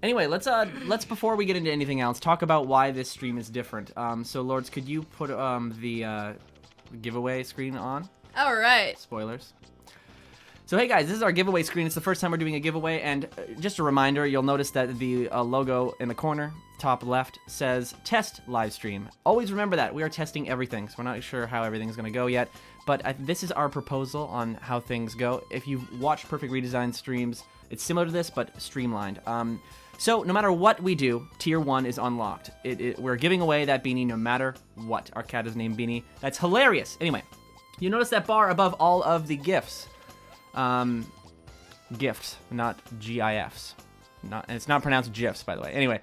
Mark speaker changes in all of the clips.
Speaker 1: Anyway, let's before we get into anything else, talk about why this stream is different. So Lourdes, could you put the giveaway screen on?
Speaker 2: All right.
Speaker 1: Spoilers. So hey guys, this is our giveaway screen. It's the first time we're doing a giveaway, and just a reminder, you'll notice that the logo in the corner, top left, says test live stream. Always remember that. We are testing everything, so we're not sure how everything's going to go yet, but this is our proposal on how things go. If you've watched Perfect Redesign streams, it's similar to this, but streamlined. So no matter what we do, Tier 1 is unlocked. We're giving away that beanie no matter what. Our cat is named Beanie. That's hilarious. Anyway, you notice that bar above all of the gifts. Gifts, not GIFs. And it's not pronounced GIFs, by the way. Anyway,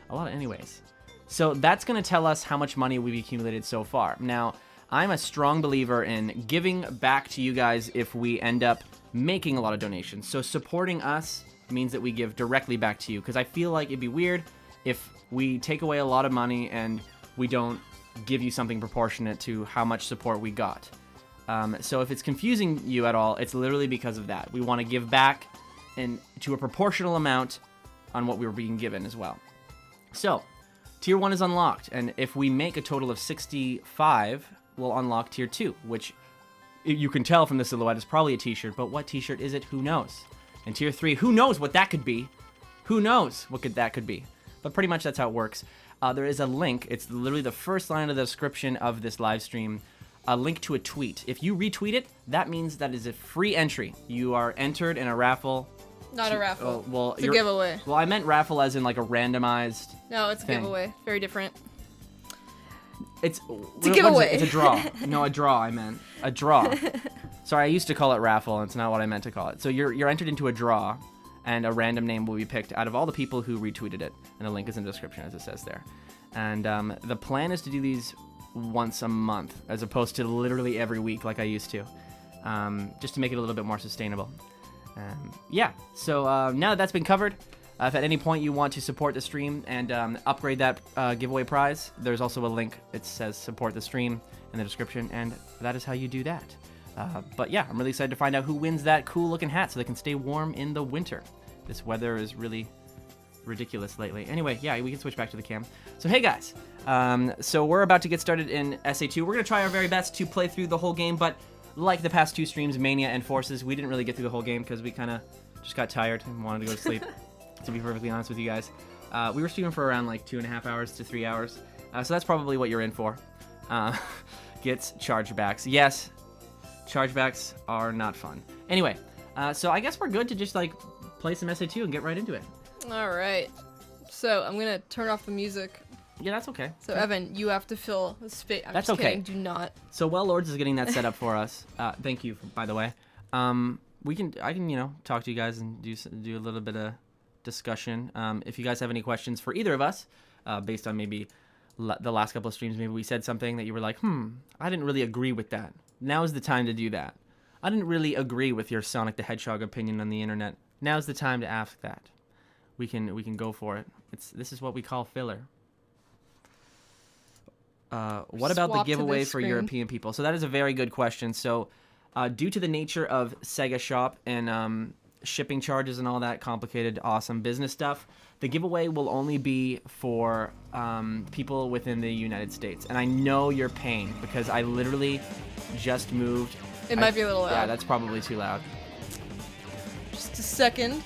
Speaker 1: a lot of anyways. So that's going to tell us how much money we've accumulated so far. Now, I'm a strong believer in giving back to you guys if we end up making a lot of donations. So supporting us means that we give directly back to you, because I feel like it'd be weird if we take away a lot of money and we don't give you something proportionate to how much support we got. So if it's confusing you at all, it's literally because of that. We want to give back to a proportional amount on what we were being given as well. So, Tier 1 is unlocked, and if we make a total of 65, we'll unlock Tier 2, which you can tell from the silhouette is probably a t-shirt, but what t-shirt is it? Who knows? And Tier 3, who knows what that could be? Who knows what that could be? But pretty much that's how it works. There is a link. It's literally the first line of the description of this live stream. A link to a tweet. If you retweet it, that means that is a free entry. You are entered in a raffle.
Speaker 2: Not a raffle.
Speaker 1: Well,
Speaker 2: it's a giveaway.
Speaker 1: Well, I meant raffle as in like a randomized.
Speaker 2: No, it's a giveaway. Very different.
Speaker 1: It's
Speaker 2: a giveaway.
Speaker 1: It's a draw. No, a draw. I meant a draw. Sorry, I used to call it raffle, and it's not what I meant to call it. So you're entered into a draw, and a random name will be picked out of all the people who retweeted it, and the link is in the description as it says there. And the plan is to do these once a month as opposed to literally every week like I used to, just to make it a little bit more sustainable. Yeah, so now that that's been covered, if at any point you want to support the stream and upgrade that giveaway prize, there's also a link. It says support the stream in the description, and that is how you do that. But yeah, I'm really excited to find out who wins that cool looking hat so they can stay warm in the winter. This weather is really ridiculous lately. Anyway, yeah, we can switch back to the cam. So hey guys, so we're about to get started in SA2. We're gonna try our very best to play through the whole game, but like the past two streams, Mania and Forces, we didn't really get through the whole game because we kind of just got tired and wanted to go to sleep. To be perfectly honest with you guys, we were streaming for around like 2.5 hours to 3 hours, so that's probably what you're in for. Gets chargebacks. Yes, chargebacks are not fun. Anyway, so I guess we're good to just like play some SA2 and get right into it.
Speaker 2: All right. So I'm gonna turn off the music.
Speaker 1: Yeah, that's okay.
Speaker 2: So Evan, you have to fill the space.
Speaker 1: That's
Speaker 2: just
Speaker 1: okay.
Speaker 2: Kidding. Do not.
Speaker 1: So while Lourdes is getting that set up for us, thank you, by the way. I can talk to you guys and do a little bit of discussion. If you guys have any questions for either of us, based on maybe the last couple of streams, maybe we said something that you were like, I didn't really agree with that. Now's the time to do that. I didn't really agree with your Sonic the Hedgehog opinion on the internet. Now's the time to ask that. We can go for it. This is what we call filler. What about the giveaway for European people? So that is a very good question. So due to the nature of Sega Shop and shipping charges and all that complicated, awesome business stuff, the giveaway will only be for people within the United States. And I know you're paying because I literally just moved.
Speaker 2: It might be a little loud.
Speaker 1: Yeah, that's probably too loud.
Speaker 2: Just a second.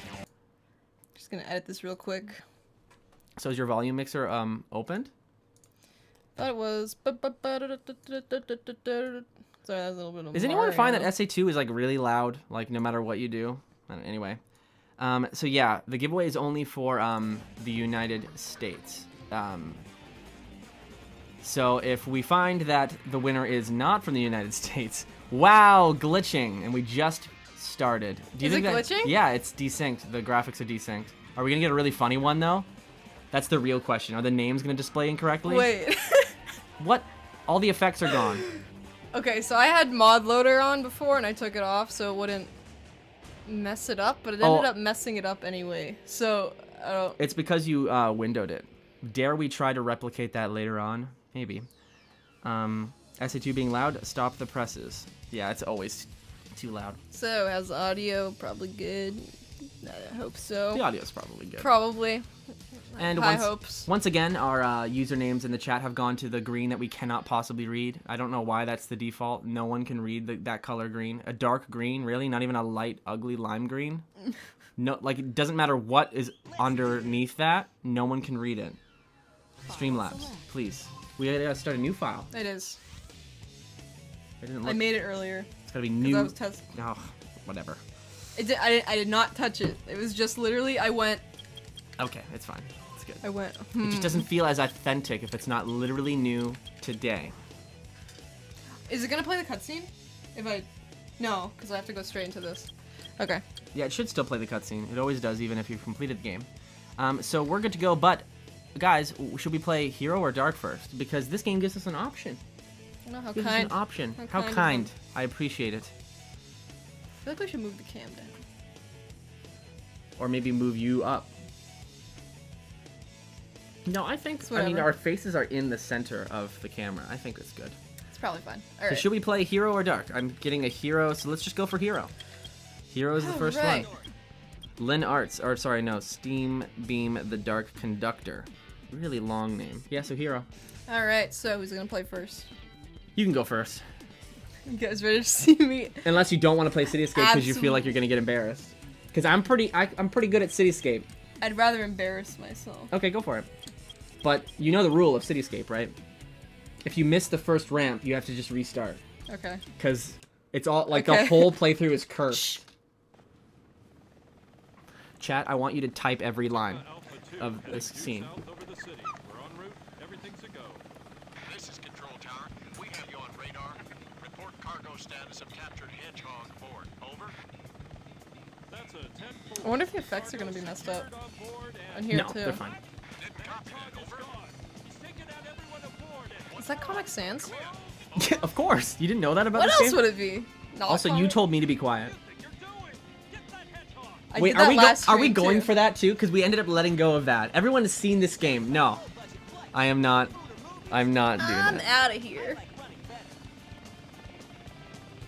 Speaker 2: Just gonna edit this real quick.
Speaker 1: So is your volume mixer opened?
Speaker 2: Thought it was. Sorry, that was a little bit of.
Speaker 1: Does anyone find that SA2 is like really loud, like no matter what you do? Anyway, so yeah, the giveaway is only for the United States. So if we find that the winner is not from the United States, wow, glitching, and we just started. Do you think
Speaker 2: it glitching?
Speaker 1: Yeah, it's desynced. The graphics are desynced. Are we gonna get a really funny one though? That's the real question. Are the names gonna display incorrectly?
Speaker 2: Wait.
Speaker 1: What? All the effects are gone.
Speaker 2: Okay, so I had mod loader on before and I took it off so it wouldn't mess it up, but it ended up messing it up anyway. So,
Speaker 1: it's because you windowed it. Dare we try to replicate that later on? Maybe. SA2 being loud, stop the presses. Yeah, it's always too loud.
Speaker 2: So, how's the audio? Probably good. I hope so.
Speaker 1: The audio's probably good.
Speaker 2: Probably.
Speaker 1: And
Speaker 2: High hopes.
Speaker 1: once again, our usernames in the chat have gone to the green that we cannot possibly read. I don't know why that's the default. No one can read that color green. A dark green, really? Not even a light, ugly lime green? No, like, it doesn't matter what is underneath that. No one can read it. Streamlabs, please. We gotta start a new file.
Speaker 2: It is.
Speaker 1: I
Speaker 2: made it earlier.
Speaker 1: It's gotta be new.
Speaker 2: I was testing.
Speaker 1: Oh, whatever.
Speaker 2: I did not touch it. It was just literally, I went.
Speaker 1: Okay, it's fine. It's good.
Speaker 2: I went.
Speaker 1: It just doesn't feel as authentic if it's not literally new today.
Speaker 2: Is it gonna play the cutscene? No, because I have to go straight into this. Okay.
Speaker 1: Yeah, it should still play the cutscene. It always does, even if you've completed the game. So we're good to go, but guys, should we play Hero or Dark first? Because this game gives us an option.
Speaker 2: No, how
Speaker 1: Gives us
Speaker 2: kind.
Speaker 1: an option.
Speaker 2: How
Speaker 1: How
Speaker 2: kind of
Speaker 1: kind.
Speaker 2: them.
Speaker 1: I appreciate it.
Speaker 2: I feel like we should move the cam down.
Speaker 1: Or maybe move you up. No, I think,
Speaker 2: It's
Speaker 1: I mean,
Speaker 2: whatever.
Speaker 1: our faces are in the center of the camera. I think it's good.
Speaker 2: It's probably fine.
Speaker 1: So
Speaker 2: Alright.
Speaker 1: should we play Hero or Dark? I'm getting a Hero, so let's just go for Hero. Hero is the first
Speaker 2: Alright.
Speaker 1: one. Lin Arts, or sorry, no, Steam Beam the Dark Conductor. Really long name. Yeah, so Hero.
Speaker 2: Alright, so who's gonna play first?
Speaker 1: You can go first.
Speaker 2: You guys ready to see me?
Speaker 1: Unless you don't want to play Cityscape because you feel like you're gonna get embarrassed. Because I'm pretty good at Cityscape.
Speaker 2: I'd rather embarrass myself.
Speaker 1: Okay, go for it. But you know the rule of Cityscape, right? If you miss the first ramp, you have to just restart.
Speaker 2: Okay.
Speaker 1: Because it's all, like,
Speaker 2: Okay.
Speaker 1: the whole playthrough is cursed. Chat, I want you to type every line of this scene.
Speaker 3: This is Control Tower. We have you on radar. Report cargo status of captured Hedgehog board. Over.
Speaker 2: I wonder if the effects are gonna be messed up. On here
Speaker 1: No,
Speaker 2: too.
Speaker 1: they're fine.
Speaker 3: Didn't copy that. Over.
Speaker 2: Is that Comic Sans?
Speaker 1: Of course. You didn't know that about
Speaker 2: What
Speaker 1: this
Speaker 2: else
Speaker 1: game?
Speaker 2: would it be? Not
Speaker 1: Also, you
Speaker 2: Comic?
Speaker 1: told me to be quiet.
Speaker 2: I
Speaker 1: Wait,
Speaker 2: did that last
Speaker 1: are we
Speaker 2: stream,
Speaker 1: going
Speaker 2: too.
Speaker 1: for that too? Because we ended up letting go of that. Everyone has seen this game. No, I am not. I'm not doing
Speaker 2: I'm
Speaker 1: that.
Speaker 2: out of here.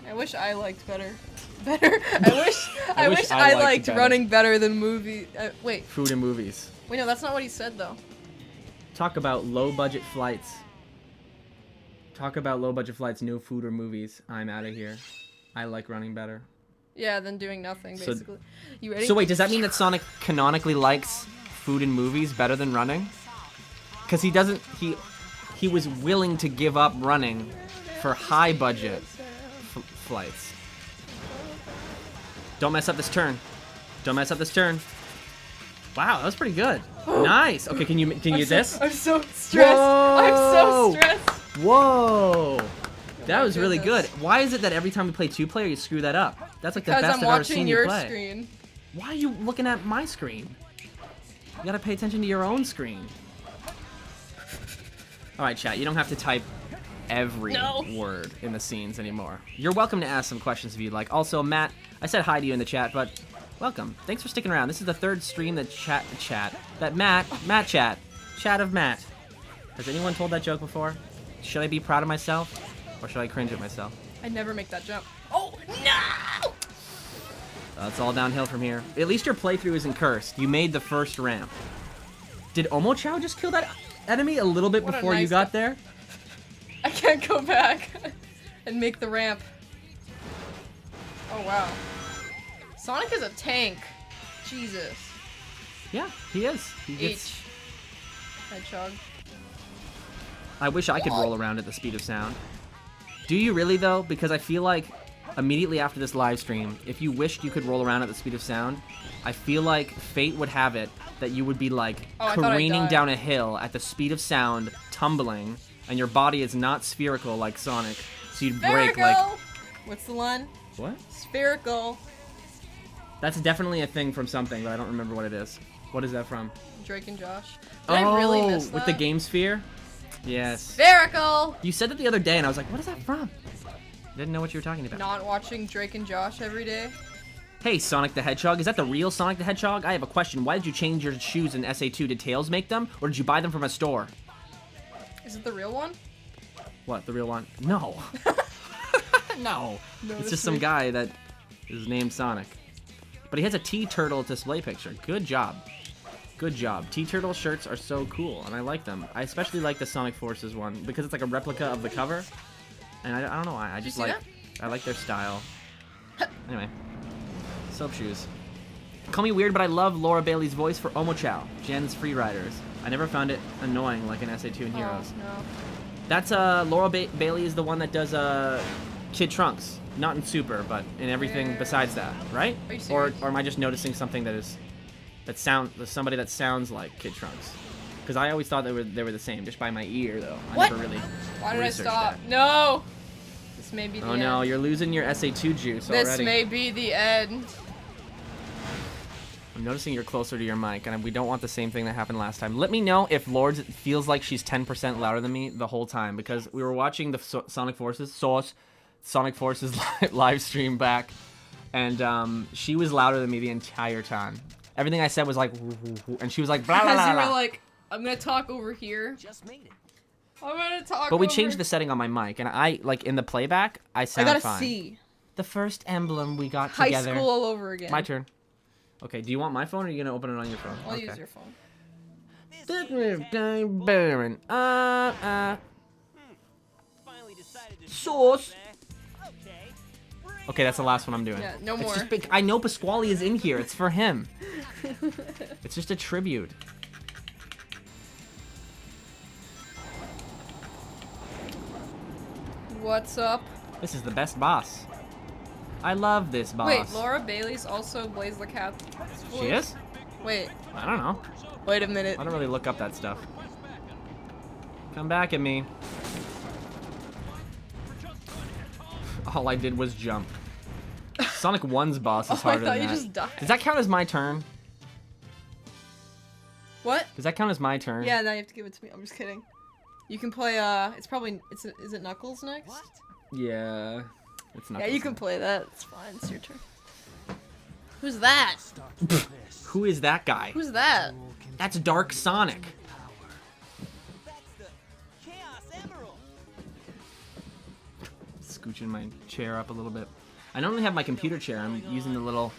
Speaker 2: I wish I liked better. I wish I liked
Speaker 1: better.
Speaker 2: running better than movie. Wait,
Speaker 1: Food and movies.
Speaker 2: no, that's not what he said though.
Speaker 1: Talk about low budget flights. Talk about low budget flights. No food or movies. I'm out of here. I like running better.
Speaker 2: Yeah, than doing nothing
Speaker 1: So-
Speaker 2: basically. You ready?
Speaker 1: So wait, does that mean that Sonic canonically likes food and movies better than running? Because he doesn't. He was willing to give up running for high budget flights. Don't mess up this turn. Don't mess up this turn. Wow, that was pretty good. Nice. Okay, can you do this?
Speaker 2: I'm so stressed. I'm
Speaker 1: Whoa!
Speaker 2: so stressed.
Speaker 1: Whoa. That was really good.
Speaker 2: goodness.
Speaker 1: Why is it that every time we play two-player, you screw that up? That's like the
Speaker 2: Because
Speaker 1: best
Speaker 2: I'm
Speaker 1: I've ever seen
Speaker 2: watching
Speaker 1: you
Speaker 2: your
Speaker 1: play.
Speaker 2: screen.
Speaker 1: Why are you looking at my screen? You gotta pay attention to your own screen. Alright, chat, you don't have to type every word in the scenes anymore. You're welcome to ask some questions if you'd like. Also, Matt, I said hi to you in the chat, but welcome. Thanks for sticking around. This is the third stream that Matt chat of Matt. Has anyone told that joke before? Should I be proud of myself, or should I cringe at myself?
Speaker 2: I never make that jump. Oh no!
Speaker 1: It's all downhill from here. At least your playthrough isn't cursed. You made the first ramp. Did Omochao just kill that enemy a little bit
Speaker 2: What a
Speaker 1: before you
Speaker 2: nice
Speaker 1: got
Speaker 2: guy.
Speaker 1: there?
Speaker 2: I can't go back and make the ramp. Oh wow. Sonic is a tank. Jesus.
Speaker 1: Yeah, he is. He gets...
Speaker 2: H. Hedgehog.
Speaker 1: I wish I could roll around at the speed of sound. Do you really, though? Because I feel like immediately after this live stream, if you wished you could roll around at the speed of sound, I feel like fate would have it that you would be, like,
Speaker 2: Oh, I thought I'd
Speaker 1: careening
Speaker 2: die.
Speaker 1: down a hill at the speed of sound, tumbling, and your body is not spherical like Sonic, so you'd break,
Speaker 2: Spherical!
Speaker 1: like...
Speaker 2: What's the line?
Speaker 1: What?
Speaker 2: Spherical.
Speaker 1: That's definitely a thing from something, but I don't remember what it is. What is that from?
Speaker 2: Drake and Josh. Did I really miss that?
Speaker 1: With the game sphere? Yes.
Speaker 2: Spherical!
Speaker 1: You said that the other day, and I was like, what is that from? Didn't know what you were talking about.
Speaker 2: Not watching Drake and Josh every day.
Speaker 1: Hey, Sonic the Hedgehog, is that the real Sonic the Hedgehog? I have a question. Why did you change your shoes in SA2? Did Tails make them, or did you buy them from a store?
Speaker 2: Is it the real one?
Speaker 1: What, the real one? No. No.
Speaker 2: No,
Speaker 1: It's
Speaker 2: that's
Speaker 1: just some
Speaker 2: me.
Speaker 1: guy that is named Sonic. But he has a T-Turtle display picture. Good job. Good job. T-Turtle shirts are so cool, and I like them. I especially like the Sonic Forces one because it's like a replica of the cover. And I don't know why. I just like I like their style. Anyway. Soap shoes. Call me weird, but I love Laura Bailey's voice for Omochao, Jen's Free Riders. I never found it annoying like in SA2 and Heroes.
Speaker 2: No.
Speaker 1: That's Laura Bailey is the one that does Kid Trunks. Not in Super, but in everything besides that, right?
Speaker 2: Are you
Speaker 1: Or
Speaker 2: serious?
Speaker 1: am I just noticing something somebody that sounds like Kid Trunks? Because I always thought they were the same, just by my ear though. I
Speaker 2: What?
Speaker 1: never really
Speaker 2: Why did I
Speaker 1: researched
Speaker 2: stop?
Speaker 1: that.
Speaker 2: No! This may be the
Speaker 1: Oh
Speaker 2: end.
Speaker 1: no, you're losing your SA2 juice already.
Speaker 2: This may be the end.
Speaker 1: I'm noticing you're closer to your mic, and we don't want the same thing that happened last time. Let me know if Lourdes feels like she's 10% louder than me the whole time, because we were watching the Sonic Forces live stream back, and she was louder than me the entire time. Everything I said was like, and she was like, blah, blah,
Speaker 2: Because
Speaker 1: blah,
Speaker 2: you were
Speaker 1: blah.
Speaker 2: like, I'm gonna talk over here.
Speaker 4: Just made it.
Speaker 2: I'm gonna talk
Speaker 1: But we
Speaker 2: over...
Speaker 1: changed the setting on my mic, and I, like, in the playback, I
Speaker 2: I
Speaker 1: sound
Speaker 2: got a
Speaker 1: fine.
Speaker 2: C.
Speaker 1: The first emblem we got
Speaker 2: High
Speaker 1: together.
Speaker 2: school all over again.
Speaker 1: My turn. Okay, do you want my phone, or are you going to open it on your phone?
Speaker 2: I'll
Speaker 1: Okay.
Speaker 2: use your phone.
Speaker 4: Finally decided to
Speaker 1: Sauce.
Speaker 4: Okay.
Speaker 1: Okay, that's the last one I'm doing.
Speaker 2: Yeah, no
Speaker 1: It's
Speaker 2: more.
Speaker 1: just big. I know Pasquale is in here. It's for him. It's just a tribute.
Speaker 2: What's up?
Speaker 1: This is the best boss. I love this boss.
Speaker 2: Wait, Laura Bailey's also Blaze the Cat.
Speaker 1: She is?
Speaker 2: Wait,
Speaker 1: I don't know.
Speaker 2: wait a minute.
Speaker 1: I don't really look up that stuff. Come back at me. All I did was jump. Sonic 1's boss is
Speaker 2: Oh, I
Speaker 1: harder
Speaker 2: thought
Speaker 1: than
Speaker 2: you
Speaker 1: that.
Speaker 2: just died.
Speaker 1: Does that count as my turn?
Speaker 2: What?
Speaker 1: Does that count as my turn?
Speaker 2: Yeah, now you have to give it to me. I'm just kidding. You can play, is it Knuckles next?
Speaker 1: Yeah. It's not.
Speaker 2: Yeah, you can play that. It's fine. It's your turn. Who's that?
Speaker 1: Who is that guy?
Speaker 2: Who's that?
Speaker 1: That's Dark Sonic.
Speaker 4: That's the Chaos Emerald.
Speaker 1: Scooching my chair up a little bit. I normally have my computer chair. I'm using the little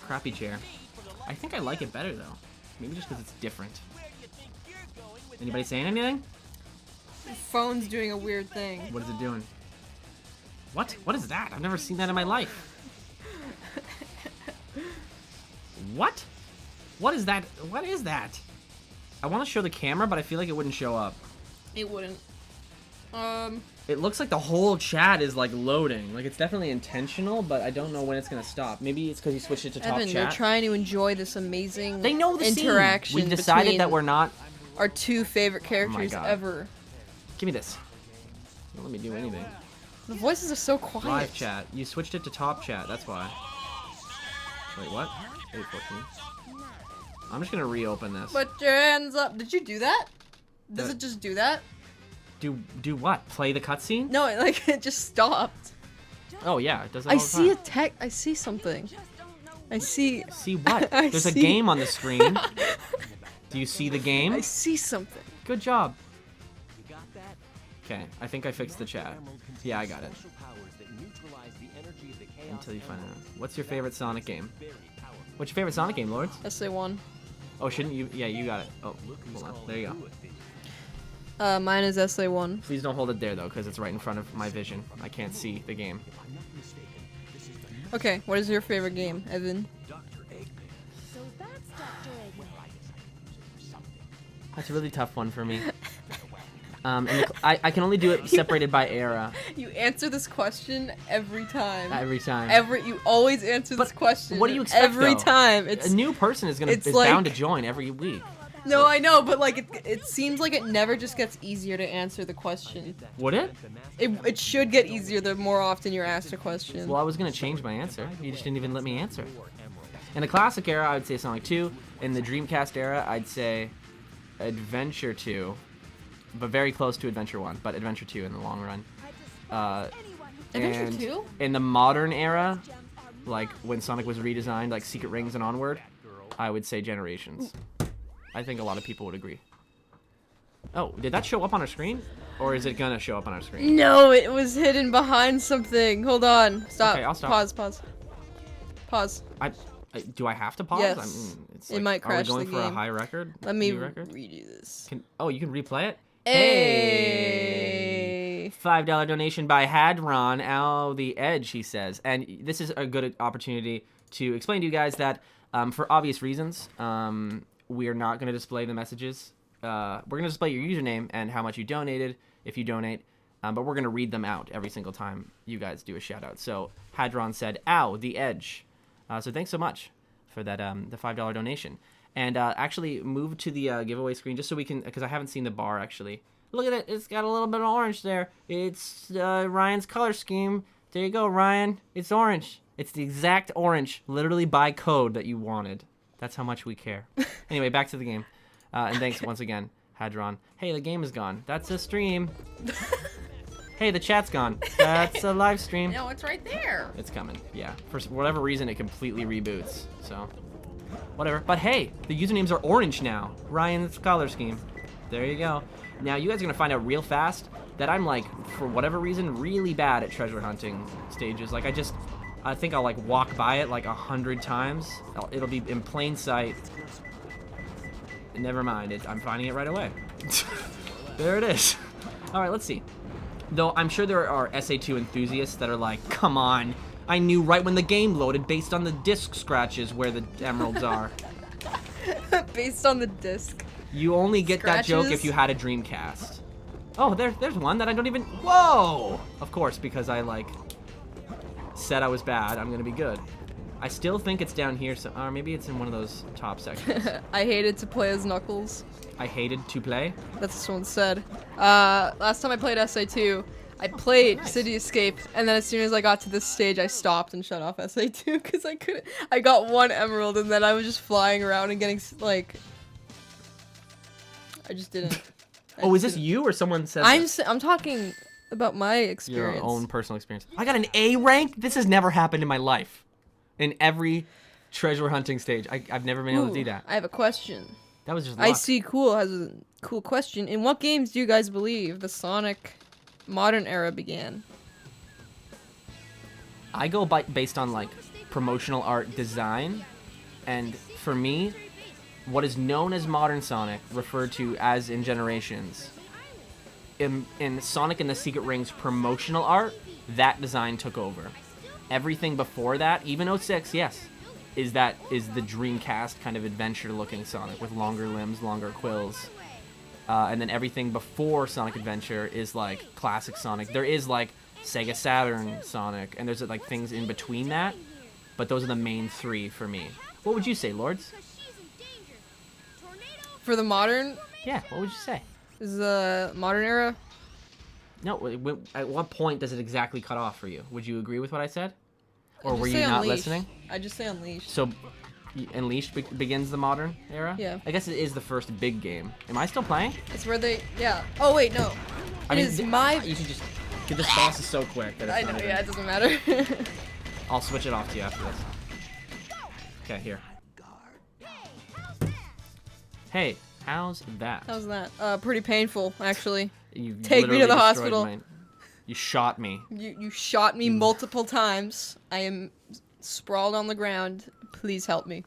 Speaker 1: crappy chair. I think I like it better though. Maybe just because it's different.
Speaker 4: Where do you think you're going with
Speaker 1: Anybody saying anything?
Speaker 2: Your phone's doing a weird thing.
Speaker 1: What is it doing? What? What is that? I've never seen that in my life. What? What is that? What is that? I want to show the camera, but I feel like it wouldn't show up.
Speaker 2: It wouldn't.
Speaker 1: It looks like the whole chat is like loading. Like it's definitely intentional, but I don't know when it's gonna stop. Maybe it's because you switched it to top
Speaker 2: Evan,
Speaker 1: chat.
Speaker 2: you're trying to enjoy this amazing
Speaker 1: They know the
Speaker 2: interaction
Speaker 1: scene. We've decided
Speaker 2: between
Speaker 1: that we're not.
Speaker 2: our two favorite characters
Speaker 1: God.
Speaker 2: ever.
Speaker 1: Give me this. Don't let me do anything.
Speaker 2: The voices are so quiet.
Speaker 1: Live chat. You switched it to top chat. That's why. Wait, what? 8:14. I'm just gonna reopen this.
Speaker 2: Put your hands up. Did you do that? Does
Speaker 1: The-
Speaker 2: it just do that?
Speaker 1: Do what? Play the cutscene?
Speaker 2: No, it just stopped.
Speaker 1: Oh yeah, it does it
Speaker 2: I
Speaker 1: all the
Speaker 2: see a
Speaker 1: time.
Speaker 2: tech. I see something. I see.
Speaker 1: See what?
Speaker 2: I
Speaker 1: There's a
Speaker 2: see-
Speaker 1: game on the screen. Do you see the
Speaker 2: I
Speaker 1: game?
Speaker 2: see something.
Speaker 1: Good job.
Speaker 4: You got that?
Speaker 1: Okay, I think I fixed the chat. Yeah, I got it.
Speaker 4: Special powers that neutralize the energy of the Chaos
Speaker 1: Until you find out.
Speaker 4: Emerald.
Speaker 1: What's your favorite Sonic game?
Speaker 4: Very powerful.
Speaker 1: What's your favorite Sonic game, Lourdes?
Speaker 2: SA1.
Speaker 1: Oh, shouldn't you? Yeah, you got it. Oh, hold on. There you go.
Speaker 2: Mine is SA1.
Speaker 1: Please don't hold it there though, because it's right in front of my vision. I can't see the game.
Speaker 2: Okay, what is your favorite game, Evan?
Speaker 5: So that's Dr. Eggman.
Speaker 1: That's a really tough one for me. I can only do it separated by era
Speaker 2: You answer this question every time.
Speaker 1: every time.
Speaker 2: You always answer this
Speaker 1: But
Speaker 2: question.
Speaker 1: what do you expect,
Speaker 2: every
Speaker 1: though?
Speaker 2: time?
Speaker 1: A
Speaker 2: It's
Speaker 1: new person is
Speaker 2: it's
Speaker 1: bound
Speaker 2: like-
Speaker 1: to join every week.
Speaker 2: no, I know, but like it seems like it never just gets easier to answer the question.
Speaker 1: Would it?
Speaker 2: It should get easier the more often you're asked a question.
Speaker 1: Well, I was gonna change my answer. You just didn't even let me answer. In the classic era, I would say Sonic 2. In the Dreamcast era, I'd say Adventure 2, but very close to Adventure 1. But Adventure 2 in the long run.
Speaker 2: Adventure
Speaker 1: and
Speaker 2: 2?
Speaker 1: in the modern era, like when Sonic was redesigned, like Secret Rings and onward, I would say Generations. I think a lot of people would agree. Oh, did that show up on our screen? Or is it gonna show up on our screen?
Speaker 2: No, it was hidden behind something. Hold on. Stop.
Speaker 1: Okay, I'll stop.
Speaker 2: Pause.
Speaker 1: Do I have to pause?
Speaker 2: Yes.
Speaker 1: I mean, it's
Speaker 2: It might crash
Speaker 1: Are we going
Speaker 2: the
Speaker 1: for a
Speaker 2: game.
Speaker 1: high record?
Speaker 2: Let me
Speaker 1: New record?
Speaker 2: redo this.
Speaker 1: Oh, you can replay it?
Speaker 2: Hey.
Speaker 1: $5 donation by Hadron. Ow, the edge, he says. And this is a good opportunity to explain to you guys that for obvious reasons, we are not going to display the messages. We're going to display your username and how much you donated, if you donate. But we're going to read them out every single time you guys do a shout out. So Hadron said, ow, the edge. So thanks so much for that, the $5 donation. And actually move to the giveaway screen just so we can, because I haven't seen the bar actually. Look at it. It's got a little bit of orange there. It's Ryan's color scheme. There you go, Ryan. It's orange. It's the exact orange, literally by code that you wanted. That's how much we care. Anyway, back to the game. And thanks once again, Hadron. Hey, the game is gone. That's a stream. Hey, the chat's gone. That's a live stream.
Speaker 2: No, it's right there.
Speaker 1: It's coming, yeah. For whatever reason, it completely reboots, so whatever. But hey, the usernames are orange now. Ryan's color scheme. There you go. Now, you guys are going to find out real fast that I'm, like, for whatever reason, really bad at treasure hunting stages. Like, I think I'll, like, walk by it, like, 100 times. It'll be in plain sight. Never mind. I'm finding it right away. There it is. All right, let's see. Though I'm sure there are SA2 enthusiasts that are like, come on, I knew right when the game loaded based on the disc scratches where the emeralds are.
Speaker 2: Based on the disc.
Speaker 1: You only get that joke
Speaker 2: Scratches?
Speaker 1: if you had a Dreamcast. Oh, there's one that I don't even... Whoa! Of course, because I, like, said I was bad, I'm gonna be good. I still think it's down here, so, or maybe it's in one of those top sections.
Speaker 2: I hated to play as Knuckles.
Speaker 1: I hated to play.
Speaker 2: That's what someone said. Last time I played SA2, I played City Escape, and then as soon as I got to this stage, I stopped and shut off SA2 because I couldn't. I got one emerald, and then I was just flying around and getting like. I just didn't.
Speaker 1: Oh, is this you or someone said that?
Speaker 2: I'm talking about my experience.
Speaker 1: Your own personal experience. I got an A rank? This has never happened in my life. In every treasure hunting stage. I've never been able to do that.
Speaker 2: I have a question.
Speaker 1: That was just luck.
Speaker 2: I see Cool has a cool question. In what games do you guys believe the Sonic modern era began?
Speaker 1: I go based on, like, promotional art design. And for me, what is known as modern Sonic, referred to as in Generations, in Sonic and the Secret Rings promotional art, that design took over. Everything before that, even 06, yes, is the Dreamcast kind of adventure-looking Sonic with longer limbs, longer quills. And then everything before Sonic Adventure is, like, classic Sonic. There is, like, Sega Saturn Sonic, and there's, like, things in between that. But those are the main three for me. What would you say, Lourdes?
Speaker 2: For the modern,
Speaker 1: Yeah, what would you say?
Speaker 2: is the modern era?
Speaker 1: No, at what point does it exactly cut off for you? Would you agree with what I said? Or
Speaker 2: I just
Speaker 1: were
Speaker 2: say
Speaker 1: you not
Speaker 2: Unleashed.
Speaker 1: listening?
Speaker 2: I just say Unleashed.
Speaker 1: So, Unleashed begins the modern era?
Speaker 2: Yeah.
Speaker 1: I guess it is the first big game. Am I still playing?
Speaker 2: It's where they, yeah. Oh wait, no. It is my.
Speaker 1: You can just... Dude, this boss is so quick that it's
Speaker 2: I
Speaker 1: not
Speaker 2: know.
Speaker 1: even-
Speaker 2: Yeah, it doesn't matter.
Speaker 1: I'll switch it off to you after this. Okay, here. Hey, how's that?
Speaker 2: How's that? Pretty painful, actually.
Speaker 1: You
Speaker 2: Take me
Speaker 1: literally
Speaker 2: to the
Speaker 1: destroyed
Speaker 2: hospital.
Speaker 1: You shot me.
Speaker 2: You shot me multiple times. I am sprawled on the ground. Please help me.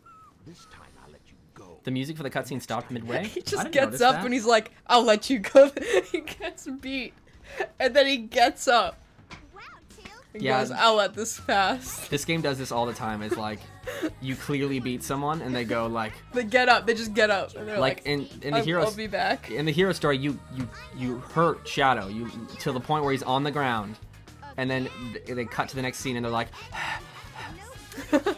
Speaker 3: This time I'll let you go.
Speaker 1: The music for the cutscene stopped midway?
Speaker 2: He
Speaker 1: I
Speaker 2: just
Speaker 1: didn't
Speaker 2: gets
Speaker 1: notice
Speaker 2: up
Speaker 1: that.
Speaker 2: and he's like, "I'll let you go." He gets beat, and then he gets up. And
Speaker 1: Yeah.
Speaker 2: goes, "I'll let this pass."
Speaker 1: This game does this all the time. It's like, you clearly beat someone, and they go like...
Speaker 2: They get up. They just get up. And they're
Speaker 1: Like,
Speaker 2: like,
Speaker 1: in the hero...
Speaker 2: I'll be back.
Speaker 1: In the hero story, you hurt Shadow to the point where he's on the ground, and then they cut to the next scene and they're like,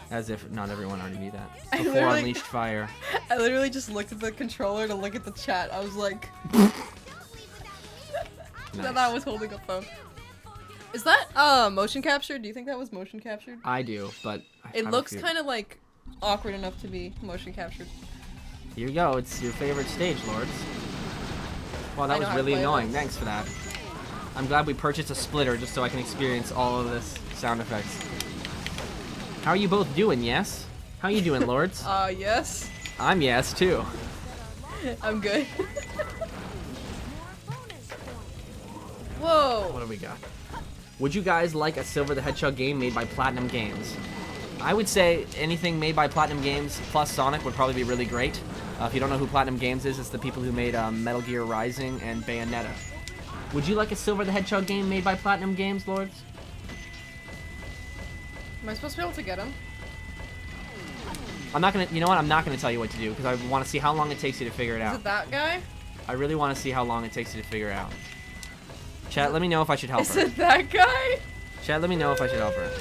Speaker 1: as if not everyone already knew that.
Speaker 2: I
Speaker 1: Before
Speaker 2: literally-
Speaker 1: Unleashed Fire.
Speaker 2: I literally just looked at the controller to look at the chat. I was like,
Speaker 1: Nice.
Speaker 2: I thought I was holding a phone. Is that motion captured? Do you think that was motion captured?
Speaker 1: I do, but
Speaker 2: It looks kind of like awkward enough to be motion captured.
Speaker 1: Here you go. It's your favorite stage, Lourdes. Well, that
Speaker 2: I know
Speaker 1: was
Speaker 2: how to
Speaker 1: really
Speaker 2: play
Speaker 1: annoying.
Speaker 2: this.
Speaker 1: Thanks for that. I'm glad we purchased a splitter just so I can experience all of this sound effects. How are you both doing, yes? How you doing, Lourdes?
Speaker 2: Yes.
Speaker 1: I'm yes, too.
Speaker 2: I'm good. Whoa.
Speaker 1: What do we got? Would you guys like a Silver the Hedgehog game made by Platinum Games? I would say anything made by Platinum Games plus Sonic would probably be really great. If you don't know who Platinum Games is, it's the people who made Metal Gear Rising and Bayonetta. Would you like a Silver the Hedgehog game made by Platinum Games, Lourdes?
Speaker 2: Am I supposed to be able to get him?
Speaker 1: I'm not gonna. You know what? I'm not gonna tell you what to do because I want to see how long it takes you to figure it
Speaker 2: Is
Speaker 1: out.
Speaker 2: it that guy?
Speaker 1: I really want to see how long it takes you to figure it out. Chat, let me know if I should help
Speaker 2: Is
Speaker 1: her.
Speaker 2: it that guy?
Speaker 1: Chat, let me know if I should help her.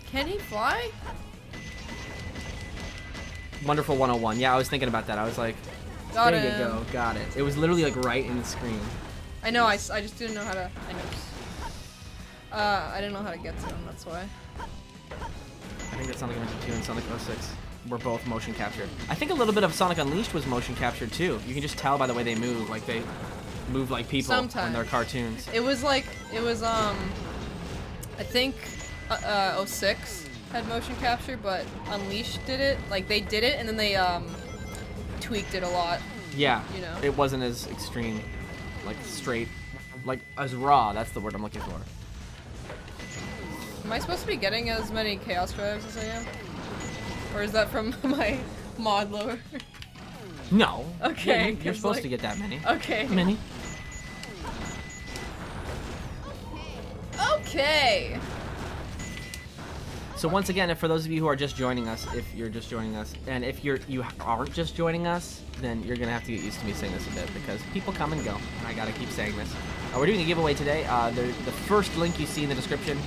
Speaker 2: Can he fly?
Speaker 1: Wonderful 101. Yeah, I was thinking about that. I was like,
Speaker 2: Got
Speaker 1: there
Speaker 2: him.
Speaker 1: you go, got it. It was literally like right in the screen.
Speaker 2: I know, I just didn't know how to. I know. I didn't know how to get to him, that's why.
Speaker 1: I think that Sonic Adventure 2 and Sonic 06 were both motion captured. I think a little bit of Sonic Unleashed was motion captured too. You can just tell by the way they move, like they move like people when
Speaker 2: Sometimes.
Speaker 1: they're cartoons.
Speaker 2: It was I think 06 had motion capture, but Unleashed did it. Like they did it and then they tweaked it a lot.
Speaker 1: Yeah,
Speaker 2: You know.
Speaker 1: it wasn't as extreme, like straight, like as raw. That's the word I'm looking for.
Speaker 2: Am I supposed to be getting as many Chaos Drives as I am? Or is that from my mod lore?
Speaker 1: No.
Speaker 2: Okay,
Speaker 1: Yeah, you're
Speaker 2: 'cause,
Speaker 1: supposed
Speaker 2: like-
Speaker 1: to get that many.
Speaker 2: Okay.
Speaker 1: Many.
Speaker 2: Okay.
Speaker 1: So once again, if for those of you who are just joining us, if you're just joining us, and if you aren't just joining us, then you're gonna have to get used to me saying this a bit because people come and go, and I gotta keep saying this. We're doing a giveaway today. The first link you see in the description,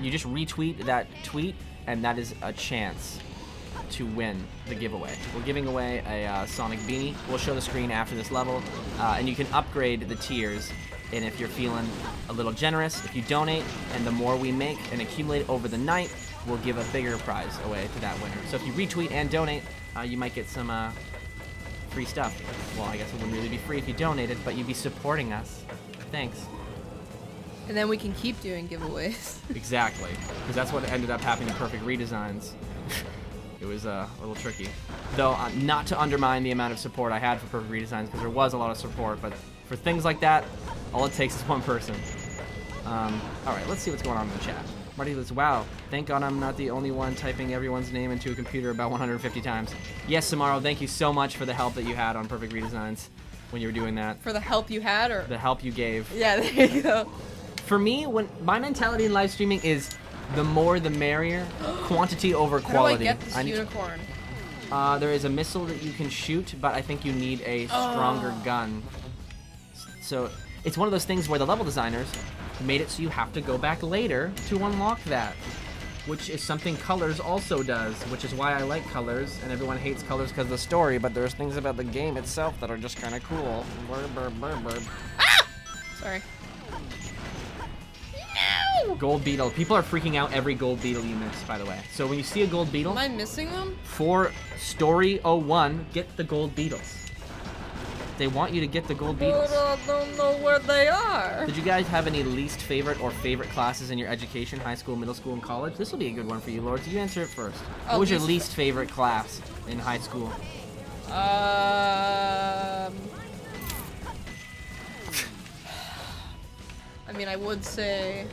Speaker 1: you just retweet that tweet, and that is a chance to win the giveaway. We're giving away a Sonic beanie. We'll show the screen after this level, and you can upgrade the tiers. And if you're feeling a little generous, if you donate, and the more we make and accumulate over the night, we'll give a bigger prize away to that winner. So if you retweet and donate, you might get some free stuff. Well, I guess it wouldn't really be free if you donated, but you'd be supporting us. Thanks.
Speaker 2: And then we can keep doing giveaways.
Speaker 1: Exactly, because that's what ended up happening in Perfect Redesigns. It was a little tricky. Though, not to undermine the amount of support I had for Perfect Redesigns, because there was a lot of support, but for things like that, all it takes is one person. Alright, let's see what's going on in the chat. Marty goes, wow, thank God I'm not the only one typing everyone's name into a computer about 150 times. Yes, Samaro, thank you so much for the help that you had on Perfect Redesigns when you were doing that.
Speaker 2: For the help you had, or?
Speaker 1: The help you gave.
Speaker 2: Yeah, there you go.
Speaker 1: For me, when my mentality in live streaming is the more the merrier, quantity over quality.
Speaker 2: How do I get this unicorn?
Speaker 1: There is a missile that you can shoot, but I think you need a stronger gun. So it's one of those things where the level designers made it so you have to go back later to unlock that, which is something Colors also does, which is why I like Colors, and everyone hates Colors because of the story, but there's things about the game itself that are just kind of cool. Burr, burr, burr, burr.
Speaker 2: Sorry. No!
Speaker 1: Gold Beetle. People are freaking out every Gold Beetle you miss, by the way. So when you see a Gold Beetle,
Speaker 2: Am I missing them?
Speaker 1: for Story 01, get the Gold Beetles. They want you to get the Gold Beetles.
Speaker 2: But I don't know where they are.
Speaker 1: Did you guys have any least favorite or favorite classes in your education, high school, middle school, and college? This will be a good one for you, Lourdes. You answer it first.
Speaker 2: Oh,
Speaker 1: What was your
Speaker 2: least-
Speaker 1: least favorite class in high school?
Speaker 2: I mean, I would say.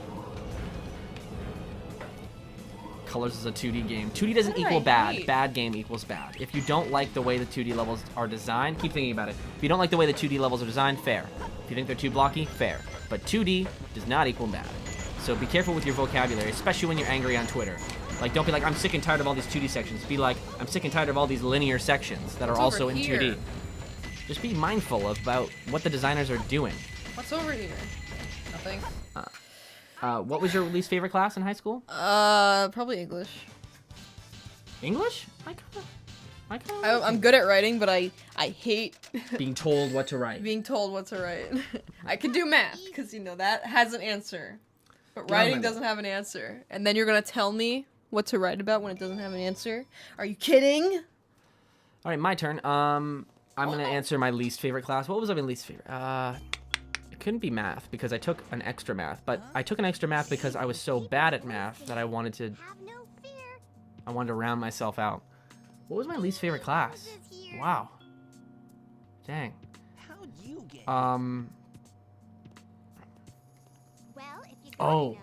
Speaker 1: Colors is a 2D game. 2D doesn't
Speaker 2: What did
Speaker 1: equal
Speaker 2: I
Speaker 1: bad.
Speaker 2: hate?
Speaker 1: Bad game equals bad. If you don't like the way the 2D levels are designed, keep thinking about it. If you don't like the way the 2D levels are designed, fair. If you think they're too blocky, fair. But 2D does not equal bad. So be careful with your vocabulary, especially when you're angry on Twitter. Like, don't be like, I'm sick and tired of all these 2D sections. Be like, I'm sick and tired of all these linear sections that are
Speaker 2: What's
Speaker 1: also
Speaker 2: over
Speaker 1: in
Speaker 2: here?
Speaker 1: 2D. Just be mindful about what the designers are doing.
Speaker 2: What's over here? Nothing.
Speaker 1: What was your least favorite class in high school?
Speaker 2: Probably English.
Speaker 1: English?
Speaker 2: I'm good at writing, but I hate
Speaker 1: Being told what to write.
Speaker 2: being told what to write. I can do math, because, you know, that has an answer. But
Speaker 1: Get on
Speaker 2: writing
Speaker 1: with it.
Speaker 2: doesn't have an answer. And then you're going to tell me what to write about when it doesn't have an answer? Are you kidding?
Speaker 1: All right, my turn. I'm gonna answer my least favorite class. What was my least favorite? It couldn't be math because I took an extra math, but I took an extra math because I was so bad at math that I wanted to round myself out. What was my least favorite class? Wow. Dang.
Speaker 4: How'd you get?
Speaker 1: Oh.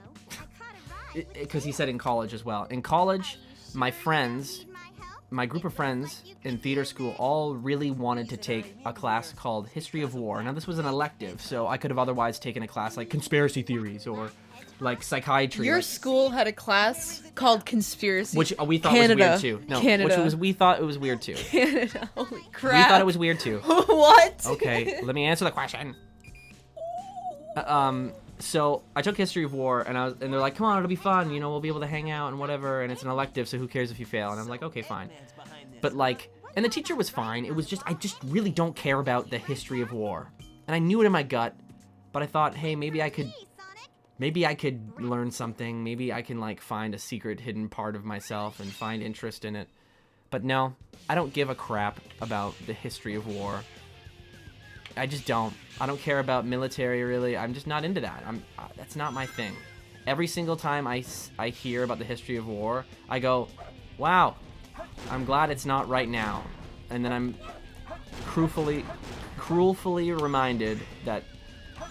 Speaker 1: because he said in college as well. In college, my friends, my group of friends in theater school all really wanted to take a class called History of War. Now, this was an elective, so I could have otherwise taken a class like Conspiracy Theories or like Psychiatry.
Speaker 2: Your
Speaker 1: like,
Speaker 2: school had a class called Conspiracy.
Speaker 1: which we thought
Speaker 2: Canada.
Speaker 1: was weird too. No,
Speaker 2: Canada.
Speaker 1: we thought it was weird too.
Speaker 2: Canada. Holy crap.
Speaker 1: We thought it was weird too.
Speaker 2: What?
Speaker 1: Okay, let me answer the question. So I took History of War, and they're like, "Come on, it'll be fun. You know, we'll be able to hang out and whatever. And it's an elective, so who cares if you fail?" And I'm like, "Okay, fine." But like, and the teacher was fine. It was just I just really don't care about the history of war, and I knew it in my gut. But I thought, hey, maybe I could learn something. Maybe I can like find a secret hidden part of myself and find interest in it. But no, I don't give a crap about the history of war. I just don't. I don't care about military, really. I'm just not into that. That's not my thing. Every single time I hear about the history of war, I go, wow, I'm glad it's not right now. And then I'm cruelly reminded that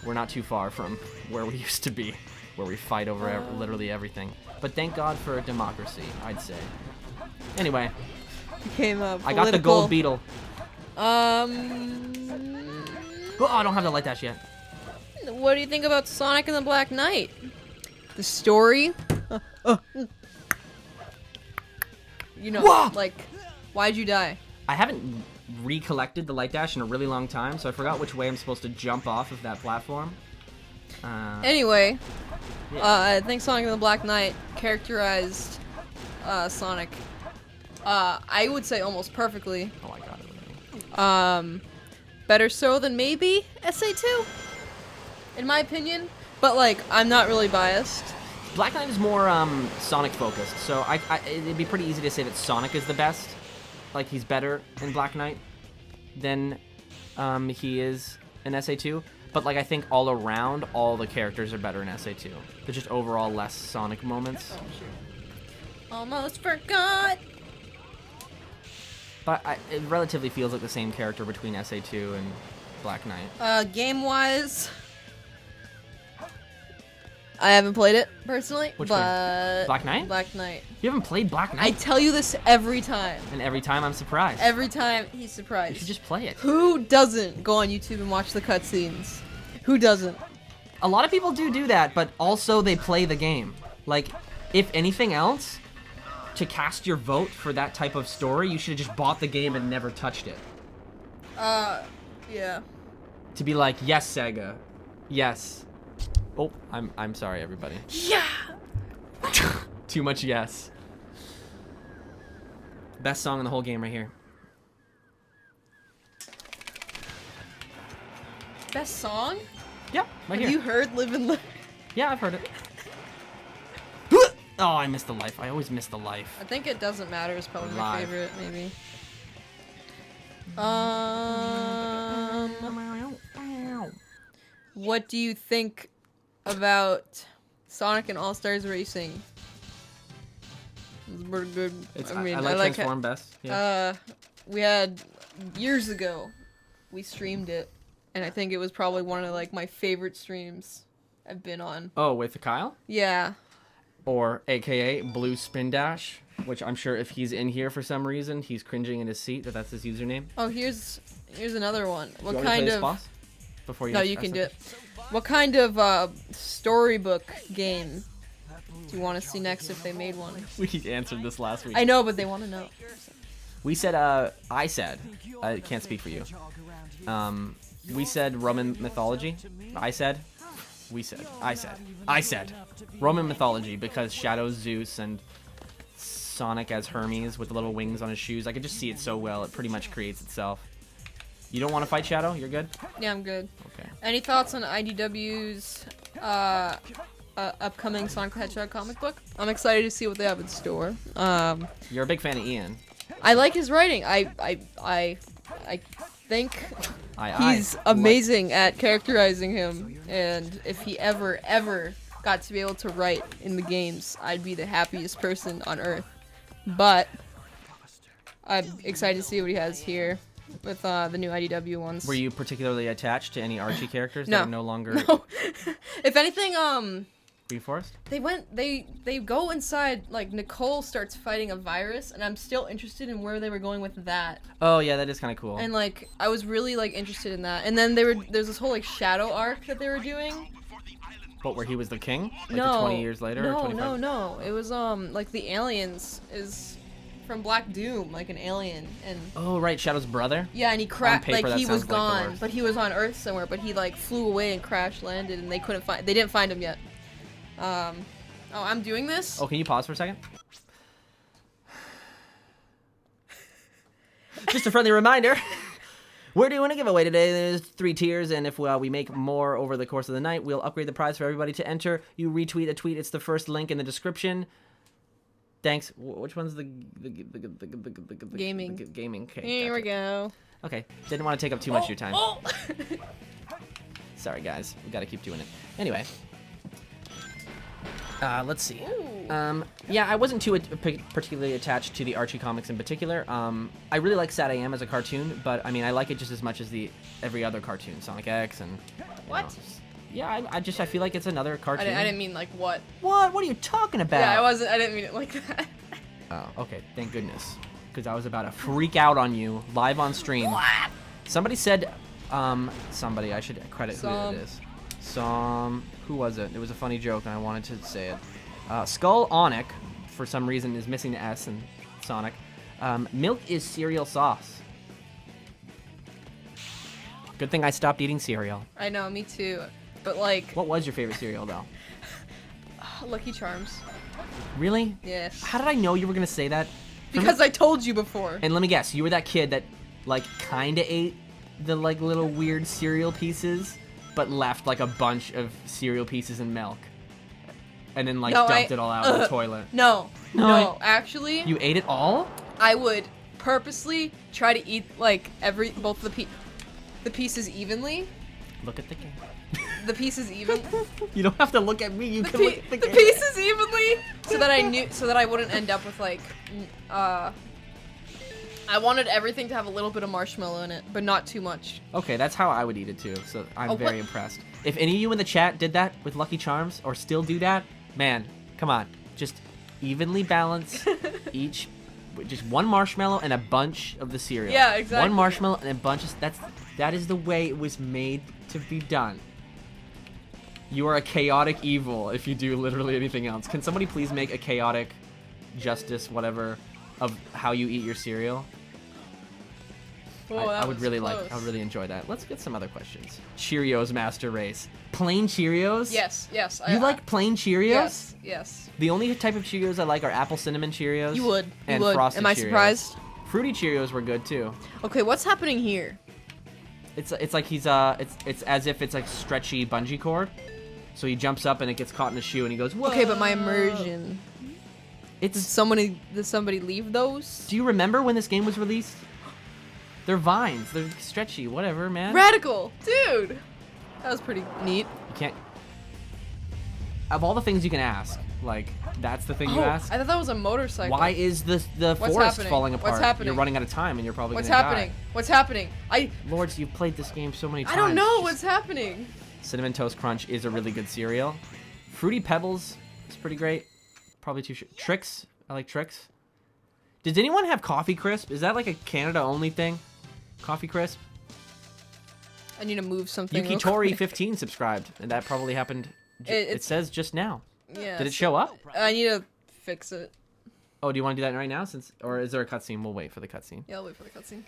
Speaker 1: we're not too far from where we used to be, where we fight over literally everything. But thank God for a democracy, I'd say. Anyway,
Speaker 2: Came up.
Speaker 1: I got the gold beetle. Oh, I don't have the light dash yet.
Speaker 2: What do you think about Sonic and the Black Knight? The story? You know,
Speaker 1: Whoa!
Speaker 2: like, why'd you die?
Speaker 1: I haven't recollected the light dash in a really long time, so I forgot which way I'm supposed to jump off of that platform.
Speaker 2: Anyway, I think Sonic and the Black Knight characterized Sonic, I would say almost perfectly.
Speaker 1: Oh, I got it already.
Speaker 2: Better so than maybe SA2, in my opinion. But like, I'm not really biased.
Speaker 1: Black Knight is more Sonic focused, so it'd be pretty easy to say that Sonic is the best. Like, he's better in Black Knight than he is in SA2. But like, I think all around, all the characters are better in SA2. They're just overall less Sonic moments.
Speaker 2: Almost forgot.
Speaker 1: But it relatively feels like the same character between SA2 and Black Knight.
Speaker 2: Game-wise, I haven't played it personally,
Speaker 1: Which
Speaker 2: but
Speaker 1: one? Black Knight?
Speaker 2: Black Knight.
Speaker 1: You haven't played Black
Speaker 2: I
Speaker 1: Knight?
Speaker 2: tell you this every time.
Speaker 1: And every time I'm surprised.
Speaker 2: Every time he's
Speaker 1: You
Speaker 2: surprised.
Speaker 1: should just play it.
Speaker 2: Who doesn't go on YouTube and watch the cutscenes? Who doesn't?
Speaker 1: A lot of people do that, but also they play the game. Like, if anything else, to cast your vote for that type of story, you should have just bought the game and never touched it.
Speaker 2: Yeah.
Speaker 1: To be like, yes, Sega. Yes. Oh, I'm sorry, everybody.
Speaker 2: Yeah!
Speaker 1: Too much yes. Best song in the whole game right here.
Speaker 2: Best song?
Speaker 1: Yep, right
Speaker 2: Have
Speaker 1: here.
Speaker 2: you heard Live and Learn?
Speaker 1: Yeah, I've heard it. Oh, I missed the life. I always miss the life.
Speaker 2: I think It Doesn't Matter is probably my
Speaker 1: Live.
Speaker 2: favorite, maybe. What do you think about Sonic and All-Stars Racing? It's pretty good.
Speaker 1: I like Transform best. Yeah.
Speaker 2: We had years ago, we streamed it, and I think it was probably one of like my favorite streams I've been on.
Speaker 1: Oh, with Kyle?
Speaker 2: Yeah.
Speaker 1: Or AKA Blue Spin Dash, which I'm sure if he's in here for some reason, he's cringing in his seat that's his username.
Speaker 2: Oh, here's another one. What
Speaker 1: You want me to play
Speaker 2: kind
Speaker 1: this
Speaker 2: of?
Speaker 1: boss? Before you
Speaker 2: No,
Speaker 1: ask
Speaker 2: you can
Speaker 1: it?
Speaker 2: do it. What kind of storybook game do you want to see next if they made one?
Speaker 1: We answered this last week.
Speaker 2: I know, but they want to know.
Speaker 1: We said, I can't speak for you. We said Roman mythology. I said Roman mythology because Shadow Zeus and Sonic as Hermes with the little wings on his shoes. I could just see it so well. It pretty much creates itself. You don't want to fight Shadow? You're good?
Speaker 2: Yeah, I'm good.
Speaker 1: Okay.
Speaker 2: Any thoughts on IDW's upcoming Sonic the Hedgehog comic book? I'm excited to see what they have in store.
Speaker 1: You're a big fan of Ian.
Speaker 2: I like his writing. I think he's amazing at characterizing him, and if he ever got to be able to write in the games, I'd be the happiest person on earth. But I'm excited to see what he has here with the new IDW ones.
Speaker 1: Were you particularly attached to any Archie characters
Speaker 2: No.
Speaker 1: that are no longer...
Speaker 2: No. If anything,
Speaker 1: Green Forest?
Speaker 2: They go inside, like Nicole starts fighting a virus, and I'm still interested in where they were going with that.
Speaker 1: Oh yeah, that is kind of cool.
Speaker 2: And like I was really like interested in that. And then there's this whole like shadow arc that they were doing.
Speaker 1: What, where he was the king? Like
Speaker 2: No.
Speaker 1: the 20 years later? or
Speaker 2: No,
Speaker 1: 25?
Speaker 2: no. It was like the aliens is from Black Doom, like an alien, and
Speaker 1: Oh right, Shadow's brother.
Speaker 2: yeah, and he
Speaker 1: On
Speaker 2: crashed.
Speaker 1: paper,
Speaker 2: Like
Speaker 1: that
Speaker 2: he was
Speaker 1: sounds like the
Speaker 2: gone,
Speaker 1: worst.
Speaker 2: but he was on Earth somewhere. But he like flew away and crash landed, and they didn't find him yet. Oh, I'm doing this.
Speaker 1: Oh, can you pause for a second? Just a friendly reminder. We're doing a giveaway today. There's 3 tiers, and if we make more over the course of the night, we'll upgrade the prize for everybody to enter. You retweet a tweet. It's the first link in the description. Thanks. Which one's the
Speaker 2: Gaming.
Speaker 1: Gaming. Okay.
Speaker 2: Here we
Speaker 1: gotcha.
Speaker 2: go.
Speaker 1: Okay. Didn't want to take up too much of your time.
Speaker 2: Oh.
Speaker 1: Sorry, guys. We got to keep doing it. Anyway. Let's see.
Speaker 2: Ooh.
Speaker 1: Yeah, I wasn't too particularly attached to the Archie comics in particular. I really like Sad AM as a cartoon, but I mean, I like it just as much as every other cartoon, Sonic X and.
Speaker 2: What?
Speaker 1: Yeah, I feel like it's another cartoon.
Speaker 2: I didn't mean like what.
Speaker 1: What? What are you talking about?
Speaker 2: Yeah, I didn't mean it like that.
Speaker 1: Oh, okay. Thank goodness, because I was about to freak out on you live on stream.
Speaker 2: What?
Speaker 1: Somebody said, somebody. I should credit who it is. Who was it? It was a funny joke, and I wanted to say it. Skull Onic, for some reason, is missing the S in Sonic. Milk is cereal sauce. Good thing I stopped eating cereal.
Speaker 2: I know, me too. But like,
Speaker 1: What was your favorite cereal, though?
Speaker 2: Lucky Charms.
Speaker 1: Really?
Speaker 2: Yes.
Speaker 1: How did I know you were gonna say that?
Speaker 2: Because I told you before.
Speaker 1: And let me guess, you were that kid that, like, kinda ate the, like, little weird cereal pieces, but left, like, a bunch of cereal pieces in milk. And then, like,
Speaker 2: No,
Speaker 1: dumped it all out in the toilet.
Speaker 2: No,
Speaker 1: No,
Speaker 2: actually,
Speaker 1: You ate it all?
Speaker 2: I would purposely try to eat like both the pieces evenly.
Speaker 1: Look at the game.
Speaker 2: The pieces even.
Speaker 1: You don't have to look at me. You
Speaker 2: the
Speaker 1: can look at the game.
Speaker 2: pieces evenly, so that I wouldn't end up with like, I wanted everything to have a little bit of marshmallow in it, but not too much.
Speaker 1: Okay, that's how I would eat it too. So I'm
Speaker 2: Oh,
Speaker 1: very
Speaker 2: what?
Speaker 1: impressed. If any of you in the chat did that with Lucky Charms or still do that, man, come on, just evenly balance each. Just one marshmallow and a bunch of the cereal.
Speaker 2: Yeah, exactly.
Speaker 1: One marshmallow and a bunch of that is the way it was made to be done. You are a chaotic evil if you do literally anything else. Can somebody please make a chaotic justice, whatever, of how you eat your cereal?
Speaker 2: Whoa,
Speaker 1: I
Speaker 2: that
Speaker 1: would
Speaker 2: was
Speaker 1: really
Speaker 2: close.
Speaker 1: I would really enjoy that. Let's get some other questions. Cheerios Master Race. Plain Cheerios?
Speaker 2: Yes.
Speaker 1: You like plain Cheerios?
Speaker 2: Yes.
Speaker 1: The only type of Cheerios I like are apple cinnamon Cheerios.
Speaker 2: You would.
Speaker 1: And
Speaker 2: you would.
Speaker 1: Frosted
Speaker 2: Am I
Speaker 1: Cheerios.
Speaker 2: surprised?
Speaker 1: Fruity Cheerios were good too.
Speaker 2: Okay, what's happening here?
Speaker 1: It's like he's it's as if it's like stretchy bungee cord. So he jumps up and it gets caught in his shoe and he goes, "Whoa."
Speaker 2: Okay, but my immersion. Did
Speaker 1: It's
Speaker 2: somebody leave those?
Speaker 1: Do you remember when this game was released? They're vines. They're stretchy. Whatever, man.
Speaker 2: Radical, dude. That was pretty neat.
Speaker 1: You can't. Of all the things you can ask, like that's the thing you ask.
Speaker 2: I thought that was a motorcycle.
Speaker 1: Why is the
Speaker 2: What's
Speaker 1: forest
Speaker 2: happening?
Speaker 1: falling apart?
Speaker 2: What's happening?
Speaker 1: You're running out of time and you're probably
Speaker 2: What's
Speaker 1: gonna
Speaker 2: happening?
Speaker 1: die.
Speaker 2: What's happening?
Speaker 1: Lords, you've played this game so many times.
Speaker 2: I don't know
Speaker 1: Just-
Speaker 2: what's happening.
Speaker 1: Cinnamon Toast Crunch is a really good cereal. Fruity Pebbles is pretty great. Probably too short. Trix, I like Trix. Does anyone have Coffee Crisp? Is that like a Canada only thing? Coffee Crisp?
Speaker 2: I need to move something.
Speaker 1: Yuki
Speaker 2: real
Speaker 1: Tori
Speaker 2: quick.
Speaker 1: 15 subscribed, and that probably happened. It
Speaker 2: It's-
Speaker 1: says just now.
Speaker 2: Yeah.
Speaker 1: Did it show up?
Speaker 2: I need to fix it.
Speaker 1: Oh, do you want to do that right now? Or is there a cutscene? We'll wait for the cutscene.
Speaker 2: Yeah, I'll wait for the cutscene.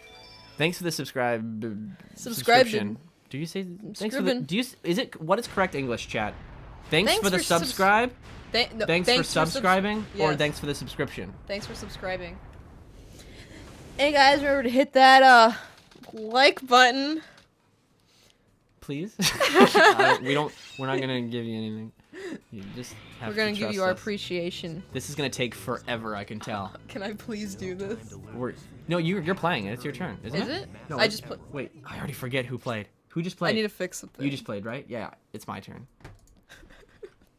Speaker 1: Thanks for the
Speaker 2: Subscribing.
Speaker 1: subscription. Do you say thanks for the?
Speaker 2: Scribbin'.
Speaker 1: Do you is it what is correct English, chat? Thanks
Speaker 2: Thanks
Speaker 1: for the
Speaker 2: for subs-
Speaker 1: subscribe.
Speaker 2: No,
Speaker 1: Thanks for subscribing, or
Speaker 2: Yes.
Speaker 1: thanks for the subscription.
Speaker 2: Thanks for subscribing. Hey guys, remember to hit that like button.
Speaker 1: Please. We're not gonna give you anything. You just have
Speaker 2: We're gonna
Speaker 1: to
Speaker 2: give
Speaker 1: trust
Speaker 2: you our
Speaker 1: us.
Speaker 2: appreciation.
Speaker 1: This is gonna take forever, I can tell.
Speaker 2: Can I please do this?
Speaker 1: No, you're playing it. It's your turn, isn't
Speaker 2: Is
Speaker 1: it?
Speaker 2: it?
Speaker 1: No,
Speaker 2: I
Speaker 1: it's-
Speaker 2: just put.
Speaker 1: Wait, I already forget who played. Who just played?
Speaker 2: I need to fix something.
Speaker 1: You just played, right? Yeah, it's my turn.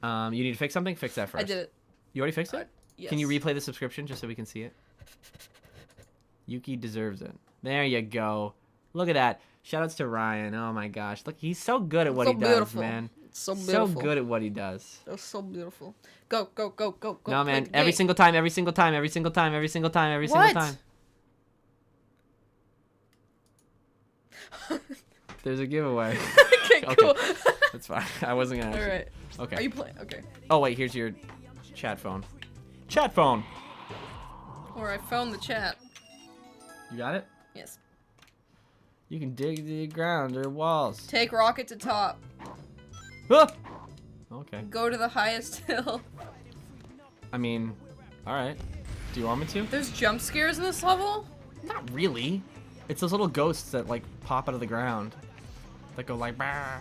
Speaker 1: You need to fix something? Fix that first.
Speaker 2: I did it.
Speaker 1: You already fixed it?
Speaker 2: Yes.
Speaker 1: Can you replay the subscription just so we can see it? Yuki deserves it. There you go. Look at that. Shoutouts to Ryan. Oh my gosh. Look, he's so good at what
Speaker 2: So
Speaker 1: he does,
Speaker 2: beautiful.
Speaker 1: man.
Speaker 2: So
Speaker 1: So
Speaker 2: beautiful.
Speaker 1: good at what he does.
Speaker 2: That was so beautiful. Go, go, go, go, go.
Speaker 1: No,
Speaker 2: play
Speaker 1: man.
Speaker 2: the
Speaker 1: Every
Speaker 2: game.
Speaker 1: single time, every single time, every single time, every single time, every single
Speaker 2: What?
Speaker 1: time. There's a giveaway.
Speaker 2: Okay,
Speaker 1: Okay.
Speaker 2: cool.
Speaker 1: That's fine. I wasn't gonna.
Speaker 2: All
Speaker 1: Actually.
Speaker 2: right.
Speaker 1: Okay.
Speaker 2: Are you playing? Okay.
Speaker 1: Oh wait, here's your chat phone. Chat phone.
Speaker 2: Or I found the chat.
Speaker 1: You got it?
Speaker 2: Yes.
Speaker 1: You can dig the ground or walls.
Speaker 2: Take rocket to top.
Speaker 1: Ah! Okay.
Speaker 2: Go to the highest hill.
Speaker 1: I mean, all right. Do you want me to?
Speaker 2: There's jump scares in this level?
Speaker 1: Not really. It's those little ghosts that like pop out of the ground, that go like. Bah.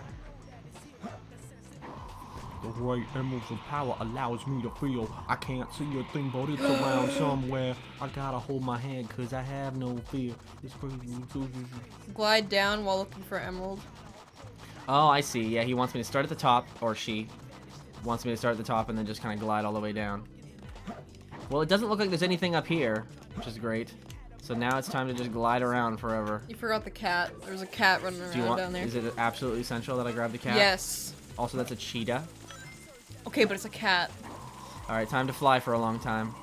Speaker 1: The right emeralds of power allows me to feel I can't see a thing, but it's around somewhere. I gotta hold my head cause I have no fear. It's crazy.
Speaker 2: Glide down while looking for emerald.
Speaker 1: Oh, I see. Yeah, he wants me to start at the top, or she wants me to start at the top and then just kind of glide all the way down. Well, it doesn't look like there's anything up here, which is great. So now it's time to just glide around forever.
Speaker 2: You forgot the cat. There's a cat running
Speaker 1: Do you
Speaker 2: around
Speaker 1: want?
Speaker 2: down there.
Speaker 1: Is it absolutely essential that I grab the cat?
Speaker 2: Yes.
Speaker 1: Also, that's a cheetah.
Speaker 2: Okay, but it's a cat.
Speaker 1: All right, time to fly for a long time.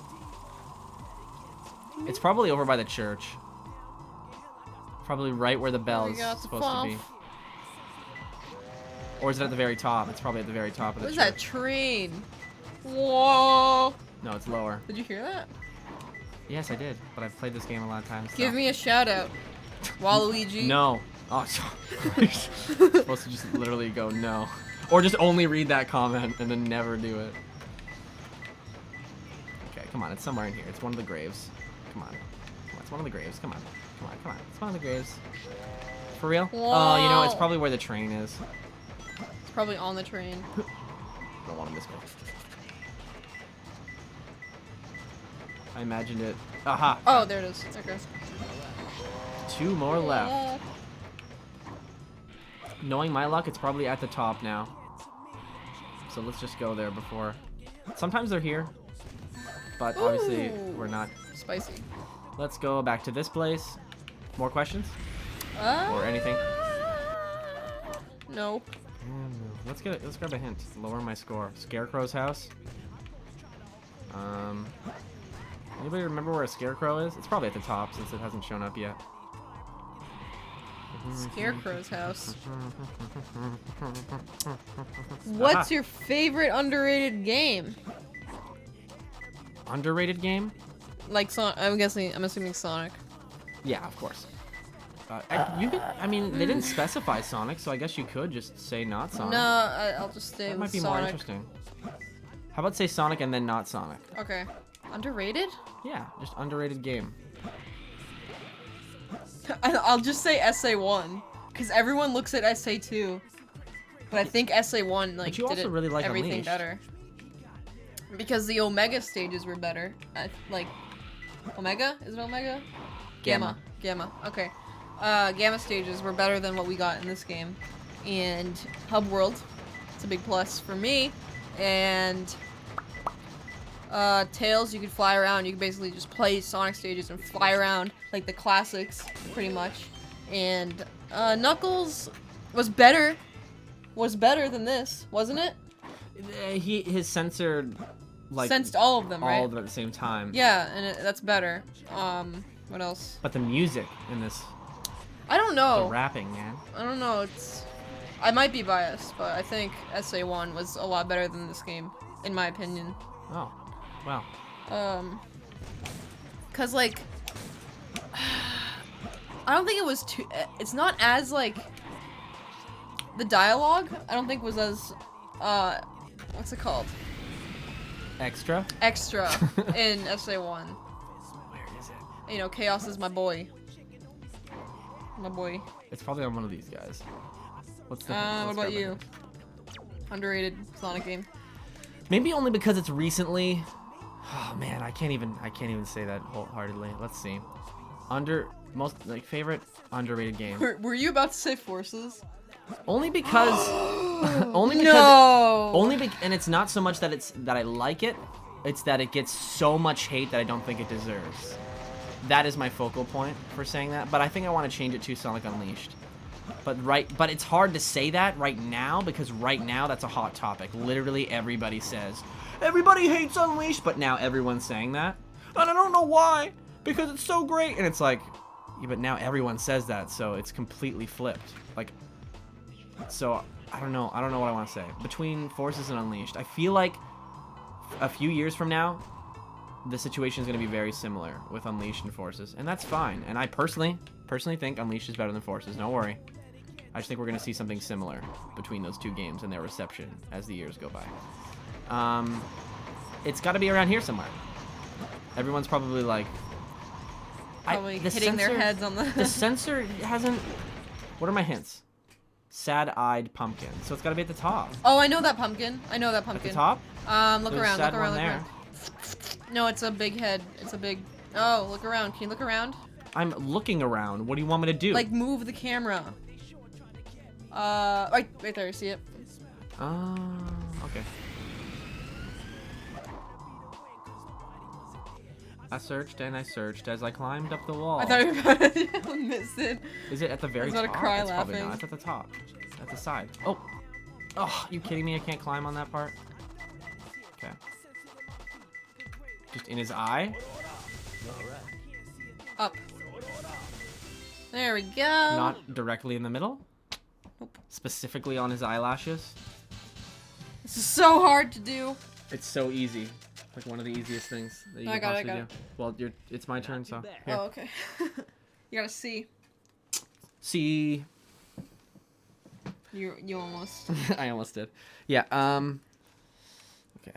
Speaker 1: It's probably over by the church. Probably right where the bell
Speaker 2: We
Speaker 1: is
Speaker 2: got the
Speaker 1: supposed to be.
Speaker 2: fluff.
Speaker 1: Or is it at the very top? It's probably at the very top of the
Speaker 2: What is
Speaker 1: church.
Speaker 2: that train? Whoa!
Speaker 1: No, it's lower.
Speaker 2: Did you hear that?
Speaker 1: Yes, I did, but I've played this game a lot of times.
Speaker 2: Give
Speaker 1: so.
Speaker 2: me a shout out. Waluigi.
Speaker 1: No. Oh, supposed to just literally go no. Or just only read that comment and then never do it. Okay, come on. It's somewhere in here. It's one of the graves. Come on. Come on. It's one of the graves. Come on. Come on. Come on. It's one of the graves. For real? Oh, you know, it's
Speaker 2: Whoa.
Speaker 1: probably where the train is.
Speaker 2: It's probably on the train.
Speaker 1: Don't want him this way. I imagined it. Aha!
Speaker 2: Oh, there it is. Okay.
Speaker 1: 2 more left. Knowing my luck, it's probably at the top now. So let's just go there before. Sometimes they're here, but obviously
Speaker 2: Ooh.
Speaker 1: we're not.
Speaker 2: Spicy.
Speaker 1: Let's go back to this place. More questions? Or anything?
Speaker 2: No.
Speaker 1: Let's grab a hint. Lower my score. Scarecrow's house. Anybody remember where a scarecrow is? It's probably at the top since it hasn't shown up yet.
Speaker 2: Scarecrow's house. What's your favorite underrated game?
Speaker 1: Underrated game?
Speaker 2: Like I'm assuming Sonic.
Speaker 1: Yeah, of course. I mean, they didn't specify Sonic, so I guess you could just say not Sonic.
Speaker 2: No, I'll just stay
Speaker 1: That
Speaker 2: with
Speaker 1: might be
Speaker 2: Sonic.
Speaker 1: more interesting. How about say Sonic and then not Sonic?
Speaker 2: Okay. Underrated?
Speaker 1: Yeah, just underrated game.
Speaker 2: I'll just say SA1, because everyone looks at SA2, but I think SA1 like
Speaker 1: you
Speaker 2: did
Speaker 1: also
Speaker 2: it
Speaker 1: really like
Speaker 2: everything
Speaker 1: Unleashed.
Speaker 2: better. Because the Omega stages were better. Like Omega? Is it Omega? Gamma. Okay. Gamma stages were better than what we got in this game, and Hub World, it's a big plus for me, and Tails, you could fly around. You could basically just play Sonic stages and fly around like the classics, pretty much. And Knuckles was better than this, wasn't it?
Speaker 1: His censored, like,
Speaker 2: Sensed all of them, right?
Speaker 1: all of them at the same time.
Speaker 2: Yeah, and that's better. What else?
Speaker 1: But the music in this,
Speaker 2: I don't
Speaker 1: the
Speaker 2: know.
Speaker 1: rapping, man.
Speaker 2: I don't know. I might be biased, but I think SA1 was a lot better than this game, in my opinion.
Speaker 1: Oh, wow.
Speaker 2: Cause like, I don't think it was too. It's not as like. The dialogue, I don't think was as, what's it called?
Speaker 1: Extra?
Speaker 2: Extra in SA1.
Speaker 1: Where is it?
Speaker 2: You know, Chaos is my boy. My boy.
Speaker 1: It's probably on one of these guys. What's the?
Speaker 2: What
Speaker 1: let's
Speaker 2: about
Speaker 1: grab it.
Speaker 2: you? Underrated Sonic game.
Speaker 1: Maybe only because it's recently. Oh man, I can't even say that wholeheartedly. Let's see. Most like favorite underrated game.
Speaker 2: Were you about to say Forces?
Speaker 1: Only because.
Speaker 2: No.
Speaker 1: And it's not so much that I like it. It's that it gets so much hate that I don't think it deserves. That is my focal point for saying that. But I think I want to change it to Sonic Unleashed. But it's hard to say that right now because right now that's a hot topic. Literally everybody says, everybody hates Unleashed, but now everyone's saying that. And I don't know why, because it's so great. And it's like, yeah, but now everyone says that, so it's completely flipped. Like, so I don't know what I want to say. Between Forces and Unleashed, I feel like a few years from now, the situation is going to be very similar with Unleashed and Forces, and that's fine. And I personally think Unleashed is better than Forces. Don't worry. I just think we're going to see something similar between those two games and their reception as the years go by. It's got to be around here somewhere. Everyone's probably like...
Speaker 2: hitting their heads on the...
Speaker 1: The sensor hasn't... What are my hints? Sad-eyed pumpkin. So it's got to be at the top.
Speaker 2: Oh, I know that pumpkin. I know that pumpkin.
Speaker 1: At the top?
Speaker 2: Look
Speaker 1: There's a
Speaker 2: around,
Speaker 1: sad
Speaker 2: look around,
Speaker 1: one
Speaker 2: look
Speaker 1: there.
Speaker 2: around. No, it's a big head. It's a big... Oh, look around. Can you look around?
Speaker 1: I'm looking around. What do you want me to do?
Speaker 2: Like, move the camera. Right there, you see it?
Speaker 1: Okay. I searched and I searched as I climbed up the wall.
Speaker 2: I thought you were about to miss it.
Speaker 1: Is it at the very
Speaker 2: I was
Speaker 1: top?
Speaker 2: about to cry
Speaker 1: It's probably
Speaker 2: laughing.
Speaker 1: not. It's at the top. At the side. Oh. Oh, you kidding me? I can't climb on that part? Okay. Just in his eye?
Speaker 2: Up. There we go.
Speaker 1: Not directly in the middle?
Speaker 2: Nope.
Speaker 1: Specifically on his eyelashes?
Speaker 2: This is so hard to do.
Speaker 1: It's so easy. Like one of the easiest things that you
Speaker 2: I
Speaker 1: can
Speaker 2: got it,
Speaker 1: possibly
Speaker 2: I got
Speaker 1: do. Well, it's my turn, so here.
Speaker 2: Oh, okay. You gotta see.
Speaker 1: See.
Speaker 2: You almost.
Speaker 1: I almost did. Yeah, okay,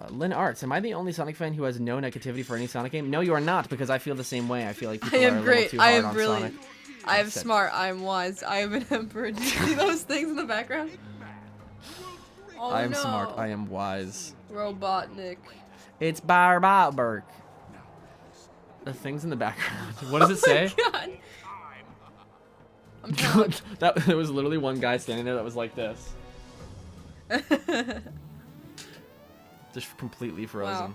Speaker 1: Lynn Arts, am I the only Sonic fan who has no negativity for any Sonic game? No, you are not, because I feel the same way. I feel like people
Speaker 2: I
Speaker 1: are a
Speaker 2: am
Speaker 1: little
Speaker 2: great.
Speaker 1: too
Speaker 2: I
Speaker 1: hard
Speaker 2: am
Speaker 1: on
Speaker 2: brilliant.
Speaker 1: Sonic.
Speaker 2: I am
Speaker 1: Upset.
Speaker 2: smart. I am wise. I am an emperor. Do you see those things in the background? Oh,
Speaker 1: I am
Speaker 2: no.
Speaker 1: smart. I am wise.
Speaker 2: Robotnik.
Speaker 1: It's Barberg. The things in the background. What does it say?
Speaker 2: Oh my God. I'm trying to
Speaker 1: That there was literally one guy standing there that was like this,
Speaker 2: look.
Speaker 1: just completely frozen.
Speaker 2: Wow.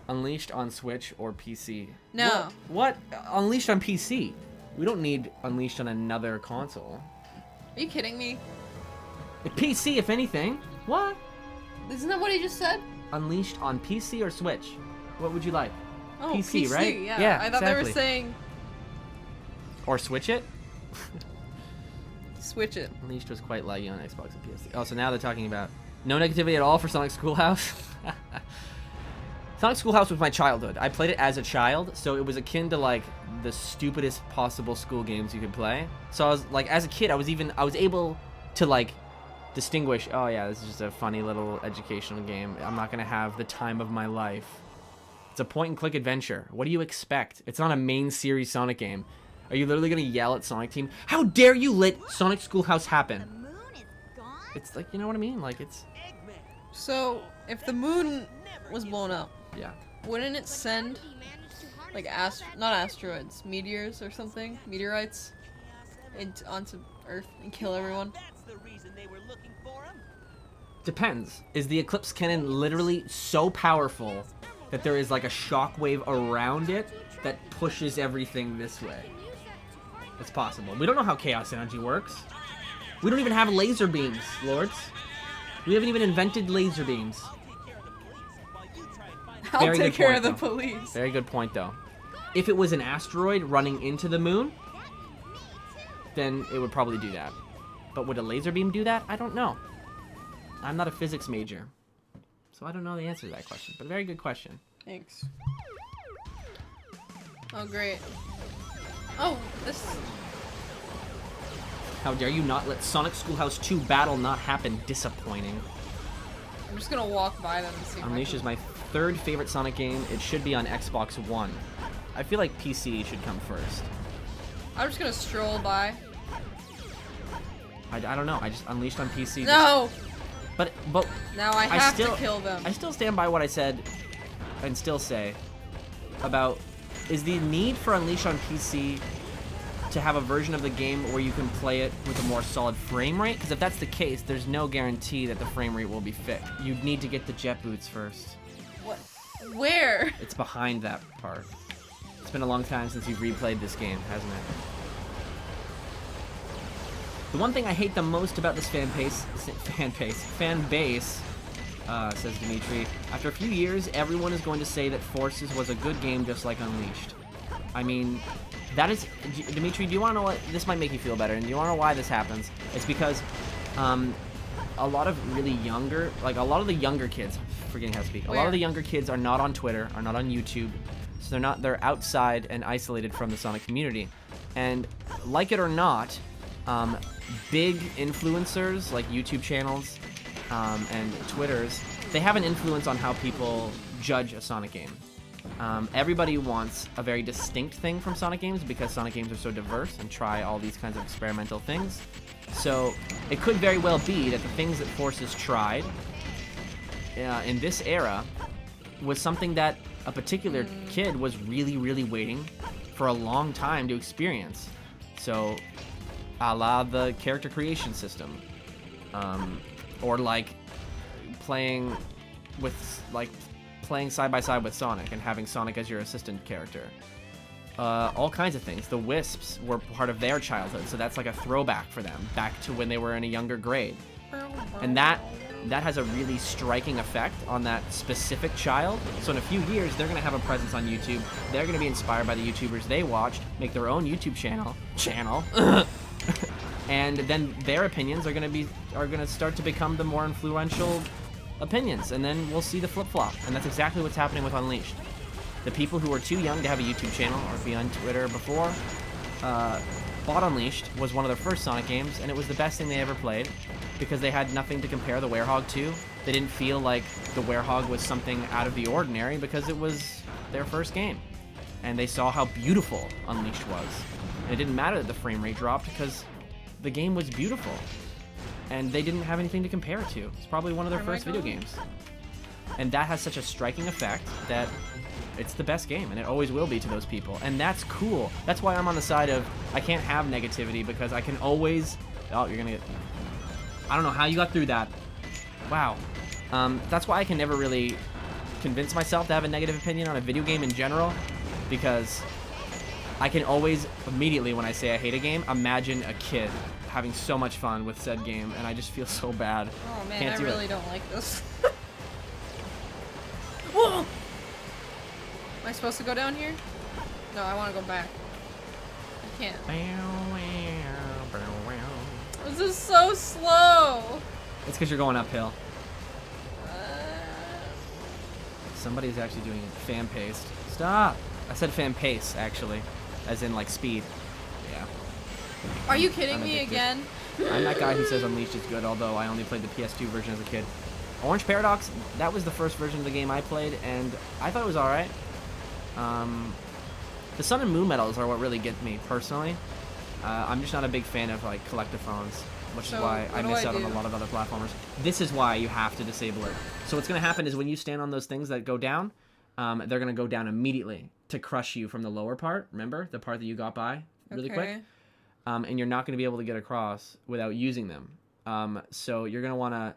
Speaker 1: Unleashed on Switch or PC?
Speaker 2: No.
Speaker 1: What? Unleashed on PC? We don't need Unleashed on another console.
Speaker 2: Are you kidding me?
Speaker 1: PC, if anything. What?
Speaker 2: Isn't that what he just said?
Speaker 1: Unleashed on PC or Switch? What would you like?
Speaker 2: Oh,
Speaker 1: PC, right?
Speaker 2: Yeah.
Speaker 1: Yeah,
Speaker 2: I thought they were
Speaker 1: exactly.
Speaker 2: saying
Speaker 1: Or Switch it?
Speaker 2: switch it.
Speaker 1: Unleashed was quite laggy on Xbox and PS3. Oh, so now they're talking about no negativity at all for Sonic Schoolhouse? Sonic Schoolhouse was my childhood. I played it as a child, so it was akin to like the stupidest possible school games you could play. So I was like, as a kid, I was able to like distinguish, oh yeah, this is just a funny little educational game. I'm not gonna have the time of my life. It's a point and click adventure. What do you expect? It's not a main series Sonic game. Are you literally gonna yell at Sonic Team, how dare you let Sonic Schoolhouse happen?
Speaker 5: The moon is gone.
Speaker 1: It's like, you know what I mean? Like, it's,
Speaker 2: So, if the moon was blown up,
Speaker 1: yeah.
Speaker 2: wouldn't it send
Speaker 5: He managed to harness
Speaker 2: like not asteroids, meteors or something, meteorites, onto Earth and kill everyone?
Speaker 4: That's the reason they were looking for him.
Speaker 1: Depends. Is the Eclipse Cannon literally so powerful that there is like a shockwave around it that pushes everything this way? It's possible. We don't know how chaos energy works. We don't even have laser beams, Lords. We haven't even invented laser beams.
Speaker 2: I'll
Speaker 1: Very
Speaker 2: take
Speaker 1: good
Speaker 2: care
Speaker 1: point,
Speaker 2: of the
Speaker 1: though.
Speaker 2: police.
Speaker 1: Very good point, though. If it was an asteroid running into the moon, then it would probably do that. But would a laser beam do that? I don't know. I'm not a physics major, so I don't know the answer to that question. But a very good question.
Speaker 2: Thanks. Oh, great. Oh, this...
Speaker 1: How dare you not let Sonic Schoolhouse 2 battle not happen? Disappointing.
Speaker 2: I'm just gonna walk by them and see if I
Speaker 1: Unleashed
Speaker 2: can-
Speaker 1: is my third favorite Sonic game. It should be on Xbox One. I feel like PC should come first.
Speaker 2: I'm just gonna stroll by.
Speaker 1: I don't know. I just Unleashed on PC.
Speaker 2: No!
Speaker 1: But
Speaker 2: Now I
Speaker 1: I
Speaker 2: have
Speaker 1: still-
Speaker 2: to kill them.
Speaker 1: I still stand by what I said and still say about is the need for Unleashed on PC to have a version of the game where you can play it with a more solid frame rate? Because if that's the case, there's no guarantee that the frame rate will be fixed. You'd need to get the jet boots first.
Speaker 2: What? Where?
Speaker 1: It's behind that part. It's been a long time since you've replayed this game, hasn't it? The one thing I hate the most about this fan base, says Dimitri, after a few years, everyone is going to say that Forces was a good game just like Unleashed. I mean, that is... Dimitri, do you want to know what... This might make you feel better, and do you want to know why this happens? It's because a lot of really younger... Like, a lot of the younger kids... Forgetting how to speak. A lot of the younger kids are not on Twitter, are not on YouTube, so they're outside and isolated from the Sonic community. And, like it or not, big influencers, like YouTube channels, and Twitters, they have an influence on how people judge a Sonic game. Everybody wants a very distinct thing from Sonic games because Sonic games are so diverse and try all these kinds of experimental things. So it could very well be that the things that Forces tried in this era was something that a particular kid was really, really waiting for a long time to experience. So, a la the character creation system. Or like playing side by side with Sonic and having Sonic as your assistant character. All kinds of things. The Wisps were part of their childhood, so that's like a throwback for them, back to when they were in a younger grade. And that has a really striking effect on that specific child. So in a few years, they're gonna have a presence on YouTube. They're gonna be inspired by the YouTubers they watched, make their own YouTube channel, and then their opinions are gonna start to become the more influential opinions, and then we'll see the flip-flop. And that's exactly what's happening with Unleashed. The people who are too young to have a YouTube channel or be on Twitter before bought Unleashed, was one of their first Sonic games, and it was the best thing they ever played because they had nothing to compare the Werehog to. They didn't feel like the Werehog was something out of the ordinary because it was their first game. And they saw how beautiful Unleashed was. And it didn't matter that the frame rate dropped because the game was beautiful. And they didn't have anything to compare it to. It's probably one of their first video games. And that has such a striking effect that it's the best game, and it always will be to those people. And that's cool. That's why I'm on the side of I can't have negativity because I can always... Oh, you're gonna get... I don't know how you got through that. Wow. That's why I can never really convince myself to have a negative opinion on a video game in general, because I can always, immediately when I say I hate a game, imagine a kid having so much fun with said game, and I just feel so bad.
Speaker 2: Oh man,
Speaker 1: Can't
Speaker 2: I
Speaker 1: do
Speaker 2: really
Speaker 1: it.
Speaker 2: don't like this. Whoa! Am I supposed to go down here? No, I want to go back. I can't. This is so slow.
Speaker 1: It's because you're going uphill. Somebody's actually doing it fan-paced. Stop! I said fan-pace, actually. As in, like, speed. Yeah.
Speaker 2: Are you kidding
Speaker 1: I'm
Speaker 2: me
Speaker 1: addicted.
Speaker 2: again?
Speaker 1: I'm that guy who says Unleashed is good, although I only played the PS2 version as a kid. Orange Paradox, that was the first version of the game I played, and I thought it was alright. The Sun and Moon medals are what really get me, personally. I'm just not a big fan of, like, collectophones, which is why I miss out on a lot of other platformers. This is why you have to disable it. So what's going to happen is when you stand on those things that go down, they're going to go down immediately to crush you from the lower part. Remember? The part that you got by really quick? And you're not going to be able to get across without using them. So you're going to want to,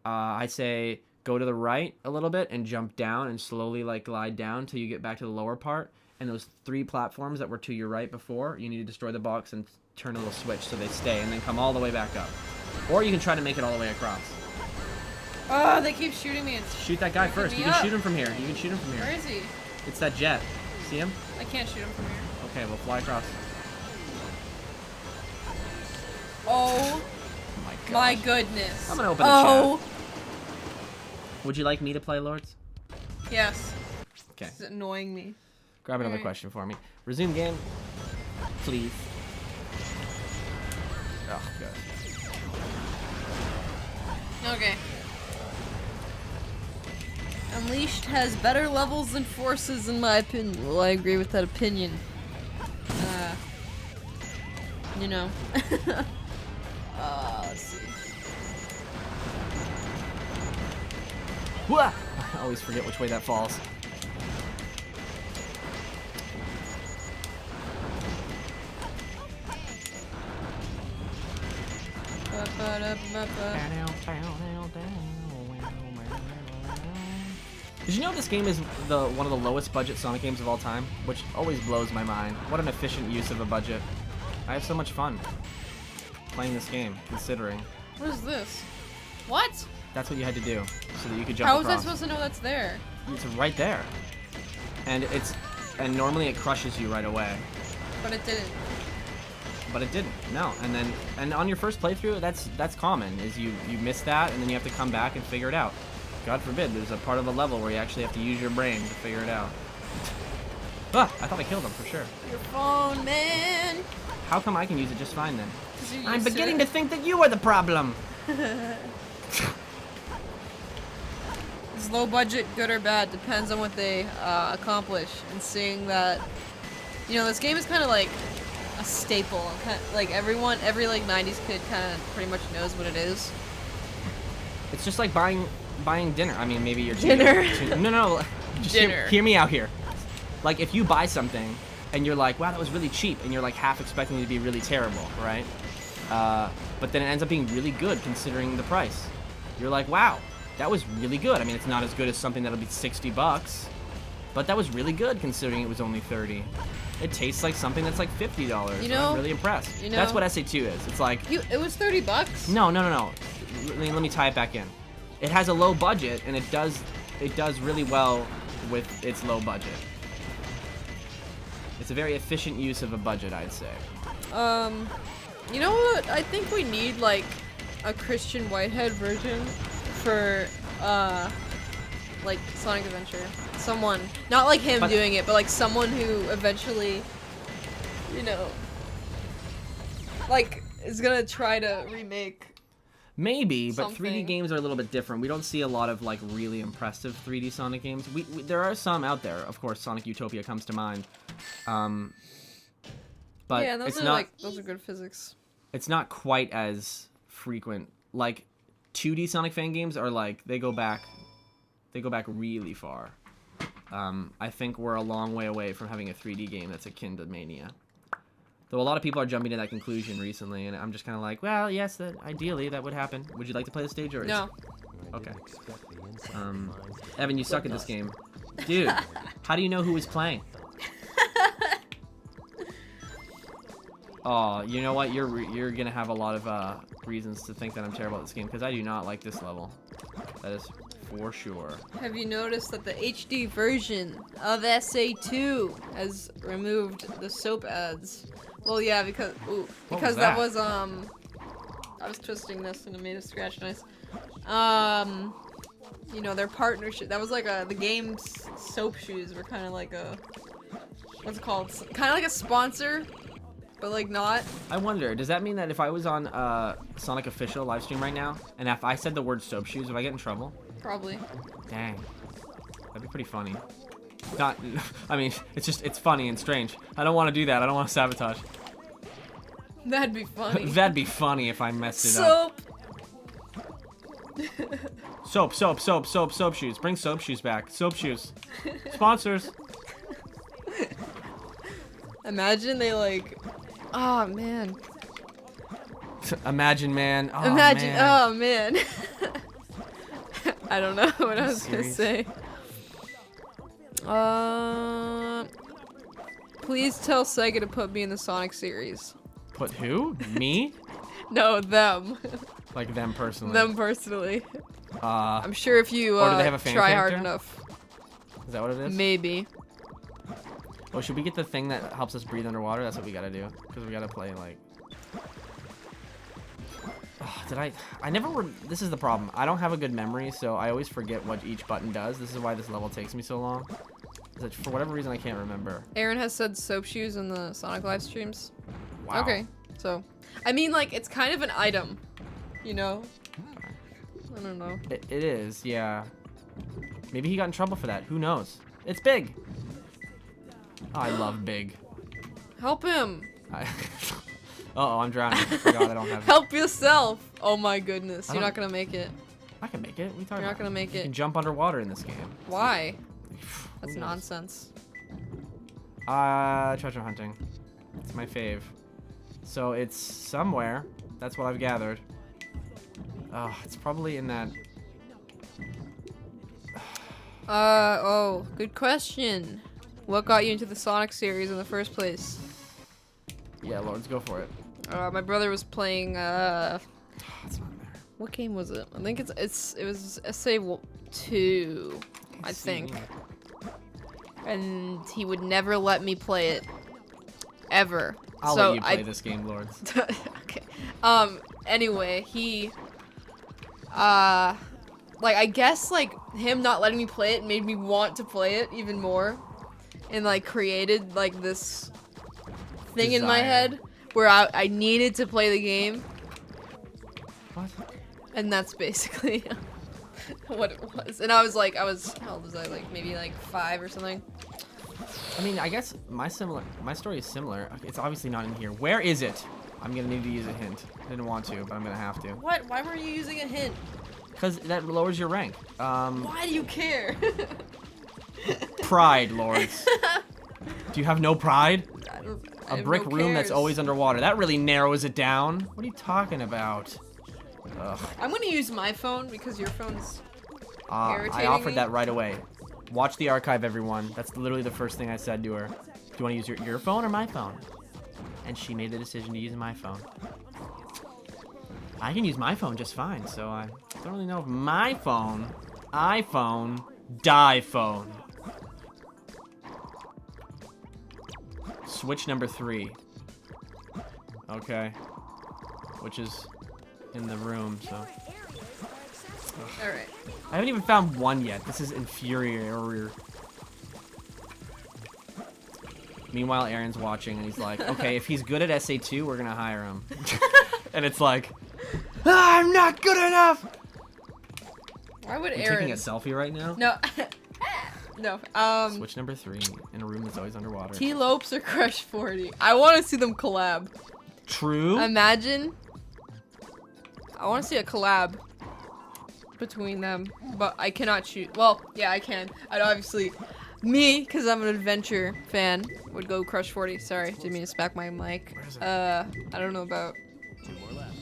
Speaker 1: I say, go to the right a little bit and jump down and slowly, like, glide down till you get back to the lower part. And those 3 platforms that were to your right before, you need to destroy the box and turn a little switch so they stay, and then come all the way back up. Or you can try to make it all the way across.
Speaker 2: Oh, they keep shooting me. It's
Speaker 1: Shoot that guy first. You can shoot him from here. You can shoot him from here.
Speaker 2: Where is he?
Speaker 1: It's that jet. See him?
Speaker 2: I can't shoot him from here.
Speaker 1: Okay, we'll fly across.
Speaker 2: Oh
Speaker 1: My God.
Speaker 2: my goodness.
Speaker 1: I'm gonna open the
Speaker 2: Oh.
Speaker 1: Would you like me to play, Lourdes?
Speaker 2: Yes.
Speaker 1: Okay.
Speaker 2: It's annoying me.
Speaker 1: Grab another
Speaker 2: Alright.
Speaker 1: question for me. Resume game, please. Oh, good.
Speaker 2: Okay. Unleashed has better levels than Forces in my opinion. Well, I agree with that opinion. You know. Let's see.
Speaker 1: Wah! I always forget which way that falls. Did you know this game is one of the lowest budget Sonic games of all time? Which always blows my mind. What an efficient use of a budget. I have so much fun. playing this game, considering.
Speaker 2: What is this? What?
Speaker 1: That's what you had to do, so that you could jump
Speaker 2: How was I
Speaker 1: across.
Speaker 2: supposed to know that's there?
Speaker 1: It's right there. And normally it crushes you right away.
Speaker 2: But it didn't.
Speaker 1: But it didn't, no. And on your first playthrough, that's common, is you miss that, and then you have to come back and figure it out. God forbid, there's a part of the level where you actually have to use your brain to figure it out. Ah, I thought I killed him for sure.
Speaker 2: Your phone, man.
Speaker 1: How come I can use it just fine then?
Speaker 2: 'Cause you're
Speaker 1: I'm
Speaker 2: used to
Speaker 1: beginning
Speaker 2: it.
Speaker 1: to think that you are the problem.
Speaker 2: Is low budget good or bad? Depends on what they accomplish. And seeing that, you know, this game is kind of like a staple. Like every like 90s kid kind of pretty much knows what it is.
Speaker 1: It's just like buying dinner. I mean, maybe you're
Speaker 2: Dinner.
Speaker 1: No. Just
Speaker 2: Dinner.
Speaker 1: Hear me out here. Like if you buy something and you're like, wow, that was really cheap, and you're like half expecting it to be really terrible, right? But then it ends up being really good considering the price. You're like, wow, that was really good. I mean, it's not as good as something that'll be $60, but that was really good considering it was only $30. It tastes like something that's like $50.
Speaker 2: You know-
Speaker 1: I'm really impressed.
Speaker 2: you know-
Speaker 1: That's what SA2 is. It's like,
Speaker 2: It was $30.
Speaker 1: no. Let me tie it back in. It has a low budget, and it does really well with its low budget. It's a very efficient use of a budget, I'd say.
Speaker 2: You know what? I think we need like a Christian Whitehead version for like Sonic Adventure. Someone, not like him
Speaker 1: But-
Speaker 2: doing it, but like someone who eventually, you know, like is gonna try to remake.
Speaker 1: Maybe, but 3D
Speaker 2: Something.
Speaker 1: games are a little bit different. We don't see a lot of like really impressive 3D Sonic games. There are some out there. Of course, Sonic Utopia comes to mind. But
Speaker 2: Yeah, those
Speaker 1: it's
Speaker 2: are
Speaker 1: not.
Speaker 2: like those are good physics.
Speaker 1: It's not quite as frequent. Like 2D Sonic fan games are like they go back really far. I think we're a long way away from having a 3D game that's akin to Mania. Though a lot of people are jumping to that conclusion recently, and I'm just kind of like, well, yes, ideally that would happen. Would you like to play the stage or?
Speaker 2: No.
Speaker 1: Okay. Evan, you suck at this game, dude. How do you know who was playing? Oh, you know what? You're gonna have a lot of reasons to think that I'm terrible at this game because I do not like this level. That is for sure.
Speaker 2: Have you noticed that the HD version of SA2 has removed the soap ads? Well, yeah, because
Speaker 1: was
Speaker 2: that
Speaker 1: that?
Speaker 2: was I was twisting this and it made a scratch noise. You know, their partnership. That was like the game's soap shoes were kind of like a what's it called? Kind of like a sponsor, but like not.
Speaker 1: I wonder, does that mean that if I was on Sonic Official live stream right now, and if I said the word soap shoes, would I get in trouble?
Speaker 2: Probably.
Speaker 1: Dang. That'd be pretty funny. Not, I mean, it's funny and strange. I don't want to do that. I don't want to sabotage.
Speaker 2: That'd be funny.
Speaker 1: That'd be funny if I messed it up. Soap shoes. Bring soap shoes back. Soap shoes. Sponsors.
Speaker 2: Imagine they like. Oh man.
Speaker 1: Imagine, man. Oh,
Speaker 2: Imagine.
Speaker 1: man.
Speaker 2: Oh man. I don't know what I was
Speaker 1: serious?
Speaker 2: gonna say. Please tell Sega to put me in the Sonic series.
Speaker 1: Put who? Me?
Speaker 2: No, them.
Speaker 1: Like them personally.
Speaker 2: Them personally.
Speaker 1: Uh,
Speaker 2: I'm sure if you
Speaker 1: Or do they have a fan
Speaker 2: try hard
Speaker 1: character?
Speaker 2: enough,
Speaker 1: is that what it is?
Speaker 2: maybe.
Speaker 1: Oh, should we get the thing that helps us breathe underwater? That's what we gotta do. Because we gotta play, like... Oh, I never... This is the problem. I don't have a good memory, so I always forget what each button does. This is why this level takes me so long. Is that for whatever reason, I can't remember.
Speaker 2: Aaron has said soap shoes in the Sonic live streams.
Speaker 1: Wow.
Speaker 2: Okay, so. I mean, like, it's kind of an item. You know? I don't know.
Speaker 1: It is, yeah. Maybe he got in trouble for that. Who knows? It's Big. Oh, I love Big.
Speaker 2: Help him!
Speaker 1: Uh-oh, I'm drowning. I forgot I don't have...
Speaker 2: Help yourself! Oh my goodness,
Speaker 1: I
Speaker 2: you're
Speaker 1: don't-
Speaker 2: not gonna make it.
Speaker 1: I can make it. What are you talking
Speaker 2: You're not
Speaker 1: about?
Speaker 2: gonna make
Speaker 1: You
Speaker 2: it.
Speaker 1: can jump underwater in this game.
Speaker 2: Why? That's
Speaker 1: Who knows?
Speaker 2: nonsense.
Speaker 1: Treasure hunting. It's my fave. So it's somewhere. That's what I've gathered. Oh, it's probably in that...
Speaker 2: Oh, good question. What got you into the Sonic series in the first place?
Speaker 1: Yeah, Lourdes, go for it.
Speaker 2: My brother was playing.
Speaker 1: It's not there.
Speaker 2: What game was it? I think it was SA2, I think. And he would never let me play it, ever.
Speaker 1: I'll
Speaker 2: so
Speaker 1: let you play this game, Lourdes.
Speaker 2: Okay. Anyway, he. Like I guess like him not letting me play it made me want to play it even more, and like created like this thing in my
Speaker 1: Desire.
Speaker 2: head where I needed to play the game.
Speaker 1: What?
Speaker 2: And that's basically what it was. And I was how old was I? Like maybe like 5 or something.
Speaker 1: I mean, I guess my story is similar. It's obviously not in here. Where is it? I'm gonna need to use a hint. I didn't want to, but I'm gonna have to.
Speaker 2: What? Why were you using a hint?
Speaker 1: Because that lowers your rank.
Speaker 2: Why do you care?
Speaker 1: Pride, Lourdes. Do you have no pride?
Speaker 2: I
Speaker 1: A
Speaker 2: have
Speaker 1: brick
Speaker 2: no
Speaker 1: room that's
Speaker 2: cares.
Speaker 1: always underwater. That really narrows it down. What are you talking about? Ugh.
Speaker 2: I'm gonna use my phone because your phone's
Speaker 1: I
Speaker 2: irritating
Speaker 1: offered
Speaker 2: me.
Speaker 1: that right away. Watch the archive, everyone. That's literally the first thing I said to her. Do you want to use your phone or my phone? And she made the decision to use my phone. I can use my phone just fine, so I don't really know if my phone, iPhone, die phone. Switch number 3. Okay. Which is in the room, so.
Speaker 2: Alright.
Speaker 1: I haven't even found one yet. This is infuriating. Meanwhile, Aaron's watching and he's like, okay, if he's good at SA2, we're gonna hire him. And it's like, I'm not good enough!
Speaker 2: Why would
Speaker 1: Are you
Speaker 2: Aaron?
Speaker 1: taking a selfie right now?
Speaker 2: No. No.
Speaker 1: Switch number 3 in a room that's always underwater.
Speaker 2: T-Lopes or Crush 40. I want to see them collab.
Speaker 1: True?
Speaker 2: Imagine. I want to see a collab between them, but I cannot shoot. Well, yeah, I can. I'd obviously, me, because I'm an adventure fan, would go Crush 40. Sorry, didn't mean to smack my mic.
Speaker 1: Where is it?
Speaker 2: I don't know about.
Speaker 4: Two more left.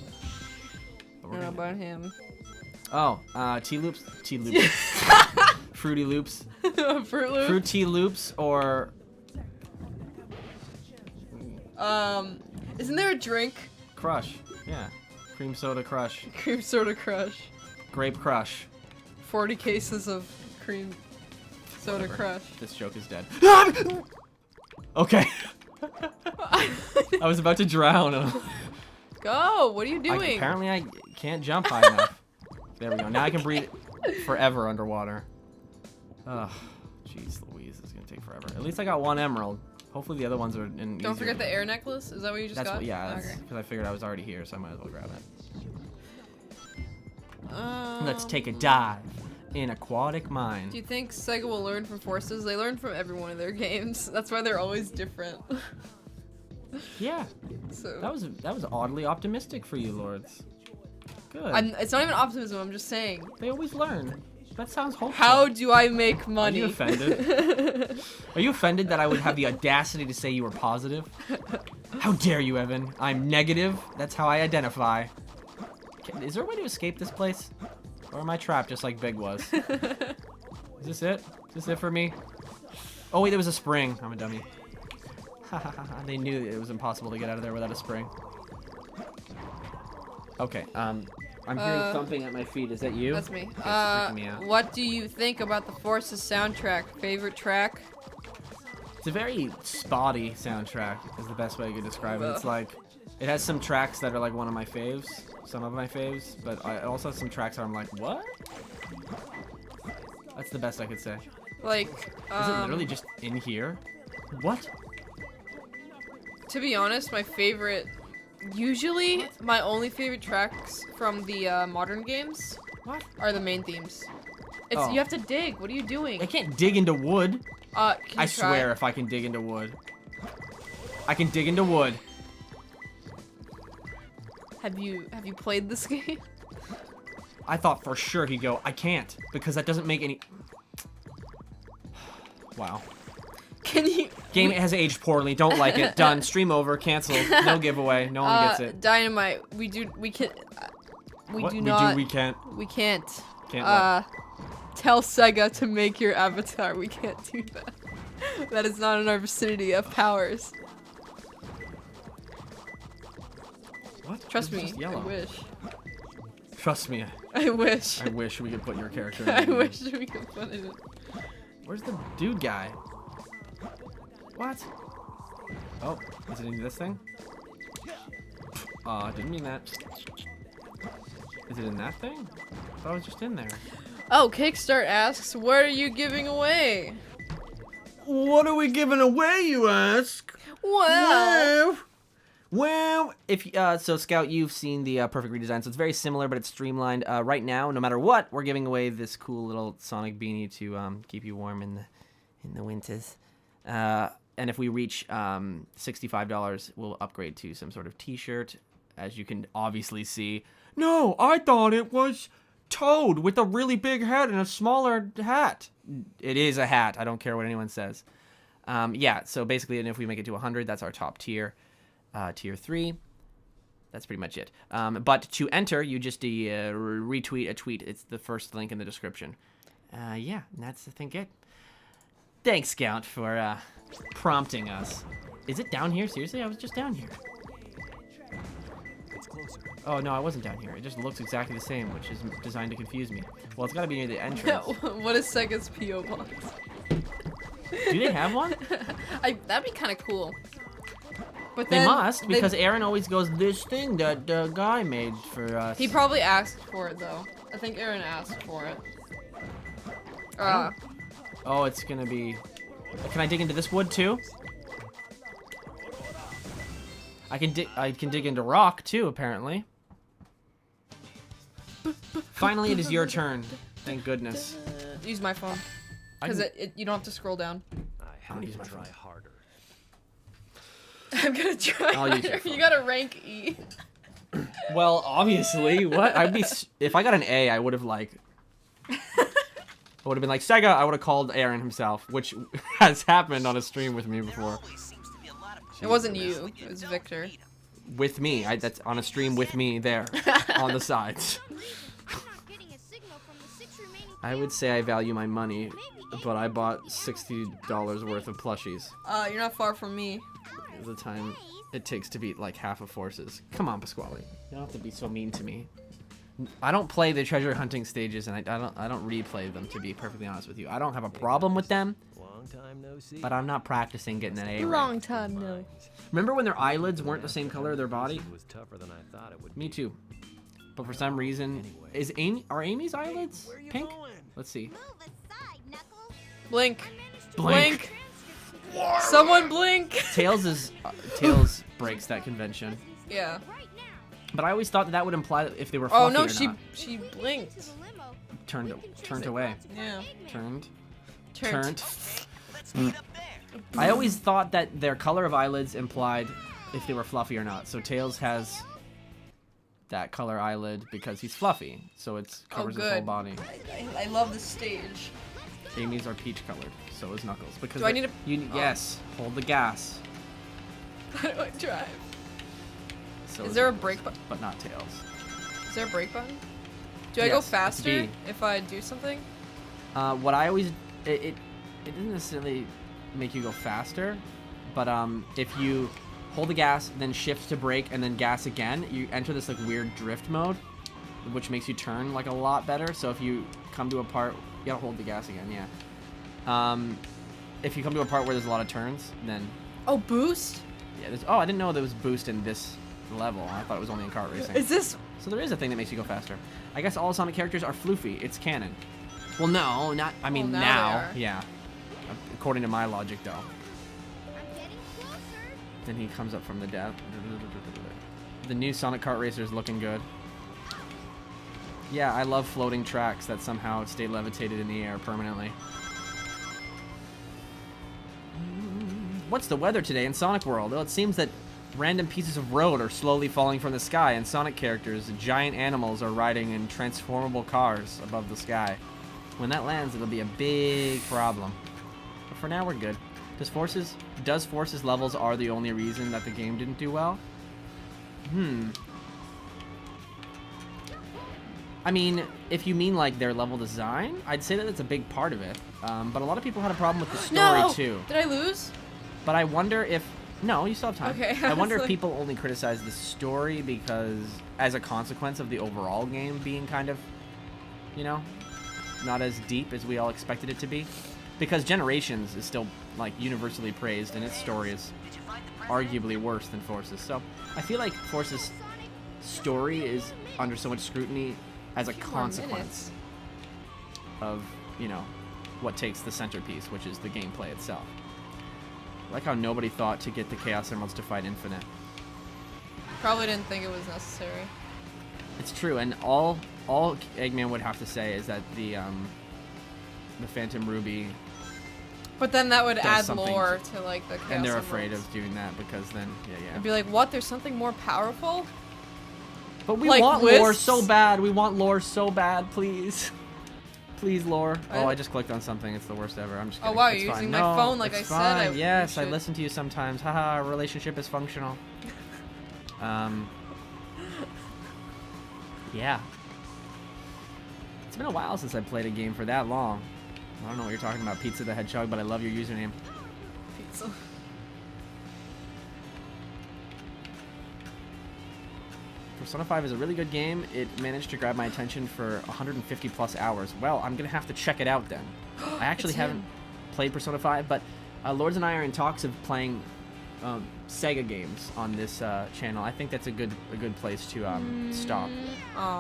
Speaker 2: I don't know about him.
Speaker 1: Oh, T-Loops? Fruity Loops.
Speaker 2: Fruit Loop.
Speaker 1: Fruity Loops or
Speaker 2: Isn't there a drink?
Speaker 1: Crush. Yeah. Cream soda crush.
Speaker 2: Cream soda crush.
Speaker 1: Grape crush.
Speaker 2: 40 cases of cream soda
Speaker 1: Whatever.
Speaker 2: crush.
Speaker 1: This joke is dead. Okay. I was about to drown.
Speaker 2: Go! What are you doing?
Speaker 1: Apparently I can't jump high enough. There we go. Now I can breathe forever underwater. Ugh. Jeez Louise, this is gonna take forever. At least I got 1 emerald. Hopefully the other ones are in
Speaker 2: Don't
Speaker 1: easier.
Speaker 2: forget the air necklace. Is that what you just
Speaker 1: That's
Speaker 2: got?
Speaker 1: what, yeah,
Speaker 2: Okay.
Speaker 1: because I figured I was already here, so I might as well grab it. Let's take a dive in aquatic mine.
Speaker 2: Do you think Sega will learn from Forces? They learn from every one of their games. That's why they're always different.
Speaker 1: Yeah,
Speaker 2: So
Speaker 1: that was oddly optimistic for you, Lourdes. Good.
Speaker 2: it's not even optimism. I'm just saying.
Speaker 1: They always learn. That sounds hopeful.
Speaker 2: How do I make
Speaker 1: Are
Speaker 2: money?
Speaker 1: you offended? Are you offended that I would have the audacity to say you were positive? How dare you, Evan? I'm negative. That's how I identify. Is there a way to escape this place? Or am I trapped just like Big was? Is this it? Is this it for me? Oh wait, there was a spring. I'm a dummy. They knew it was impossible to get out of there without a spring. Okay, I'm hearing thumping at my feet. Is that you?
Speaker 2: That's me.
Speaker 1: Okay, it's freaking me out.
Speaker 2: What do you think about the Forces soundtrack? Favorite track?
Speaker 1: It's a very spotty soundtrack, is the best way I could describe it. It's like, it has some tracks that are like one of my faves, some of my faves, but I also have some tracks where I'm like, what? That's the best I could say.
Speaker 2: Like,
Speaker 1: Is it literally just in here? What?
Speaker 2: to be honest, my favorite, usually my only favorite tracks from the modern games
Speaker 1: What?
Speaker 2: are the main themes. It's
Speaker 1: Oh.
Speaker 2: you have to dig. What are you doing?
Speaker 1: I can't dig into wood.
Speaker 2: Can you
Speaker 1: I
Speaker 2: try?
Speaker 1: swear if I can dig into wood. I can dig into wood.
Speaker 2: Have you played this game?
Speaker 1: I thought for sure he'd go, I can't, because that doesn't make any... Wow.
Speaker 2: Can you?
Speaker 1: Game has aged poorly. Don't like it. Done. Stream over. Canceled. No giveaway. No one gets it.
Speaker 2: Dynamite. We can't. We
Speaker 1: What?
Speaker 2: do not.
Speaker 1: We can't.
Speaker 2: We can't.
Speaker 1: Can't what?
Speaker 2: Tell Sega to make your avatar. We can't do that. That is not in our vicinity of powers.
Speaker 1: What?
Speaker 2: Trust
Speaker 1: It's
Speaker 2: me.
Speaker 1: just
Speaker 2: I
Speaker 1: yellow.
Speaker 2: wish.
Speaker 1: Trust me.
Speaker 2: I wish.
Speaker 1: I wish we could put your character in.
Speaker 2: I
Speaker 1: the
Speaker 2: wish we could put it in.
Speaker 1: Where's the dude guy? What? Oh, is it in this thing? I didn't mean that. Is it in that thing? I thought it was just in there.
Speaker 2: Oh, Kickstart asks, what are you giving away?
Speaker 1: What are we giving away, you ask? Well, if so, Scout, you've seen the perfect redesign, so it's very similar, but it's streamlined. Right now, no matter what, we're giving away this cool little Sonic beanie to keep you warm in the winters. And if we reach $65, we'll upgrade to some sort of T-shirt. As you can obviously see. No, I thought it was Toad with a really big head and a smaller hat. It is a hat. I don't care what anyone says. Yeah, so basically, and if we make it to 100, that's our top tier. Tier 3. That's pretty much it. But to enter, you just retweet a tweet. It's the first link in the description. Yeah, and that's, I think, it. Thanks, Scout, for prompting us. Is it down here? Seriously? I was just down here. Oh, no, I wasn't down here. It just looks exactly the same, which is designed to confuse me. Well, it's got to be near the entrance.
Speaker 2: What is Sega's P.O. box?
Speaker 1: Do they have one?
Speaker 2: That'd be kind of cool. But
Speaker 1: They
Speaker 2: then
Speaker 1: must, because Aaron always goes, this thing that the guy made for us.
Speaker 2: he probably asked for it, though. I think Aaron asked for it.
Speaker 1: Oh, it's going to be... Can I dig into this wood, too? I can dig into rock, too, apparently. Finally, it is your turn. Thank goodness.
Speaker 2: Use my phone. Because you don't have to scroll down.
Speaker 1: I don't use my phone.
Speaker 3: harder.
Speaker 2: I'm gonna try
Speaker 1: I'll use your
Speaker 2: harder.
Speaker 1: phone.
Speaker 2: You gotta rank E.
Speaker 1: Well, obviously, what? If I got an A, I would have, like... I would have been like, Sega, I would have called Aaron himself, which has happened on a stream with me before.
Speaker 2: It wasn't you. It was Victor.
Speaker 1: With me. That's on a stream with me there, on the sides. I would say I value my money, but I bought $60 worth of plushies.
Speaker 2: You're not far from me.
Speaker 1: The time it takes to beat like half of Forces. Come on, Pasquale. You don't have to be so mean to me. I don't play the treasure hunting stages, and I don't replay them, to be perfectly honest with you. I don't have a problem with them,
Speaker 4: Long time no see.
Speaker 1: but I'm not practicing getting an A rank.
Speaker 2: Wrong time, no.
Speaker 1: Remember when their eyelids weren't the same color of their body?
Speaker 4: It was tougher than I thought it would be.
Speaker 1: Me too. But for some reason, are Amy's eyelids pink? Let's see.
Speaker 2: Blink.
Speaker 1: Blink.
Speaker 2: Someone blink.
Speaker 1: Tails breaks that convention.
Speaker 2: Yeah.
Speaker 1: But I always thought that would imply that if they were
Speaker 2: Oh
Speaker 1: fluffy
Speaker 2: no,
Speaker 1: or not.
Speaker 2: she blinked.
Speaker 1: Turned away.
Speaker 2: Yeah.
Speaker 1: Turned.
Speaker 4: Let's meet up there.
Speaker 1: I always thought that their color of eyelids implied if they were fluffy or not. So Tails has that color eyelid because he's fluffy, so it covers his whole
Speaker 2: good.
Speaker 1: body.
Speaker 2: I love this stage.
Speaker 1: Amy's are peach colored, so is Knuckles. Because
Speaker 2: Do I need to-
Speaker 1: Yes, hold the gas.
Speaker 2: How do I drive?
Speaker 1: So
Speaker 2: Is there a brake button?
Speaker 1: But not Tails.
Speaker 2: Is there a brake button? Do I go
Speaker 1: Yes, it's
Speaker 2: faster
Speaker 1: B.
Speaker 2: if I do something?
Speaker 1: What I always it doesn't necessarily make you go faster, but if you hold the gas, then shift to brake, and then gas again, you enter this like weird drift mode, which makes you turn like a lot better. So if you come to a part, you gotta hold the gas again, yeah. If you come to a part where there's a lot of turns, then
Speaker 2: Oh, boost?
Speaker 1: yeah. I didn't know there was boost in this level. I thought it was only in kart racing.
Speaker 2: Is this?
Speaker 1: So there is a thing that makes you go faster. I guess all Sonic characters are floofy. It's canon. Well, no, not. I mean,
Speaker 2: Well, now
Speaker 1: now,
Speaker 2: they are.
Speaker 1: yeah. According to my logic, though.
Speaker 5: I'm getting closer.
Speaker 1: Then he comes up from the depth. The new Sonic Kart Racer is looking good. Yeah, I love floating tracks that somehow stay levitated in the air permanently. What's the weather today in Sonic World? Well, it seems that random pieces of road are slowly falling from the sky, and Sonic characters, giant animals, are riding in transformable cars above the sky. When that lands, it'll be a big problem. But for now, we're good. Does Forces levels are the only reason that the game didn't do well? I mean, if you mean like their level design, I'd say that it's a big part of it. But a lot of people had a problem with the story
Speaker 2: No!
Speaker 1: too.
Speaker 2: Did I lose?
Speaker 1: But I wonder if No, you still have time.
Speaker 2: Okay,
Speaker 1: I
Speaker 2: I
Speaker 1: wonder
Speaker 2: was
Speaker 1: if
Speaker 2: like-
Speaker 1: people only criticize the story because, as a consequence of the overall game being kind of, you know, not as deep as we all expected it to be. Because Generations is still, like, universally praised, and its story is arguably worse than Force's. So, I feel like Force's story is under so much scrutiny as a consequence of, you know, what takes the centerpiece, which is the gameplay itself. I like how nobody thought to get the Chaos Emeralds to fight Infinite.
Speaker 2: Probably didn't think it was necessary.
Speaker 1: It's true, and all Eggman would have to say is that the Phantom Ruby,
Speaker 2: But then that would
Speaker 1: Does
Speaker 2: add
Speaker 1: something
Speaker 2: lore to like the Chaos
Speaker 1: and they're
Speaker 2: Emeralds.
Speaker 1: afraid of doing that because then, yeah.
Speaker 2: I'd be like, what? There's something more powerful?
Speaker 1: But we
Speaker 2: like
Speaker 1: want lore
Speaker 2: wisps?
Speaker 1: so bad. We want lore so bad, please. Please, lore. Oh, I just clicked on something. It's the worst ever. I'm just
Speaker 2: Oh
Speaker 1: kidding.
Speaker 2: wow,
Speaker 1: It's
Speaker 2: you're
Speaker 1: fine.
Speaker 2: using my
Speaker 1: No,
Speaker 2: phone like
Speaker 1: it's
Speaker 2: I said.
Speaker 1: fine. Yes,
Speaker 2: you
Speaker 1: I
Speaker 2: should.
Speaker 1: listen to you sometimes. Haha, our relationship is functional. Yeah. It's been a while since I played a game for that long. I don't know what you're talking about, Pizza the Hedgehog, but I love your username.
Speaker 2: Pizza.
Speaker 1: Persona 5 is a really good game. It managed to grab my attention for 150 plus hours. Well, I'm gonna have to check it out then. I actually
Speaker 2: It's
Speaker 1: haven't
Speaker 2: him.
Speaker 1: played Persona 5, but Lourdes and I are in talks of playing Sega games on this channel. I think that's a good place to stop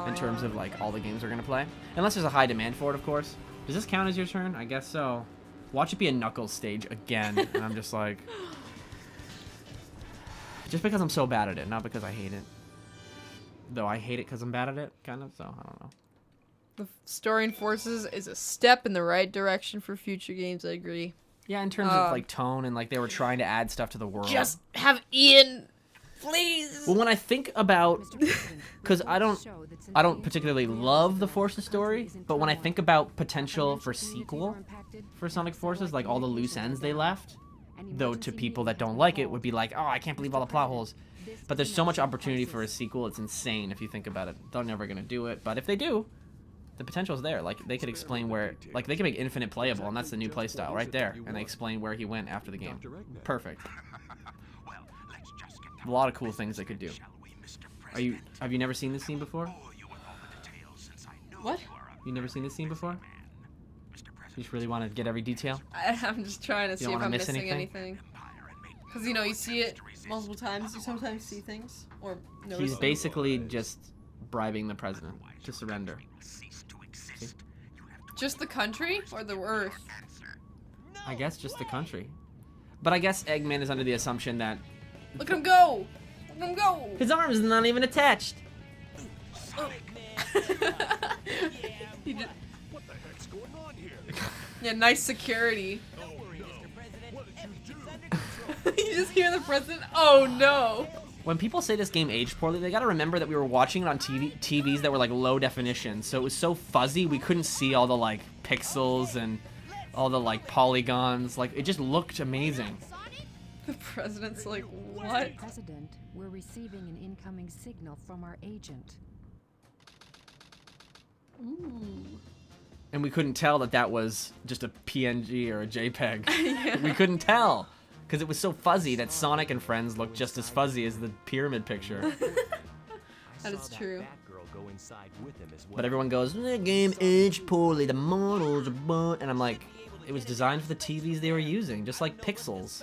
Speaker 1: in terms of like all the games we're gonna play, unless there's a high demand for it, of course. Does this count as your turn? I guess so. Watch it be a Knuckles stage again, and I'm just like, just because I'm so bad at it, not because I hate it. Though I hate it because I'm bad at it, kind of, so I don't know.
Speaker 2: The story in Forces is a step in the right direction for future games, I agree.
Speaker 1: Yeah, in terms of like tone and like they were trying to add stuff to the world.
Speaker 2: Just have Ian, please!
Speaker 1: Well, when I think about, because I don't particularly love the Forces story, but when I think about potential for sequel for Sonic Forces, like all the loose ends they left, though to people that don't like it would be like, oh, I can't believe all the plot holes. But there's so much opportunity for a sequel, it's insane if you think about it. They're never gonna do it, but if they do, the potential's there. Like they could explain where, like they could make Infinite playable, and that's the new playstyle right there. And they explain where he went after the game. Perfect. A lot of cool things they could do. Have you never seen this scene before?
Speaker 2: What?
Speaker 1: You never seen this scene before? You just really want to get every detail?
Speaker 2: I'm just trying to see
Speaker 1: don't
Speaker 2: if
Speaker 1: wanna
Speaker 2: I'm
Speaker 1: miss
Speaker 2: missing
Speaker 1: anything?
Speaker 2: anything. Because, you know, you see it multiple times. You sometimes see things. Or notice
Speaker 1: He's
Speaker 2: them.
Speaker 1: basically just bribing the president to surrender. See?
Speaker 2: Just the country? Or the Earth?
Speaker 1: I guess just the country. But I guess Eggman is under the assumption that
Speaker 2: Look at him go! Look at him go!
Speaker 1: his arm is not even attached.
Speaker 2: He just,
Speaker 3: What the heck's going on here?
Speaker 2: yeah, nice security. You just hear the president. Oh no!
Speaker 1: When people say this game aged poorly, they gotta remember that we were watching it on TVs that were like low definition, so it was so fuzzy we couldn't see all the like pixels and all the like polygons. Like it just looked amazing.
Speaker 2: The president's like, what?
Speaker 6: President, we're receiving an incoming signal from our agent.
Speaker 1: And we couldn't tell that that was just a PNG or a JPEG. We couldn't tell because it was so fuzzy that Sonic and Friends looked just as fuzzy as the pyramid picture.
Speaker 2: That is true.
Speaker 4: Batgirl go inside with him as well.
Speaker 1: But everyone goes, the game aged poorly, the models are and I'm like, it was designed for the TVs they were using, just like Pixels.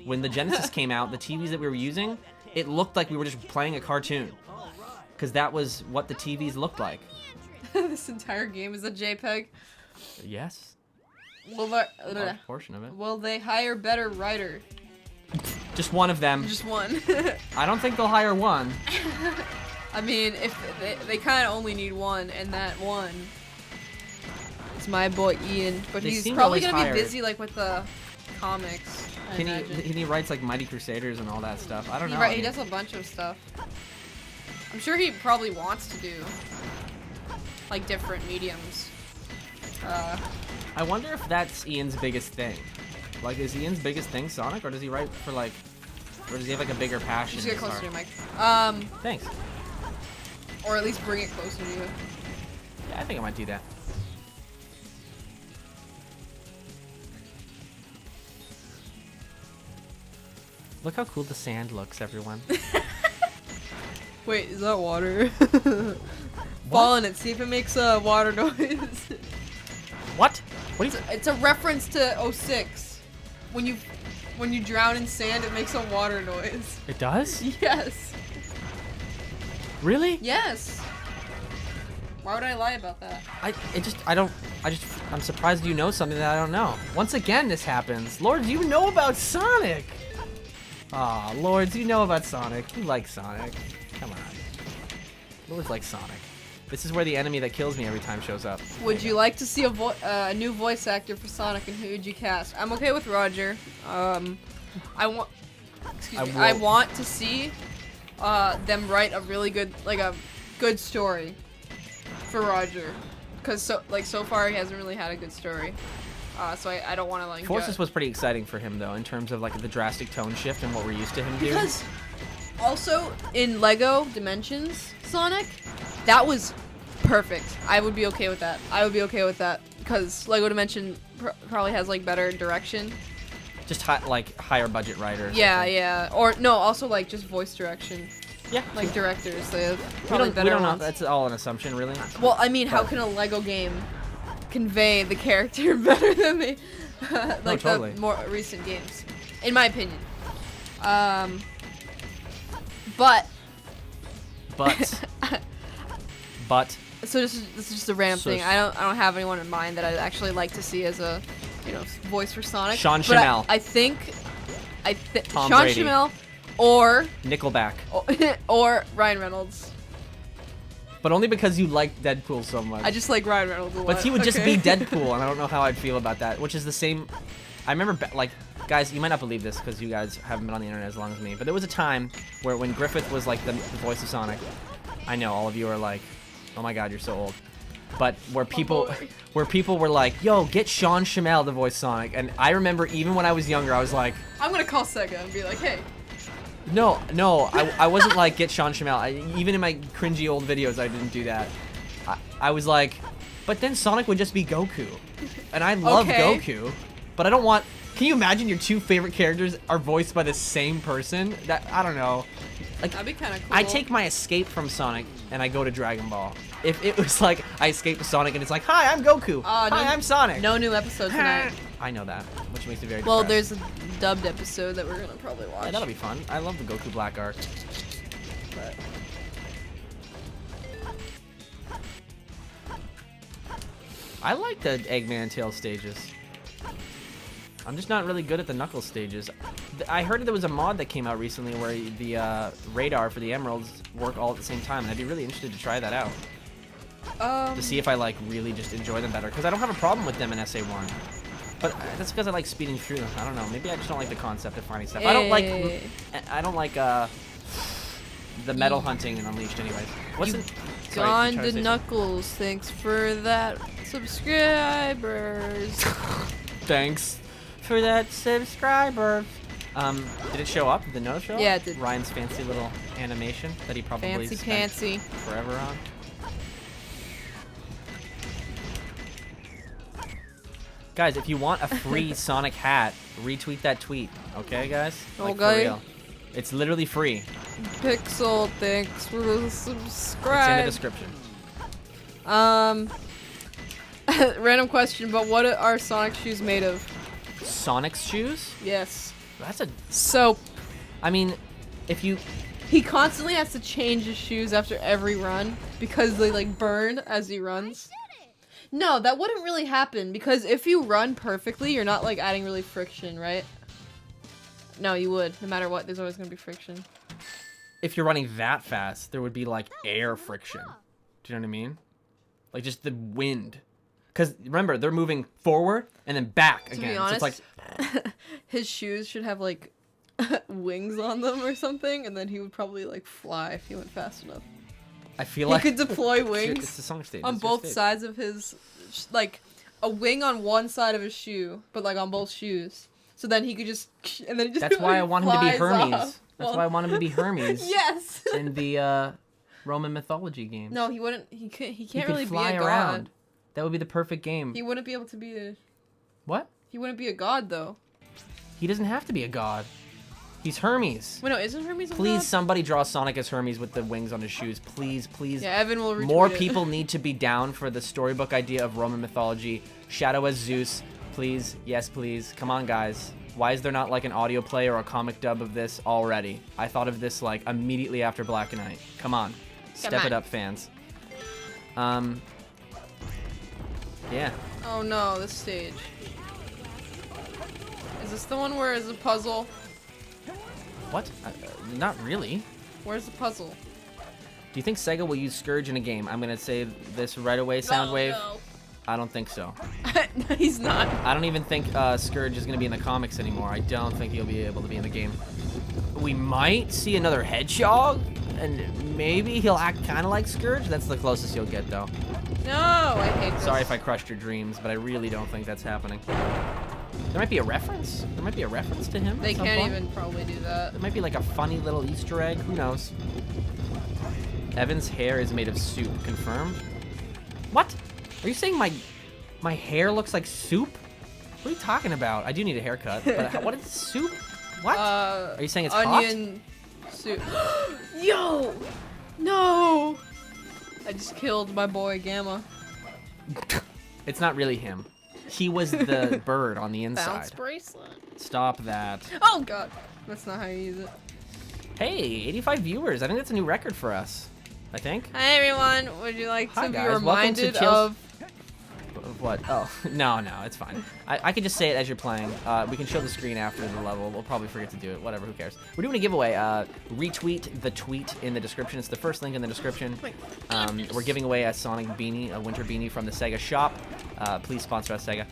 Speaker 1: When the Genesis came out, the TVs that we were using, it looked like we were just playing a cartoon. Because that was what the TVs looked like.
Speaker 2: This entire game is a JPEG.
Speaker 1: Yes.
Speaker 2: Will they,
Speaker 1: A portion of it.
Speaker 2: will they hire better writer?
Speaker 1: Just one of them.
Speaker 2: Just one.
Speaker 1: I don't think they'll hire one.
Speaker 2: I mean, if they kind of only need one, and that one is my boy Ian, but
Speaker 1: They
Speaker 2: he's
Speaker 1: seem to
Speaker 2: probably
Speaker 1: always
Speaker 2: gonna
Speaker 1: hire-
Speaker 2: be busy like with the comics. I imagine.
Speaker 1: He writes like Mighty Crusaders and all that stuff. I don't know.
Speaker 2: He does a bunch of stuff. I'm sure he probably wants to do like different mediums.
Speaker 1: I wonder if that's Ian's biggest thing. Like, is Ian's biggest thing Sonic, or does he write for like, or does he have like a bigger passion?
Speaker 2: Just get
Speaker 1: in
Speaker 2: closer
Speaker 1: his
Speaker 2: to your
Speaker 1: art?
Speaker 2: mic.
Speaker 1: Thanks.
Speaker 2: Or at least bring it closer to you.
Speaker 1: Yeah, I think I might do that. Look how cool the sand looks, everyone.
Speaker 2: Wait, is that water? Fall in it. See if it makes a water noise.
Speaker 1: What? What is it?
Speaker 2: It's a reference to 06. When you drown in sand, it makes a water noise.
Speaker 1: It does?
Speaker 2: Yes.
Speaker 1: Really?
Speaker 2: Yes. Why would I lie about that?
Speaker 1: I'm surprised you know something that I don't know. Once again, this happens. Lourdes, you know about Sonic. Aw, Lourdes, you know about Sonic. You like Sonic. Come on. Lourdes likes Sonic. This is where the enemy that kills me every time shows up.
Speaker 2: Would you like to see a new voice actor for Sonic, and who would you cast? I'm okay with Roger. I want to see them write a really good, like a good story for Roger, because so far he hasn't really had a good story. So I don't want to like.
Speaker 1: Forces was pretty exciting for him though, in terms of like the drastic tone shift and what we're used to him doing.
Speaker 2: Because also in Lego Dimensions Sonic, that was perfect. I would be okay with that. Because Lego Dimension probably has like better direction.
Speaker 1: Just higher budget writers.
Speaker 2: Yeah. Or no, also like just voice direction.
Speaker 1: Yeah.
Speaker 2: Like directors, they have
Speaker 1: We
Speaker 2: probably
Speaker 1: don't
Speaker 2: better
Speaker 1: know.
Speaker 2: ones.
Speaker 1: That's all an assumption, really.
Speaker 2: Well, I mean, how can a Lego game convey the character better than the like
Speaker 1: totally.
Speaker 2: the more recent games, in my opinion? But so this is just a random thing. I don't have anyone in mind that I'd actually like to see as a voice for Sonic.
Speaker 1: Sean
Speaker 2: But
Speaker 1: Schemmel.
Speaker 2: I think
Speaker 1: Tom
Speaker 2: Sean
Speaker 1: Brady.
Speaker 2: Schemmel or
Speaker 1: Nickelback.
Speaker 2: or Ryan Reynolds.
Speaker 1: But only because you like Deadpool so much.
Speaker 2: I just like Ryan Reynolds a lot.
Speaker 1: But he would just
Speaker 2: okay?
Speaker 1: be Deadpool, and I don't know how I'd feel about that. Which is the same. I remember, guys, you might not believe this because you guys haven't been on the internet as long as me. But there was a time where when Griffith was like the voice of Sonic, I know all of you are like, oh my God, you're so old. But where people were like, yo, get Sean Schemmel to voice Sonic, and I remember even when I was younger, I was like,
Speaker 2: I'm gonna call Sega and be like, hey.
Speaker 1: no, I wasn't like, get Sean Schemmel. Even in my cringy old videos, I didn't do that. I was like, but then Sonic would just be Goku. And I love
Speaker 2: Okay.
Speaker 1: Goku, but I don't want... Can you imagine your two favorite characters are voiced by the same person? I don't know. Like,
Speaker 2: That'd be kind of cool.
Speaker 1: I take my escape from Sonic and I go to Dragon Ball. If it was like, I escape to Sonic and it's like, hi, I'm Goku. Hi, I'm Sonic.
Speaker 2: No new episode tonight.
Speaker 1: I know that, which makes me very
Speaker 2: Well,
Speaker 1: depressed.
Speaker 2: there's a dubbed episode that we're gonna probably watch.
Speaker 1: Yeah, that'll be fun. I love the Goku Black arc.
Speaker 2: But
Speaker 1: I like the Eggman and Tails stages. I'm just not really good at the Knuckles stages. I heard there was a mod that came out recently where the radar for the emeralds work all at the same time, and I'd be really interested to try that out. To see if I like really just enjoy them better, because I don't have a problem with them in SA1. But that's because I like speeding through them. I don't know. Maybe I just don't like the concept of finding stuff. I don't like the metal hunting in Unleashed, anyways. What's it? Sorry,
Speaker 2: Gone
Speaker 1: try
Speaker 2: to
Speaker 1: say
Speaker 2: Knuckles. Thanks for that, subscribers.
Speaker 1: Thanks for that subscriber. Did it show up? Did the note show up?
Speaker 2: Yeah, it did.
Speaker 1: Ryan's fancy little animation that he probably
Speaker 2: Fancy
Speaker 1: spent
Speaker 2: pantsy.
Speaker 1: forever on. Guys, if you want a free Sonic hat, retweet that tweet. Okay, guys? Like, for
Speaker 2: Okay.
Speaker 1: real. It's literally free.
Speaker 2: Pixel, thanks for the
Speaker 1: It's in the
Speaker 2: subscribe.
Speaker 1: description.
Speaker 2: Random question, but what are Sonic shoes made of?
Speaker 1: Sonic's shoes?
Speaker 2: Yes.
Speaker 1: That's a...
Speaker 2: Soap.
Speaker 1: I mean, if you...
Speaker 2: He constantly has to change his shoes after every run because they like burn as he runs. No, that wouldn't really happen because if you run perfectly, you're not like adding really friction, right? No, you would. No matter what, there's always gonna be friction.
Speaker 1: If you're running that fast, there would be like air friction. Do you know what I mean? Like just the wind. Because remember, they're moving forward and then back
Speaker 2: To
Speaker 1: again.
Speaker 2: be
Speaker 1: So
Speaker 2: honest,
Speaker 1: it's like,
Speaker 2: his shoes should have like wings on them or something, and then he would probably like fly if he went fast enough.
Speaker 1: I feel
Speaker 2: He
Speaker 1: like
Speaker 2: could deploy
Speaker 1: it's
Speaker 2: wings
Speaker 1: the Sonic stage.
Speaker 2: on
Speaker 1: It's your
Speaker 2: both
Speaker 1: stage.
Speaker 2: sides of his, like a wing on one side of his shoe, but like on both shoes. So then he could just, and then he just
Speaker 1: That's why I want him to be
Speaker 2: flies
Speaker 1: Hermes.
Speaker 2: off.
Speaker 1: That's why I want him to be Hermes
Speaker 2: Yes.
Speaker 1: in the Roman mythology games.
Speaker 2: No, he wouldn't. He can't. He
Speaker 1: he
Speaker 2: can't
Speaker 1: could
Speaker 2: really
Speaker 1: fly
Speaker 2: be a
Speaker 1: around.
Speaker 2: god.
Speaker 1: That would be the perfect game.
Speaker 2: He wouldn't be able to be a.
Speaker 1: What?
Speaker 2: He wouldn't be a god though.
Speaker 1: He doesn't have to be a god. He's Hermes.
Speaker 2: Wait, no, isn't Hermes a
Speaker 1: Please,
Speaker 2: god?
Speaker 1: somebody draw Sonic as Hermes with the wings on his shoes. Please, please.
Speaker 2: Yeah, Evan will retweet
Speaker 1: More
Speaker 2: it.
Speaker 1: people need to be down for the storybook idea of Roman mythology. Shadow as Zeus. Please. Yes, please. Come on, guys. Why is there not like an audio play or a comic dub of this already? I thought of this like immediately after Black and White. Come on. Step
Speaker 2: on.
Speaker 1: it up, fans. Yeah.
Speaker 2: Oh no, this stage. Is this the one where it's a puzzle?
Speaker 1: What? Not really.
Speaker 2: Where's the puzzle?
Speaker 1: Do you think Sega will use Scourge in a game? I'm gonna say this right away, Soundwave.
Speaker 2: Oh,
Speaker 1: I don't think so.
Speaker 2: no. He's not.
Speaker 1: I don't even think Scourge is gonna be in the comics anymore. I don't think he'll be able to be in the game. We might see another Hedgehog, and maybe he'll act kind of like Scourge. That's the closest you'll get, though.
Speaker 2: No, I hate this.
Speaker 1: Sorry if I crushed your dreams, but I really don't think that's happening. There might be a reference. There might be a reference to him.
Speaker 2: They
Speaker 1: at some
Speaker 2: can't
Speaker 1: point.
Speaker 2: even probably do that.
Speaker 1: There might be like a funny little Easter egg. Who knows? Evan's hair is made of soup. Confirmed. What? Are you saying my hair looks like soup? What are you talking about? I do need a haircut. But what is soup? What? Are you saying it's
Speaker 2: onion soup? Yo! No! I just killed my boy Gamma.
Speaker 1: hot? It's not really him. He was the bird on the inside.
Speaker 2: Bounce bracelet.
Speaker 1: Stop that.
Speaker 2: Oh god. That's not how you use it.
Speaker 1: Hey, 85 viewers. I think that's a new record for us. I think.
Speaker 2: Hi everyone. Would you like
Speaker 1: Hi,
Speaker 2: to be
Speaker 1: guys. Welcome to
Speaker 2: reminded
Speaker 1: Chills-
Speaker 2: of
Speaker 1: Of what? Oh, no, it's fine. I can just say it as you're playing. We can show the screen after the level. We'll probably forget to do it. Whatever, who cares? We're doing a giveaway. Retweet the tweet in the description. It's the first link in the description. We're giving away a Sonic beanie, a winter beanie from the Sega shop. Please sponsor us, Sega.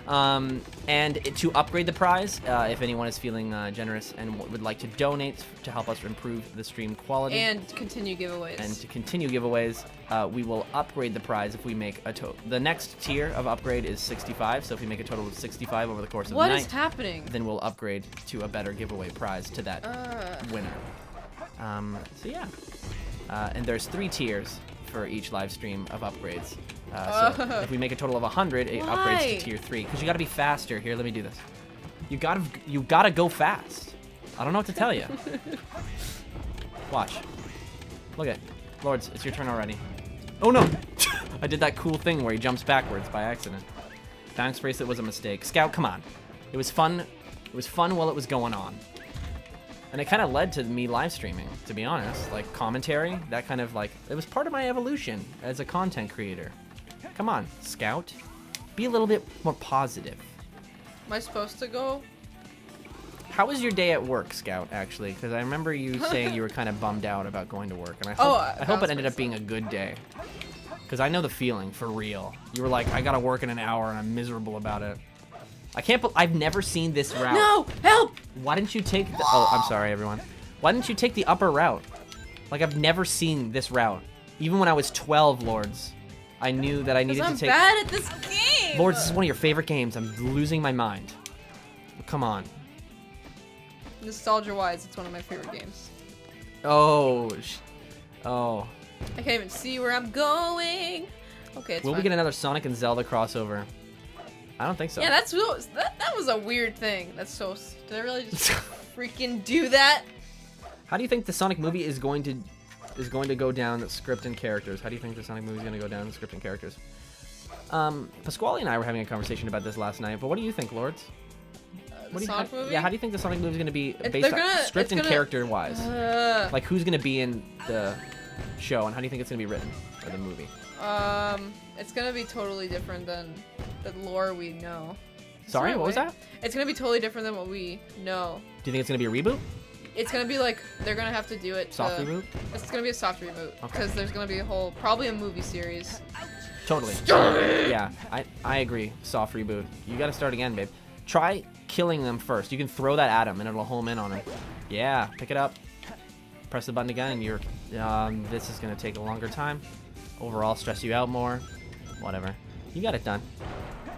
Speaker 2: no.
Speaker 1: And to upgrade the prize, if anyone is feeling generous and would like to donate to help us improve the stream quality.
Speaker 2: And continue giveaways.
Speaker 1: And to continue giveaways, we will upgrade the prize if we make a total. The next tier of upgrade is 65, so if we make a total of 65 over the course of
Speaker 2: What
Speaker 1: the
Speaker 2: is
Speaker 1: night,
Speaker 2: happening?
Speaker 1: then we'll upgrade to a better giveaway prize to that winner. So yeah. And there's 3 tiers for each live stream of upgrades. So if we make a total of 100, it upgrades to
Speaker 2: Why?
Speaker 1: tier 3. Because you gotta be faster. Here, let me do this. You gotta go fast. I don't know what to tell you. Watch. Look at Lourdes, it's your turn already. Oh no! I did that cool thing where he jumps backwards by accident. Bounce bracelet was a mistake. Scout, come on. It was fun. It was fun while it was going on. And it kind of led to me live streaming, to be honest. Like commentary, that kind of like, it was part of my evolution as a content creator. Come on, Scout. Be a little bit more positive.
Speaker 2: Am I supposed to go?
Speaker 1: How was your day at work, Scout, actually? Because I remember you saying you were kind of bummed out about going to work. And I hope it ended up being a good day. Because I know the feeling, for real. You were like, I gotta work in an hour and I'm miserable about it. I've never seen this route.
Speaker 2: No! Help!
Speaker 1: Why didn't you take the, oh, I'm sorry, everyone. Why didn't you take the upper route? Like, I've never seen this route. Even when I was 12, Lourdes, I knew that I needed to take...
Speaker 2: I'm bad at this game!
Speaker 1: Lourdes, this is one of your favorite games. I'm losing my mind. Come on.
Speaker 2: Nostalgia-wise, it's one of my favorite games.
Speaker 1: Oh.
Speaker 2: I can't even see where I'm going. Okay, it's
Speaker 1: Will
Speaker 2: fine.
Speaker 1: we get another Sonic and Zelda crossover? I don't think so.
Speaker 2: Yeah, that was a weird thing. That's so... Did I really just freaking do that?
Speaker 1: How do you think the Sonic movie is going to go down script and characters? How do you think the Sonic movie is going to go down script and characters? Pasquale and I were having a conversation about this last night, but what do you think, Lourdes?
Speaker 2: The Sonic movie?
Speaker 1: Yeah, how do you think the Sonic movie is going to be based
Speaker 2: they're
Speaker 1: on
Speaker 2: gonna-
Speaker 1: script
Speaker 2: it's
Speaker 1: and
Speaker 2: gonna-
Speaker 1: character wise? Like, who's going to be in the show, and how do you think it's going to be written, or the movie?
Speaker 2: It's gonna be totally different than the lore we know.
Speaker 1: Sorry,
Speaker 2: Sorry,
Speaker 1: what was
Speaker 2: wait.
Speaker 1: that?
Speaker 2: It's gonna be totally different than what we know.
Speaker 1: Do you think it's going to be a reboot?
Speaker 2: It's gonna be like they're gonna have to do it.
Speaker 1: Soft reboot?
Speaker 2: It's gonna be a soft reboot
Speaker 1: Okay.
Speaker 2: because there's gonna be probably a movie series.
Speaker 1: Totally. Yeah, I agree. Soft reboot. You got to start again, babe. Try killing them first. You can throw that at him, and it'll home in on him. Yeah, pick it up. Press the button again, and you're. This is gonna take a longer time. Overall, stress you out more. Whatever. You got it done.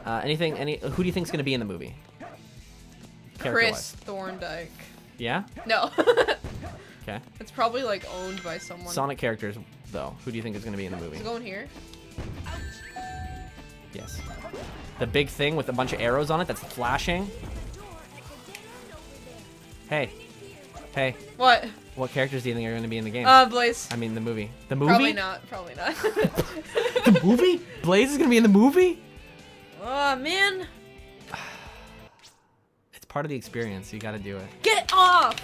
Speaker 1: Who do you think's gonna be in the movie?
Speaker 2: Chris Thorndike.
Speaker 1: Yeah.
Speaker 2: No.
Speaker 1: Okay.
Speaker 2: It's probably like owned by someone.
Speaker 1: Sonic characters, though. Who do you think is gonna be in the movie?
Speaker 2: Is it going here?
Speaker 1: Yes. The big thing with a bunch of arrows on it that's flashing. Hey. Hey.
Speaker 2: What?
Speaker 1: What characters do you think are going to be in the game?
Speaker 2: Blaze.
Speaker 1: I mean, the movie. The movie?
Speaker 2: Probably not. Probably not.
Speaker 1: The movie? Blaze is going to be in the movie?
Speaker 2: Oh, man.
Speaker 1: It's part of the experience. You got to do it.
Speaker 2: Get off!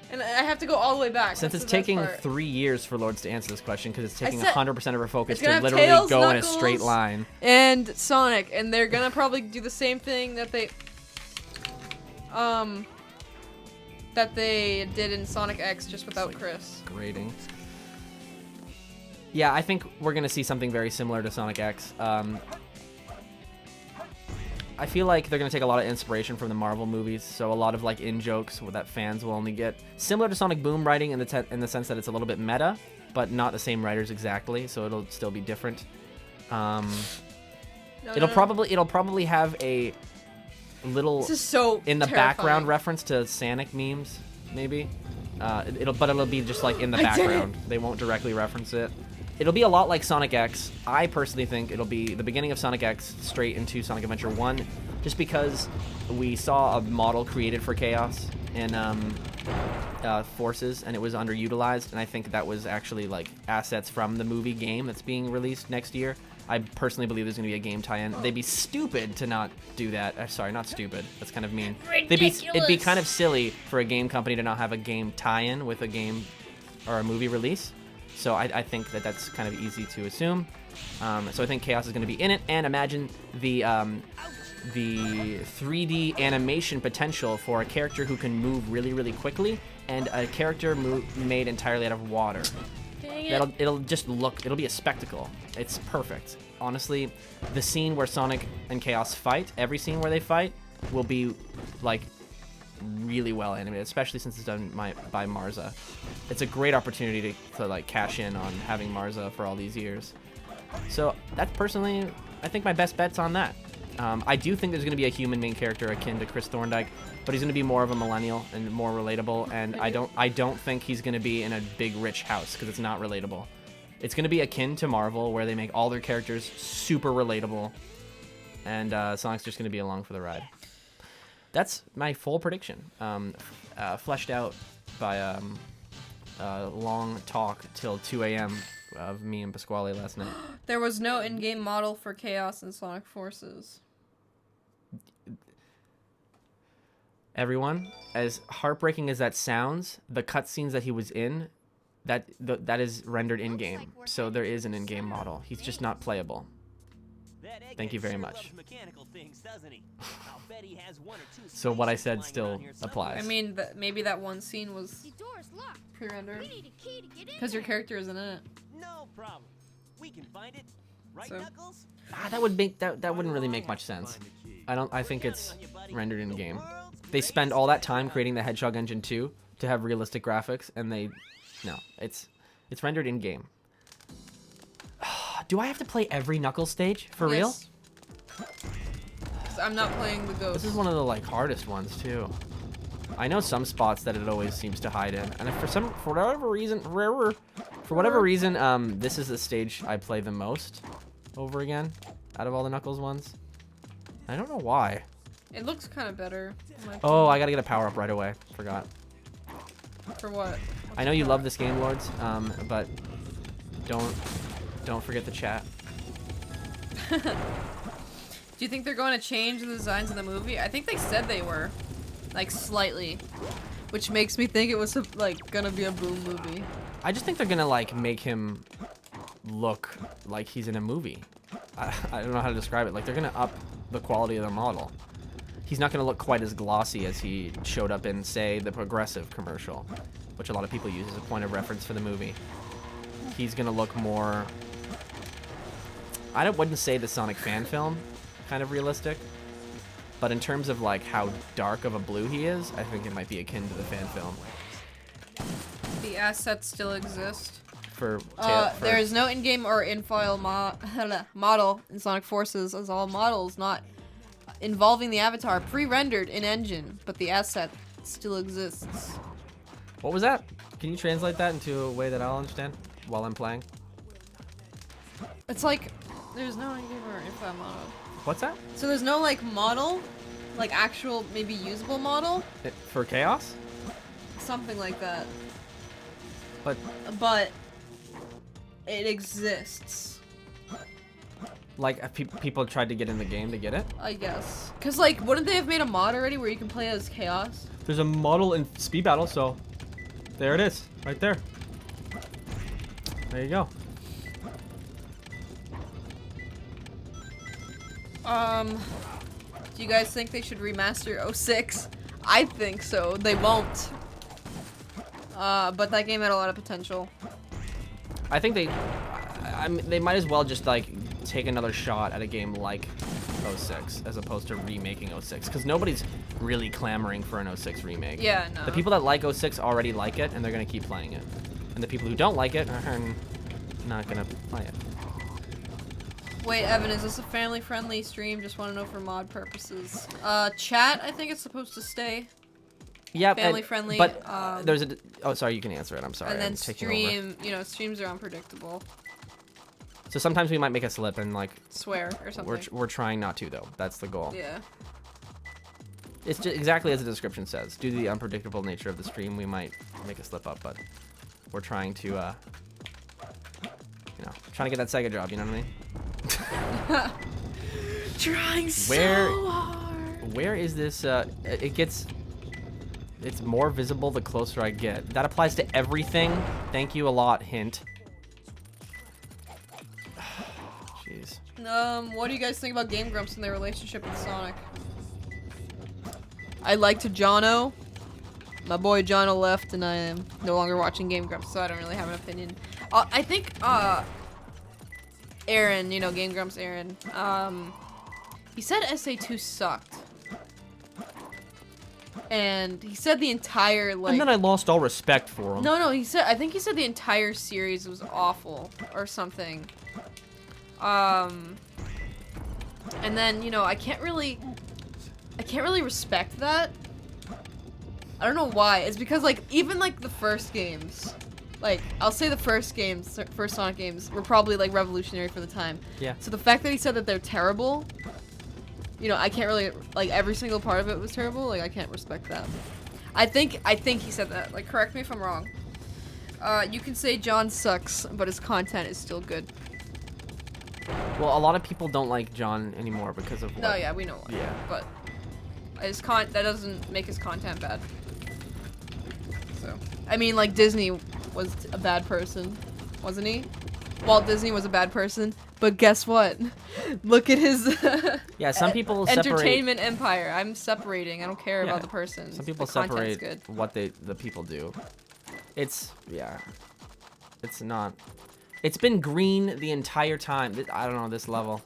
Speaker 2: And I have to go all the way back.
Speaker 1: Since
Speaker 2: That's
Speaker 1: it's
Speaker 2: the best
Speaker 1: taking
Speaker 2: part.
Speaker 1: 3 years for Lourdes to answer this question, because it's taking
Speaker 2: said-
Speaker 1: 100% of her focus
Speaker 2: It's gonna
Speaker 1: to
Speaker 2: have
Speaker 1: literally
Speaker 2: Tails,
Speaker 1: go in a
Speaker 2: Knuckles,
Speaker 1: straight line.
Speaker 2: And Sonic, and they're gonna probably do the same thing that they did in Sonic X, just without Chris.
Speaker 1: Grading. Yeah, I think we're going to see something very similar to Sonic X. I feel like they're going to take a lot of inspiration from the Marvel movies, so a lot of like in-jokes that fans will only get. Similar to Sonic Boom writing in the sense that it's a little bit meta, but not the same writers exactly, so it'll still be different. It'll probably have a little
Speaker 2: This is so
Speaker 1: in the
Speaker 2: terrifying.
Speaker 1: background reference to Sonic memes, maybe. It'll be just like in the
Speaker 2: I did it.
Speaker 1: background. They won't directly reference it. It'll be a lot like Sonic X. I personally think it'll be the beginning of Sonic X straight into Sonic Adventure 1, just because we saw a model created for Chaos in Forces, and it was underutilized, and I think that was actually like assets from the movie game that's being released next year. I personally believe there's going to be a game tie-in. They'd be stupid to not do that. Sorry, not stupid. That's kind of mean. It'd be kind of silly for a game company to not have a game tie-in with a game or a movie release. So I think that's kind of easy to assume. So I think Chaos is going to be in it, and imagine the 3D animation potential for a character who can move really, really quickly, and a character made entirely out of water.
Speaker 2: Dang it.
Speaker 1: It'll be a spectacle. It's perfect. Honestly, the scene where Sonic and Chaos fight, every scene where they fight, will be like really well animated, especially since it's done by Marza. It's a great opportunity to like cash in on having Marza for all these years. So that's personally, I think my best bet's on that. I do think there's going to be a human main character akin to Chris Thorndike, but he's going to be more of a millennial and more relatable. And I don't think he's going to be in a big rich house, because it's not relatable. It's going to be akin to Marvel, where they make all their characters super relatable, and Sonic's just going to be along for the ride. That's my full prediction, fleshed out by a long talk till 2 a.m. of me and Pasquale last night.
Speaker 2: There was no in-game model for Chaos and Sonic Forces.
Speaker 1: Everyone, as heartbreaking as that sounds, the cutscenes that he was in, that is rendered in-game. So there is an in-game model. He's just not playable. Thank you very much. So what I said still applies.
Speaker 2: I mean, maybe that one scene was
Speaker 5: The door's locked.
Speaker 2: pre-rendered.
Speaker 5: We need a key to get in.
Speaker 2: Because your character isn't in it.
Speaker 4: No problem. We can find it. Right,
Speaker 2: So-
Speaker 4: Knuckles?
Speaker 1: That wouldn't really make much sense. I think it's rendered in game. They spend all that time creating the Hedgehog Engine 2 to have realistic graphics, and it's rendered in game. Do I have to play every Knuckles stage for real?
Speaker 2: Yes. 'Cause I'm not playing the ghost.
Speaker 1: This is one of the like hardest ones too. I know some spots that it always seems to hide in, and for whatever reason, this is the stage I play the most over again out of all the Knuckles ones. I don't know why.
Speaker 2: It looks kind of better.
Speaker 1: Oh, I gotta get a power up right away. Forgot.
Speaker 2: For what?
Speaker 1: I know you love this game, Lourdes, but don't forget the chat.
Speaker 2: Do you think they're going to change the designs in the movie? I think they said they were, like slightly, which makes me think it was like gonna be a Boom movie.
Speaker 1: I just think they're gonna like make him look like he's in a movie. I don't know how to describe it. Like they're gonna up the quality of the model. He's not gonna look quite as glossy as he showed up in, say, the Progressive commercial, which a lot of people use as a point of reference for the movie. He's gonna look more, I wouldn't say the Sonic fan film kind of realistic, but in terms of like how dark of a blue he is, I think it might be akin to the fan film.
Speaker 2: The assets still exist.
Speaker 1: For
Speaker 2: There is no in-game or in-file model in Sonic Forces, as all models not involving the avatar pre-rendered in engine, but the asset still exists.
Speaker 1: What was that? Can you translate that into a way that I'll understand while I'm playing?
Speaker 2: It's like there's no in-game or in-file model.
Speaker 1: What's that?
Speaker 2: So there's no like model like actual maybe usable model,
Speaker 1: For Chaos?
Speaker 2: something like that.
Speaker 1: But
Speaker 2: But it exists,
Speaker 1: like people tried to get in the game to get it.
Speaker 2: I guess. Cause like, wouldn't they have made a mod already where you can play as Chaos?
Speaker 1: There's a model in Speed Battle, so there it is, right there. There you go.
Speaker 2: Do you guys think they should remaster 06? I think so. They won't. But that game had a lot of potential.
Speaker 1: I think I mean, they might as well just like take another shot at a game like 06 as opposed to remaking 06, because nobody's really clamoring for an 06 remake.
Speaker 2: Yeah, no.
Speaker 1: The people that like 06 already like it, and they're gonna keep playing it. And the people who don't like it are not gonna play it.
Speaker 2: Wait, Evan, is this a family-friendly stream? Just want to know for mod purposes. Chat, I think it's supposed to stay.
Speaker 1: Yeah,
Speaker 2: family-friendly.
Speaker 1: But there's a. Oh, sorry. You can answer it. I'm sorry.
Speaker 2: And then
Speaker 1: I'm taking over.
Speaker 2: stream, you know, streams are unpredictable.
Speaker 1: So sometimes we might make a slip and like
Speaker 2: Swear or something.
Speaker 1: we're trying not to though. That's the goal.
Speaker 2: Yeah.
Speaker 1: It's just exactly as the description says. Due to the unpredictable nature of the stream, we might make a slip up, but we're trying to, you know, trying to get that Sega job. You know what I mean?
Speaker 2: Trying so hard.
Speaker 1: Where is this? It's more visible the closer I get. That applies to everything. Thank you a lot. Hint. Jeez.
Speaker 2: What do you guys think about Game Grumps and their relationship with Sonic? I liked Jono. My boy Jono left, and I am no longer watching Game Grumps, so I don't really have an opinion. I think, Aaron, you know, Game Grumps Aaron, he said SA2 sucked. And he said the entire, like...
Speaker 1: And then I lost all respect for him.
Speaker 2: No, I think he said the entire series was awful, or something. And then, you know, I can't really respect that. I don't know why. It's because, like, even, like, the first games, like, I'll say the first Sonic games were probably, like, revolutionary for the time.
Speaker 1: Yeah.
Speaker 2: So the fact that he said that they're terrible, you know, I can't really, like, every single part of it was terrible, like, I can't respect that. I think he said that. Like, correct me if I'm wrong. You can say John sucks, but his content is still good.
Speaker 1: Well, a lot of people don't like John anymore because of what...
Speaker 2: No, yeah, we know why.
Speaker 1: Yeah.
Speaker 2: But that doesn't make his content bad. So, I mean, like, Disney was a bad person, wasn't he? Walt Disney was a bad person, but guess what? Look at his
Speaker 1: Yeah, some people separate...
Speaker 2: entertainment empire. I'm separating. I don't care
Speaker 1: Yeah.
Speaker 2: about the person.
Speaker 1: Some people
Speaker 2: The content's
Speaker 1: separate
Speaker 2: good.
Speaker 1: what the people do. It's not... It's been green the entire time. I don't know, this level.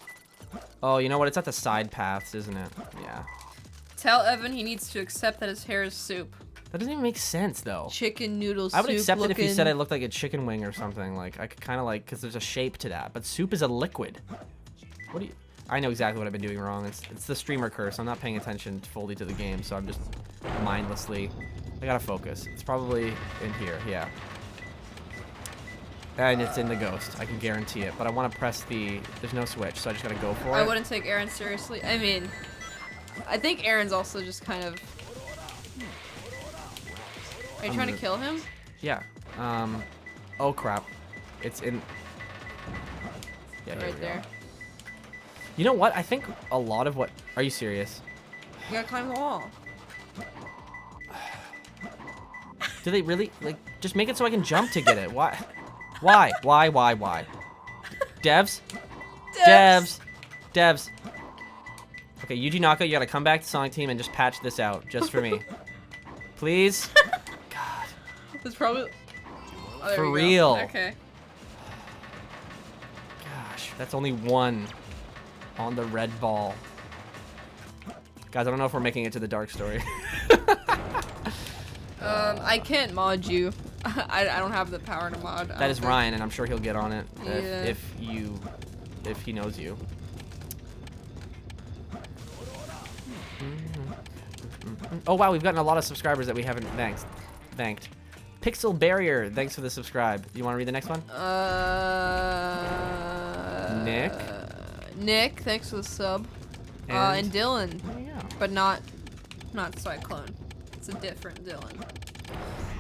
Speaker 1: Oh, you know what? It's at the side paths, isn't it? Yeah.
Speaker 2: Tell Evan he needs to accept that his hair is soup.
Speaker 1: That doesn't even make sense, though.
Speaker 2: Chicken noodle soup.
Speaker 1: I would accept it if you said I
Speaker 2: looking.
Speaker 1: looked like a chicken wing or something. Like, I could kind of like, because there's a shape to that. But soup is a liquid. What do you... I know exactly what I've been doing wrong. It's the streamer curse. I'm not paying attention fully to the game, so I'm just mindlessly... I gotta focus. It's probably in here, yeah. And it's in the ghost. I can guarantee it. But I want to press the... There's no switch, so I just gotta go for it.
Speaker 2: I wouldn't take Aaron seriously. I mean, I think Aaron's also just kind of... Are you trying to kill him?
Speaker 1: Yeah. Oh, crap. It's in... Yeah, here
Speaker 2: Right
Speaker 1: we go.
Speaker 2: there.
Speaker 1: You know what? I think a lot of what... Are you serious?
Speaker 2: You gotta climb the wall.
Speaker 1: Do they really... Like, just make it so I can jump to get it. Why? Why? Why? Devs? Devs. Okay, Yuji Naka, you gotta come back to Sonic Team and just patch this out, just for me. Please? God.
Speaker 2: That's probably... Oh, there
Speaker 1: For
Speaker 2: we go.
Speaker 1: real.
Speaker 2: Okay.
Speaker 1: Gosh, that's only one on the red ball. Guys, I don't know if we're making it to the dark story.
Speaker 2: I can't mod you. I don't have the power to mod.
Speaker 1: That is Ryan, and I'm sure he'll get on it
Speaker 2: Yeah.
Speaker 1: if he knows you. Oh wow, we've gotten a lot of subscribers that we haven't thanked. Pixel Barrier, thanks for the subscribe. You want to read the next one? Nick,
Speaker 2: Nick, thanks for the sub. And Dylan,
Speaker 1: there you go.
Speaker 2: but not Cyclone. It's a different Dylan.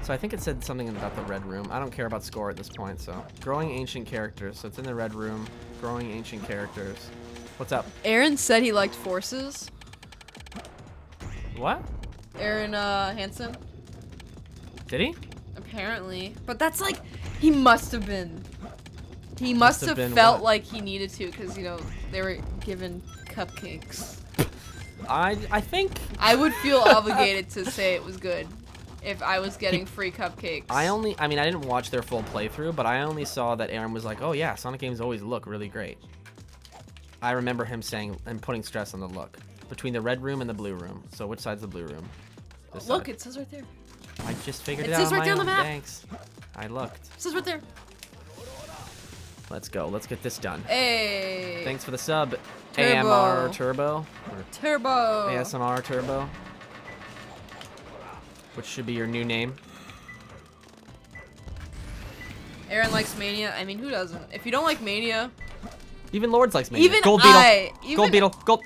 Speaker 1: So I think it said something about the red room. I don't care about score at this point, so. Growing ancient characters. So it's in the red room. Growing ancient characters. What's up?
Speaker 2: Aaron said he liked Forces.
Speaker 1: What?
Speaker 2: Aaron Hansen.
Speaker 1: Did he?
Speaker 2: Apparently. But that's like, he must have been. He must have
Speaker 1: been
Speaker 2: felt
Speaker 1: what?
Speaker 2: like he needed to, because, you know, they were given cupcakes.
Speaker 1: I think
Speaker 2: I would feel obligated to say it was good if I was getting free cupcakes.
Speaker 1: I mean, I didn't watch their full playthrough, but I only saw that Aaron was like, oh yeah, Sonic games always look really great. I remember him saying and putting stress on the look. Between the red room and the blue room. So which side's the blue room? This
Speaker 2: Look,
Speaker 1: side.
Speaker 2: it says right there.
Speaker 1: I just figured
Speaker 2: It
Speaker 1: it out
Speaker 2: says
Speaker 1: on
Speaker 2: right
Speaker 1: my
Speaker 2: there on the
Speaker 1: own.
Speaker 2: map.
Speaker 1: Thanks. I looked.
Speaker 2: It says right there.
Speaker 1: Let's go. Let's get this done.
Speaker 2: Hey.
Speaker 1: Thanks for the sub.
Speaker 2: Turbo.
Speaker 1: AMR Turbo. Or
Speaker 2: Turbo.
Speaker 1: ASMR Turbo. Which should be your new name.
Speaker 2: Aaron likes Mania. I mean, who doesn't? If you don't like Mania,
Speaker 1: Even Lourdes likes me.
Speaker 2: Even
Speaker 1: Gold Beetle.
Speaker 2: I-
Speaker 1: Gold
Speaker 2: even-
Speaker 1: Beetle. Gold.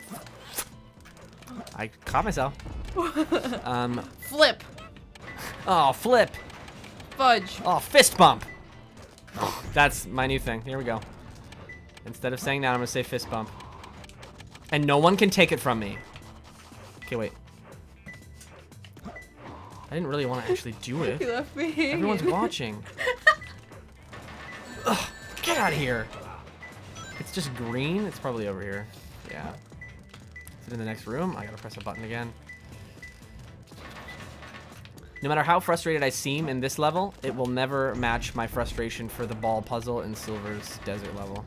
Speaker 1: I caught myself.
Speaker 2: flip,
Speaker 1: Oh, flip.
Speaker 2: fudge.
Speaker 1: Oh, fist bump. That's my new thing. Here we go. Instead of saying that, I'm gonna say fist bump. And no one can take it from me. Okay, wait. I didn't really want to actually do
Speaker 2: He
Speaker 1: it.
Speaker 2: left me hanging.
Speaker 1: Everyone's watching. Ugh, get out of here. It's just green. It's probably over here. Yeah. Is it in the next room? I gotta press a button again. No matter how frustrated I seem in this level, it will never match my frustration for the ball puzzle in Silver's desert level.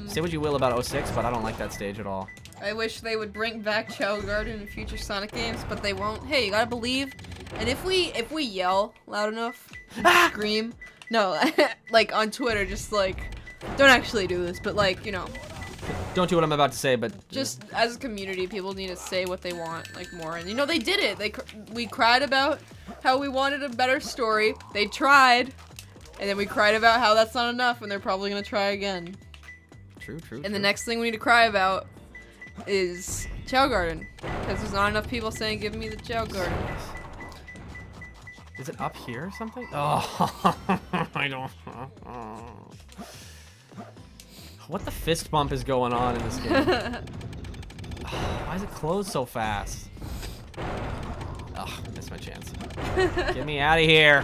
Speaker 1: Say what you will about 06, but I don't like that stage at all.
Speaker 2: I wish they would bring back Chow Garden in future Sonic games, but they won't. Hey, you gotta believe. And if we yell loud enough, scream, no, like on Twitter, just like, don't actually do this, but like, you know,
Speaker 1: Don't do what I'm about to say, but
Speaker 2: just as a community, people need to say what they want, like, more. And you know, they did it. We cried about how we wanted a better story. They tried, and then we cried about how that's not enough, and they're probably gonna try again.
Speaker 1: True.
Speaker 2: And the next thing we need to cry about is Chow Garden, because there's not enough people saying, "Give me the Chow Garden."
Speaker 1: Is it up here or something? Oh, I don't. What the fist bump is going on in this game? Why is it closed so fast? Oh, missed my chance. Get me out of here.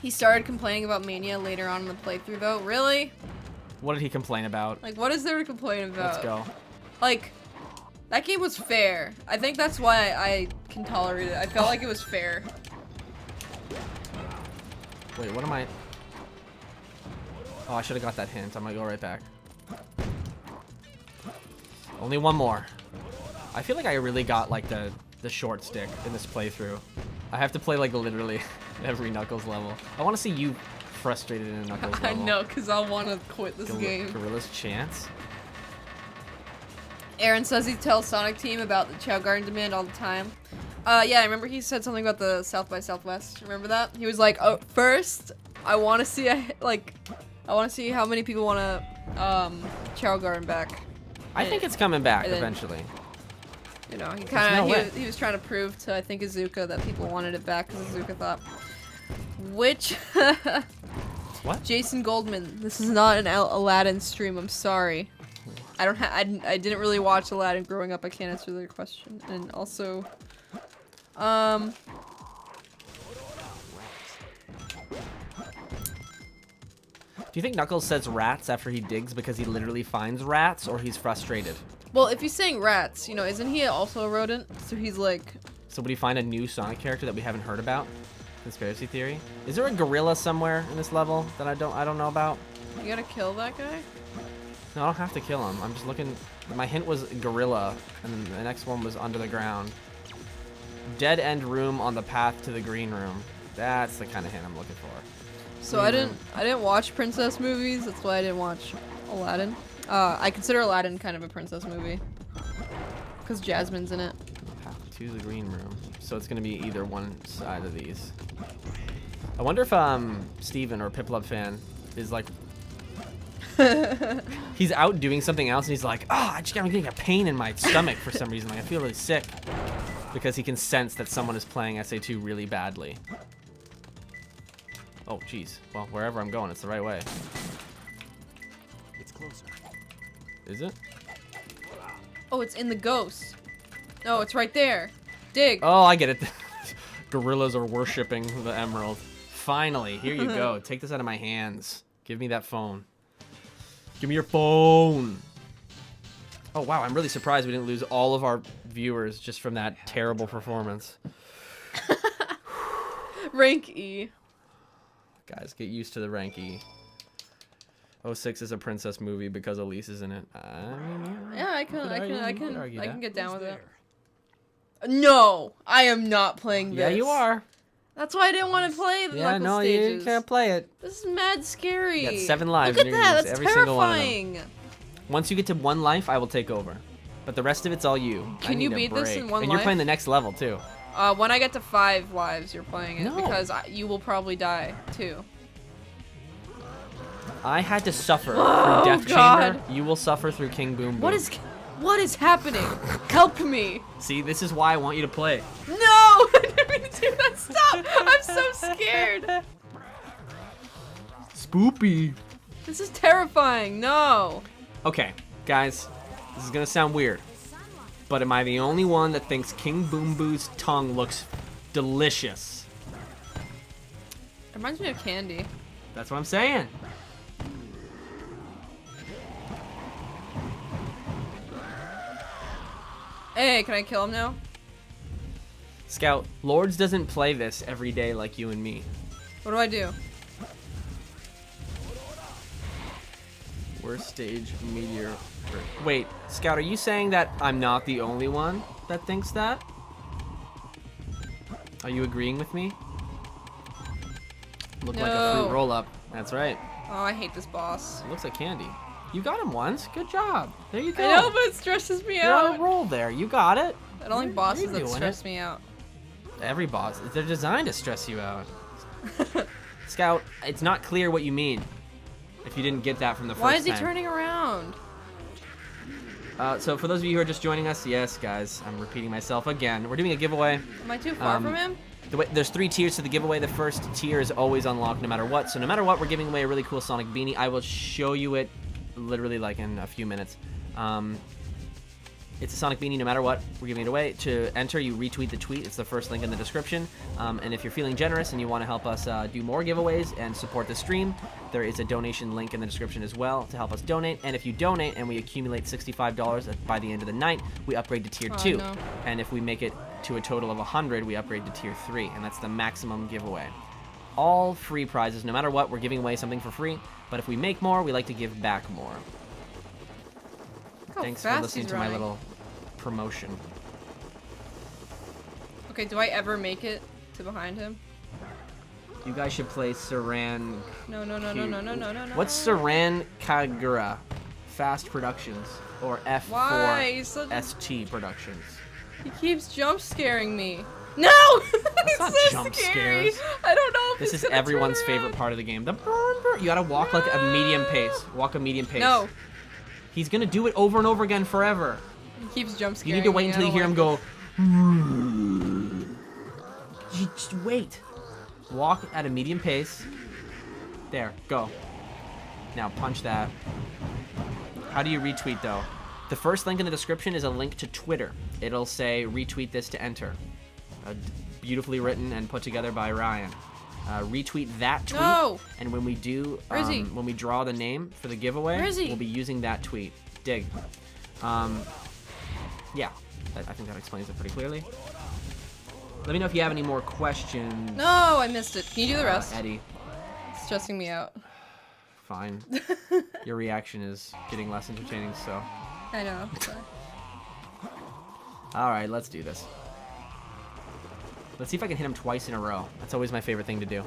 Speaker 2: He started complaining about Mania later on in the playthrough, though. Really?
Speaker 1: What did he complain about?
Speaker 2: Like, what is there to complain about?
Speaker 1: Let's go.
Speaker 2: Like, that game was fair. I think that's why I can tolerate it. I felt like it was fair.
Speaker 1: Wait, what am I? Oh, I should have got that hint. I'm gonna go right back. Only one more. I feel like I really got like the short stick in this playthrough. I have to play like literally every Knuckles level. I want to see you frustrated in a Knuckles level.
Speaker 2: I know, because I want to quit this game.
Speaker 1: Gorilla's Chance?
Speaker 2: Aaron says he tells Sonic Team about the Chow Garden demand all the time. Yeah, I remember he said something about the South by Southwest. Remember that? He was like, "Oh, first, I want to see I want to see how many people want to Chow Garden back."
Speaker 1: I think it's coming back
Speaker 2: and then-
Speaker 1: eventually.
Speaker 2: You know, he
Speaker 1: There's no way.
Speaker 2: he was trying to prove to, I think, Azuka that people wanted it back, because Azuka thought. Which
Speaker 1: What?
Speaker 2: Jason Goldman, this is not an Aladdin stream. I'm sorry. I didn't really watch Aladdin growing up. I can't answer the question. And also,
Speaker 1: Do you think Knuckles says rats after he digs because he literally finds rats, or he's frustrated?
Speaker 2: well, if he's saying rats, you know, isn't he also a rodent? So he's like,
Speaker 1: So would he find a new Sonic character that we haven't heard about? Conspiracy theory? Is there a gorilla somewhere in this level that I don't know about?
Speaker 2: you gotta kill that guy?
Speaker 1: No, I don't have to kill him. I'm just looking. My hint was gorilla, and the next one was under the ground. Dead end room on the path to the green room. That's the kind of hint I'm looking for.
Speaker 2: So I didn't watch princess movies. That's why I didn't watch Aladdin. I consider Aladdin kind of a princess movie, because Jasmine's in it.
Speaker 1: Path to the green room. So it's gonna be either one side of these. I wonder if Steven or Piplub fan is like He's out doing something else, and he's like, "Oh, I'm getting a pain in my stomach for some reason. Like I feel really sick," because he can sense that someone is playing SA2 really badly. Oh, jeez. Well, wherever I'm going, it's the right way.
Speaker 4: It's closer.
Speaker 1: Is it?
Speaker 2: Oh, it's in the ghost. No, it's right there. Dig.
Speaker 1: Oh, I get it. Gorillas are worshipping the emerald. Finally, here you go. Take this out of my hands. Give me that phone. Give me your phone. Oh, wow. I'm really surprised we didn't lose all of our viewers just from that terrible performance.
Speaker 2: Rank E.
Speaker 1: Guys, get used to the rank E. 06 is a princess movie because Elise is in it. I mean,
Speaker 2: Yeah, I can
Speaker 1: argue that.
Speaker 2: get down with it. No, I am not playing this.
Speaker 1: Yeah, you are.
Speaker 2: That's why I didn't want to play the
Speaker 1: Yeah,
Speaker 2: knuckle
Speaker 1: no,
Speaker 2: stages.
Speaker 1: you can't play it.
Speaker 2: This is mad scary.
Speaker 1: You got 7 lives.
Speaker 2: Look
Speaker 1: and
Speaker 2: at
Speaker 1: you're gonna
Speaker 2: that.
Speaker 1: lose
Speaker 2: That's
Speaker 1: every single one of them.
Speaker 2: terrifying.
Speaker 1: Once you get to 1 life, I will take over. But the rest of it's all you.
Speaker 2: Can you beat this in 1
Speaker 1: And
Speaker 2: life?
Speaker 1: you're playing the next level, too.
Speaker 2: When I get to 5 lives, you're playing it
Speaker 1: No.
Speaker 2: because you will probably die too.
Speaker 1: I had to suffer
Speaker 2: Oh,
Speaker 1: through Death
Speaker 2: God.
Speaker 1: Chamber. You will suffer through King Boom Boom.
Speaker 2: What is happening? Help me.
Speaker 1: See, this is why I want you to play.
Speaker 2: No! I didn't mean to do that. Stop! I'm so scared.
Speaker 1: Spoopy.
Speaker 2: This is terrifying. No.
Speaker 1: Okay, guys, this is gonna sound weird, but am I the only one that thinks King Boom Boo's tongue looks delicious?
Speaker 2: It reminds me of candy.
Speaker 1: That's what I'm saying.
Speaker 2: Hey, can I kill him now?
Speaker 1: Scout, Lourdes doesn't play this every day like you and me.
Speaker 2: What do I do?
Speaker 1: Worst stage meteor. Wait, Scout, are you saying that I'm not the only one that thinks that? Are you agreeing with me? Look like a
Speaker 2: No.
Speaker 1: fruit roll-up. That's right.
Speaker 2: Oh, I hate this boss.
Speaker 1: It looks like candy. You got him once. Good job. There you go.
Speaker 2: I know, but it stresses me
Speaker 1: You're on
Speaker 2: out.
Speaker 1: a roll there. You got it.
Speaker 2: I don't like bosses
Speaker 1: You're
Speaker 2: that
Speaker 1: doing
Speaker 2: stress
Speaker 1: it.
Speaker 2: me out.
Speaker 1: Every boss, they're designed to stress you out. Scout, it's not clear what you mean. If you didn't get that from the first time.
Speaker 2: Why is he turning around?
Speaker 1: So for those of you who are just joining us, yes, guys, I'm repeating myself again. We're doing a giveaway.
Speaker 2: Am I too far from him?
Speaker 1: There's 3 tiers to the giveaway. The first tier is always unlocked no matter what. So no matter what, we're giving away a really cool Sonic beanie. I will show you it literally like in a few minutes. It's a Sonic beanie no matter what. We're giving it away. To enter, you retweet the tweet. It's the first link in the description. And if you're feeling generous and you want to help us do more giveaways and support the stream, there is a donation link in the description as well to help us donate. And if you donate and we accumulate $65 by the end of the night, we upgrade to tier 2.
Speaker 2: No.
Speaker 1: And if we make it to a total of 100, we upgrade to tier 3. And that's the maximum giveaway. All free prizes. No matter what, we're giving away something for free. But if we make more, we like to give back more.
Speaker 2: Look how
Speaker 1: Thanks for
Speaker 2: fast
Speaker 1: listening
Speaker 2: he's
Speaker 1: to my
Speaker 2: running.
Speaker 1: little promotion.
Speaker 2: Okay, do I ever make it to behind him?
Speaker 1: You guys should play Saran.
Speaker 2: No.
Speaker 1: What's Saran Kagura? Fast Productions or
Speaker 2: Why? He's
Speaker 1: F4
Speaker 2: such a-
Speaker 1: ST Productions.
Speaker 2: He keeps jump scaring me. No! It's
Speaker 1: not
Speaker 2: so
Speaker 1: jump
Speaker 2: scary.
Speaker 1: scares.
Speaker 2: I don't know if
Speaker 1: This
Speaker 2: he's
Speaker 1: is
Speaker 2: gonna
Speaker 1: everyone's
Speaker 2: turn
Speaker 1: favorite
Speaker 2: around.
Speaker 1: part of the game. The burn, burn. You gotta walk like a medium pace. Walk a medium pace.
Speaker 2: No.
Speaker 1: He's gonna do it over and over again forever.
Speaker 2: He keeps jump
Speaker 1: You
Speaker 2: scaring
Speaker 1: need to wait
Speaker 2: me.
Speaker 1: until
Speaker 2: I
Speaker 1: you hear
Speaker 2: don't
Speaker 1: him go. Just wait. Walk at a medium pace. There, go. Now punch that. How do you retweet though? The first link in the description is a link to Twitter. It'll say retweet this to enter. Beautifully written and put together by Ryan. Retweet that tweet,
Speaker 2: No!
Speaker 1: and when we do,
Speaker 2: Where is he?
Speaker 1: when we draw the name for the giveaway,
Speaker 2: Where is he?
Speaker 1: we'll be using that tweet. Dig. Yeah, I think that explains it pretty clearly. Let me know if you have any more questions.
Speaker 2: No, I missed it. Can you do the rest?
Speaker 1: Eddie.
Speaker 2: It's stressing me out.
Speaker 1: Fine. Your reaction is getting less entertaining, so.
Speaker 2: I know. Sorry.
Speaker 1: All right, let's do this. Let's see if I can hit him twice in a row. That's always my favorite thing to do.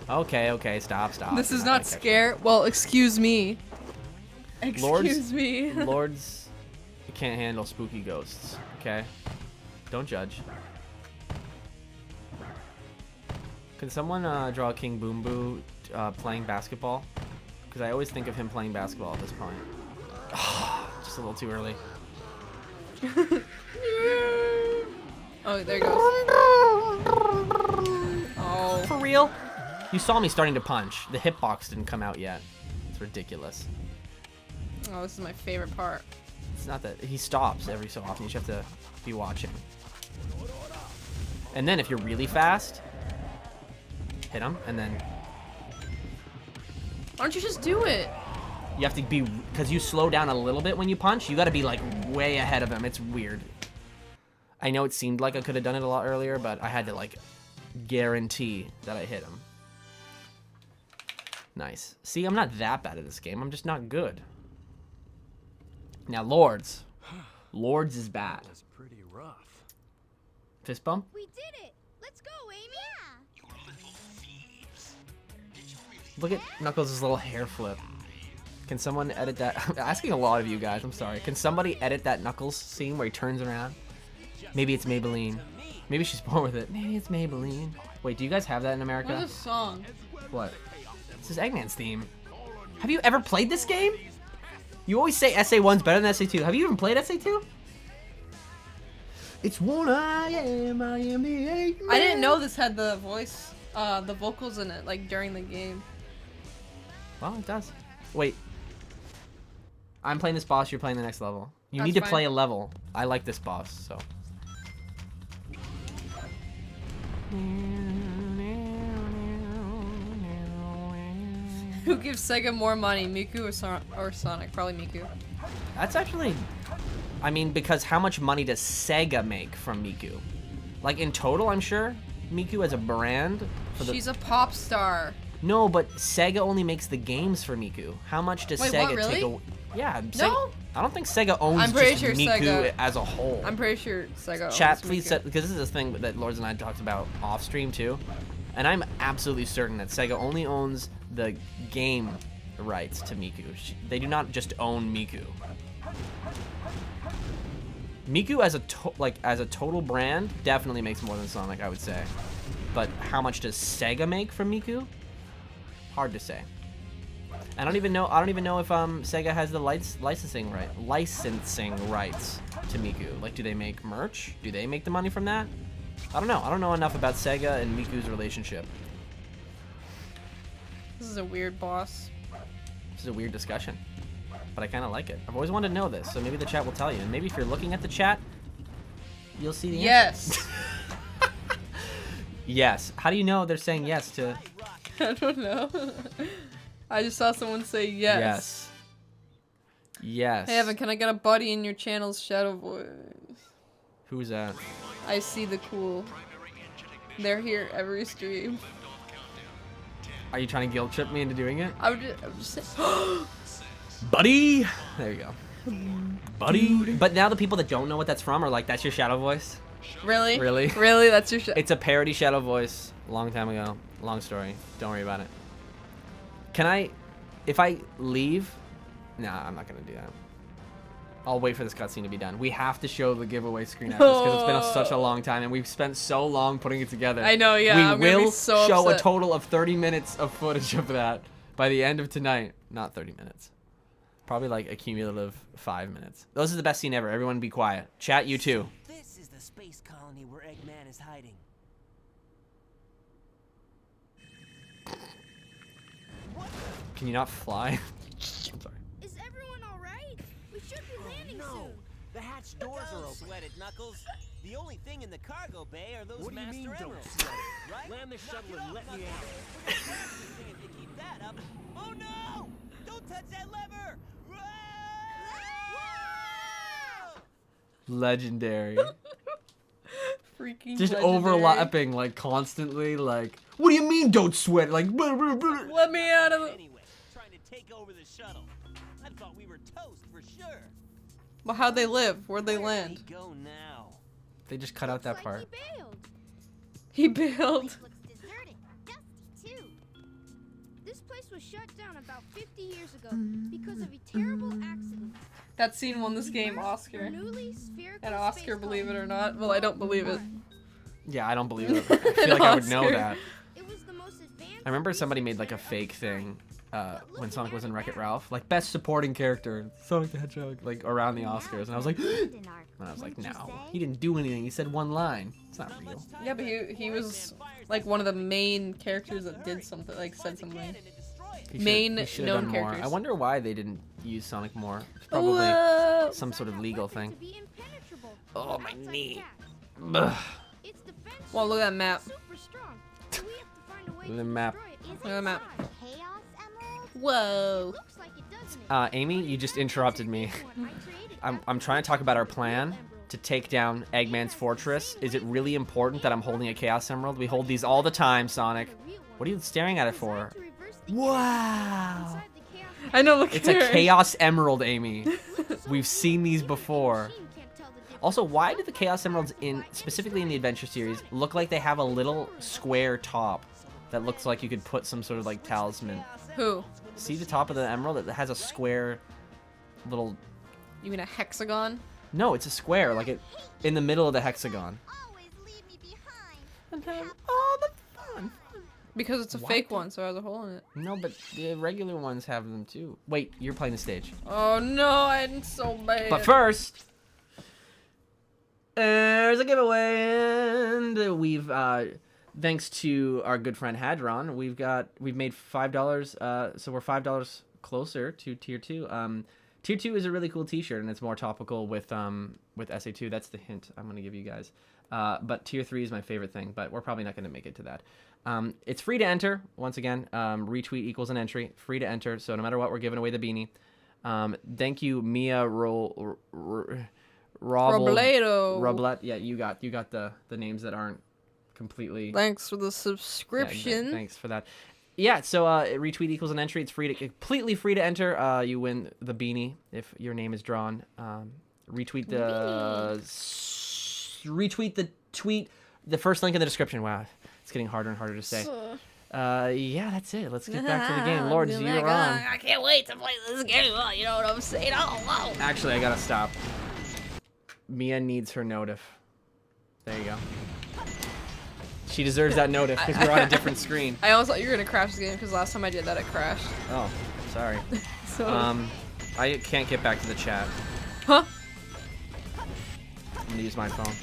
Speaker 1: Okay, stop.
Speaker 2: This
Speaker 1: You're
Speaker 2: is
Speaker 1: not
Speaker 2: not
Speaker 1: gonna catch
Speaker 2: scare. Well, excuse me.
Speaker 1: Lourdes?
Speaker 2: Excuse me.
Speaker 1: Lourdes can't handle spooky ghosts, okay? Don't judge. Can someone draw King Boom Boo playing basketball? because I always think of him playing basketball at this point. Just a little too early.
Speaker 2: Oh, there he goes. Oh.
Speaker 1: For real? You saw me starting to punch. The hitbox didn't come out yet. It's ridiculous.
Speaker 2: Oh, this is my favorite part.
Speaker 1: It's not that he stops every so often. You just have to be watching. And then if you're really fast, hit him, and then
Speaker 2: Why don't you just do it?
Speaker 1: you have to be, because you slow down a little bit when you punch. You got to be like way ahead of him. It's weird. I know it seemed like I could have done it a lot earlier, but I had to like guarantee that I hit him. Nice. See, I'm not that bad at this game. I'm just not good. Now, Lourdes. Lourdes is bad.
Speaker 3: That's pretty rough.
Speaker 1: Fist bump?
Speaker 5: We did it! Let's go, Amy!
Speaker 1: Look at Knuckles' little hair flip. Can someone edit that? I'm asking a lot of you guys. I'm sorry. Can somebody edit that Knuckles scene where he turns around? Maybe it's Maybelline. Maybe she's born with it. Maybe it's Maybelline. Wait, do you guys have that in America?
Speaker 2: What's this song?
Speaker 1: What? This is Eggman's theme. Have you ever played this game? You always say SA1's better than SA2. Have you even played SA2? It's one I am the Eggman.
Speaker 2: I didn't know this had the voice, the vocals in it, like during the game.
Speaker 1: Well, it does. Wait. I'm playing this boss, you're playing the next level. You
Speaker 2: That's
Speaker 1: need to
Speaker 2: fine.
Speaker 1: play a level. I like this boss, so.
Speaker 2: Who gives Sega more money, Miku or Sonic? Probably Miku.
Speaker 1: That's actually, I mean, because how much money does Sega make from Miku? Like in total, I'm sure Miku as a brand.
Speaker 2: She's a pop star.
Speaker 1: No, but Sega only makes the games for Miku. How much does
Speaker 2: Wait,
Speaker 1: Sega
Speaker 2: what, really?
Speaker 1: take away? Yeah, Sega,
Speaker 2: No.
Speaker 1: I don't think Sega owns
Speaker 2: I'm pretty
Speaker 1: just
Speaker 2: sure
Speaker 1: Miku
Speaker 2: Sega-
Speaker 1: as a whole.
Speaker 2: I'm pretty sure Sega.
Speaker 1: Chat,
Speaker 2: owns
Speaker 1: please,
Speaker 2: Miku.
Speaker 1: because this is a thing that Lourdes and I talked about off stream too, and I'm absolutely certain that Sega only owns the game rights to Miku. They do not just own Miku. Miku as a total brand definitely makes more than Sonic, I would say. But how much does Sega make from Miku? Hard to say. I don't even know if Sega has the licensing rights to Miku. Like, do they make merch? Do they make the money from that? I don't know. I don't know enough about Sega and Miku's relationship.
Speaker 2: This is a weird boss.
Speaker 1: This is a weird discussion, but I kind of like it. I've always wanted to know this, so maybe the chat will tell you. And maybe if you're looking at the chat, you'll see the answer.
Speaker 2: Yes.
Speaker 1: Yes. How do you know they're saying yes to?
Speaker 2: I don't know. I just saw someone say yes.
Speaker 1: Yes. Yes.
Speaker 2: Hey Evan, can I get a buddy in your channel's shadow voice?
Speaker 1: Who's that?
Speaker 2: I see the cool. They're here every stream.
Speaker 1: Are you trying to guilt trip me into doing it?
Speaker 2: I'm just saying.
Speaker 1: Buddy! There you go. Buddy! But now the people that don't know what that's from are like, that's your shadow voice?
Speaker 2: Really?
Speaker 1: Really?
Speaker 2: Really? That's your
Speaker 1: It's a parody shadow voice. A long time ago. Long story. Don't worry about it. Can I... If I leave... Nah, I'm not going to do that. I'll wait for this cutscene to be done. We have to show the giveaway screen after this because it's been such a long time and we've spent so long putting it together.
Speaker 2: I know, yeah. I'm
Speaker 1: We
Speaker 2: gonna be
Speaker 1: will
Speaker 2: so
Speaker 1: show
Speaker 2: upset.
Speaker 1: a total of 30 minutes of footage of that by the end of tonight. Not 30 minutes. Probably like a cumulative 5 minutes. Those are the best scene ever. Everyone be quiet. Chat, you too.
Speaker 4: This is the space colony where Eggman is hiding.
Speaker 1: Can you not fly? I'm sorry.
Speaker 5: Is everyone alright? We should be landing soon.
Speaker 4: The hatch doors are
Speaker 7: Don't
Speaker 4: open.
Speaker 7: sweat it, Knuckles. The only thing in the cargo bay are those
Speaker 4: What do you
Speaker 7: master
Speaker 4: mean, don't
Speaker 7: emeralds.
Speaker 4: sweat it?
Speaker 7: Right?
Speaker 4: Land the
Speaker 7: Knock
Speaker 4: shuttle
Speaker 7: it
Speaker 4: and
Speaker 7: off,
Speaker 4: let me
Speaker 7: Knuckles.
Speaker 4: out.
Speaker 7: If you keep that up. Oh no! Don't touch that lever!
Speaker 1: Legendary.
Speaker 2: freaking
Speaker 1: Just
Speaker 2: legendary.
Speaker 1: overlapping like constantly like, what do you mean don't sweat? Like,
Speaker 2: Let me out of the...
Speaker 7: Anyway, trying to take over the shuttle. I thought we were toast for sure.
Speaker 2: Well, how'd they live? Where'd they
Speaker 7: Where
Speaker 2: land?
Speaker 7: do we go now?
Speaker 1: they just cut out that
Speaker 5: Looks
Speaker 1: part.
Speaker 5: like he bailed.
Speaker 2: He bailed.
Speaker 5: Place looks deserted. Dusty, too. This place was shut down about 50 years ago because of a terrible accident.
Speaker 2: That scene won this game Oscar.
Speaker 5: Newly spherical
Speaker 2: And Oscar,
Speaker 5: space
Speaker 2: believe it or
Speaker 5: colony.
Speaker 2: not. Well, I don't believe it.
Speaker 1: Yeah, I don't believe it. I feel like I would know
Speaker 2: Oscar.
Speaker 1: that.
Speaker 5: It was the most advanced
Speaker 1: I remember somebody made
Speaker 5: research
Speaker 1: like a
Speaker 5: center of
Speaker 1: fake
Speaker 5: its kind.
Speaker 1: thing when Sonic was in Wreck-It Ralph, like best supporting character, Sonic the Hedgehog, like around the Oscars, and I was like, no, he didn't do anything. He said one line. It's not real.
Speaker 2: Yeah, but he was like one of the main characters that did something, like said something. Main
Speaker 1: He
Speaker 2: known
Speaker 1: done more.
Speaker 2: characters.
Speaker 1: I wonder why they didn't use Sonic more. It's probably
Speaker 2: Whoa.
Speaker 1: some sort of legal thing.
Speaker 5: To be impenetrable.
Speaker 1: Oh, my
Speaker 5: Outside
Speaker 1: knee.
Speaker 5: attack.
Speaker 1: Ugh.
Speaker 5: Its defense
Speaker 2: Well, look at that map.
Speaker 5: super strong. So we have to find a way
Speaker 1: The
Speaker 5: to
Speaker 1: map.
Speaker 5: destroy it.
Speaker 2: Look at the map.
Speaker 5: Chaos Emerald?
Speaker 2: Whoa.
Speaker 5: Looks like it, doesn't it?
Speaker 1: Amy, you just interrupted me.
Speaker 5: I created
Speaker 1: I'm trying to talk about our plan to take down Eggman's fortress. Is it really important that I'm holding a Chaos Emerald? We hold these all the time, Sonic. What are you staring at it for? Wow.
Speaker 2: I know, look
Speaker 1: It's
Speaker 2: at
Speaker 1: a
Speaker 2: her.
Speaker 1: Chaos Emerald, Amy. We've seen these before. Also, why do the Chaos Emeralds, specifically in the Adventure series, look like they have a little square top that looks like you could put some sort of like talisman?
Speaker 2: Who?
Speaker 1: See the top of the emerald? It has a square little...
Speaker 2: You mean a hexagon?
Speaker 1: No, it's a square, like it in the middle of the hexagon.
Speaker 5: Always leave me behind.
Speaker 1: And have all the fun.
Speaker 2: Because it's a fake one, so it has a hole in it.
Speaker 1: No, but the regular ones have them too. Wait, you're playing the stage.
Speaker 2: Oh no, I'm so bad.
Speaker 1: But first, there's a giveaway, and we've thanks to our good friend Hadron, we've made $5. So we're $5 closer to tier 2. Tier 2 is a really cool T-shirt, and it's more topical with SA2. That's the hint I'm gonna give you guys. But tier 3 is my favorite thing, but we're probably not gonna make it to that. It's free to enter. Once again, retweet equals an entry. Free to enter. So no matter what, we're giving away the beanie. Thank you, Mia Robledo. Yeah, you got the names that aren't completely.
Speaker 2: Thanks for the
Speaker 1: Yeah,
Speaker 2: subscription.
Speaker 1: thanks for that. Yeah, so retweet equals an entry. It's completely free to enter. You win the beanie if your name is drawn. Retweet the tweet. The first link in the description. Wow, it's getting harder and harder to say. Yeah, that's it. Let's get back to the game. Lourdes, you're on.
Speaker 2: I can't wait to play this game. You know what I'm saying? Oh, wow.
Speaker 1: Actually, I gotta stop. Mia needs her notif. There you go. She deserves that notif because we're on a different screen.
Speaker 2: I almost thought you were gonna crash the game because last time I did that, it crashed.
Speaker 1: Oh, sorry.
Speaker 2: So.
Speaker 1: I can't get back to the chat.
Speaker 2: Huh?
Speaker 1: I'm gonna use my phone.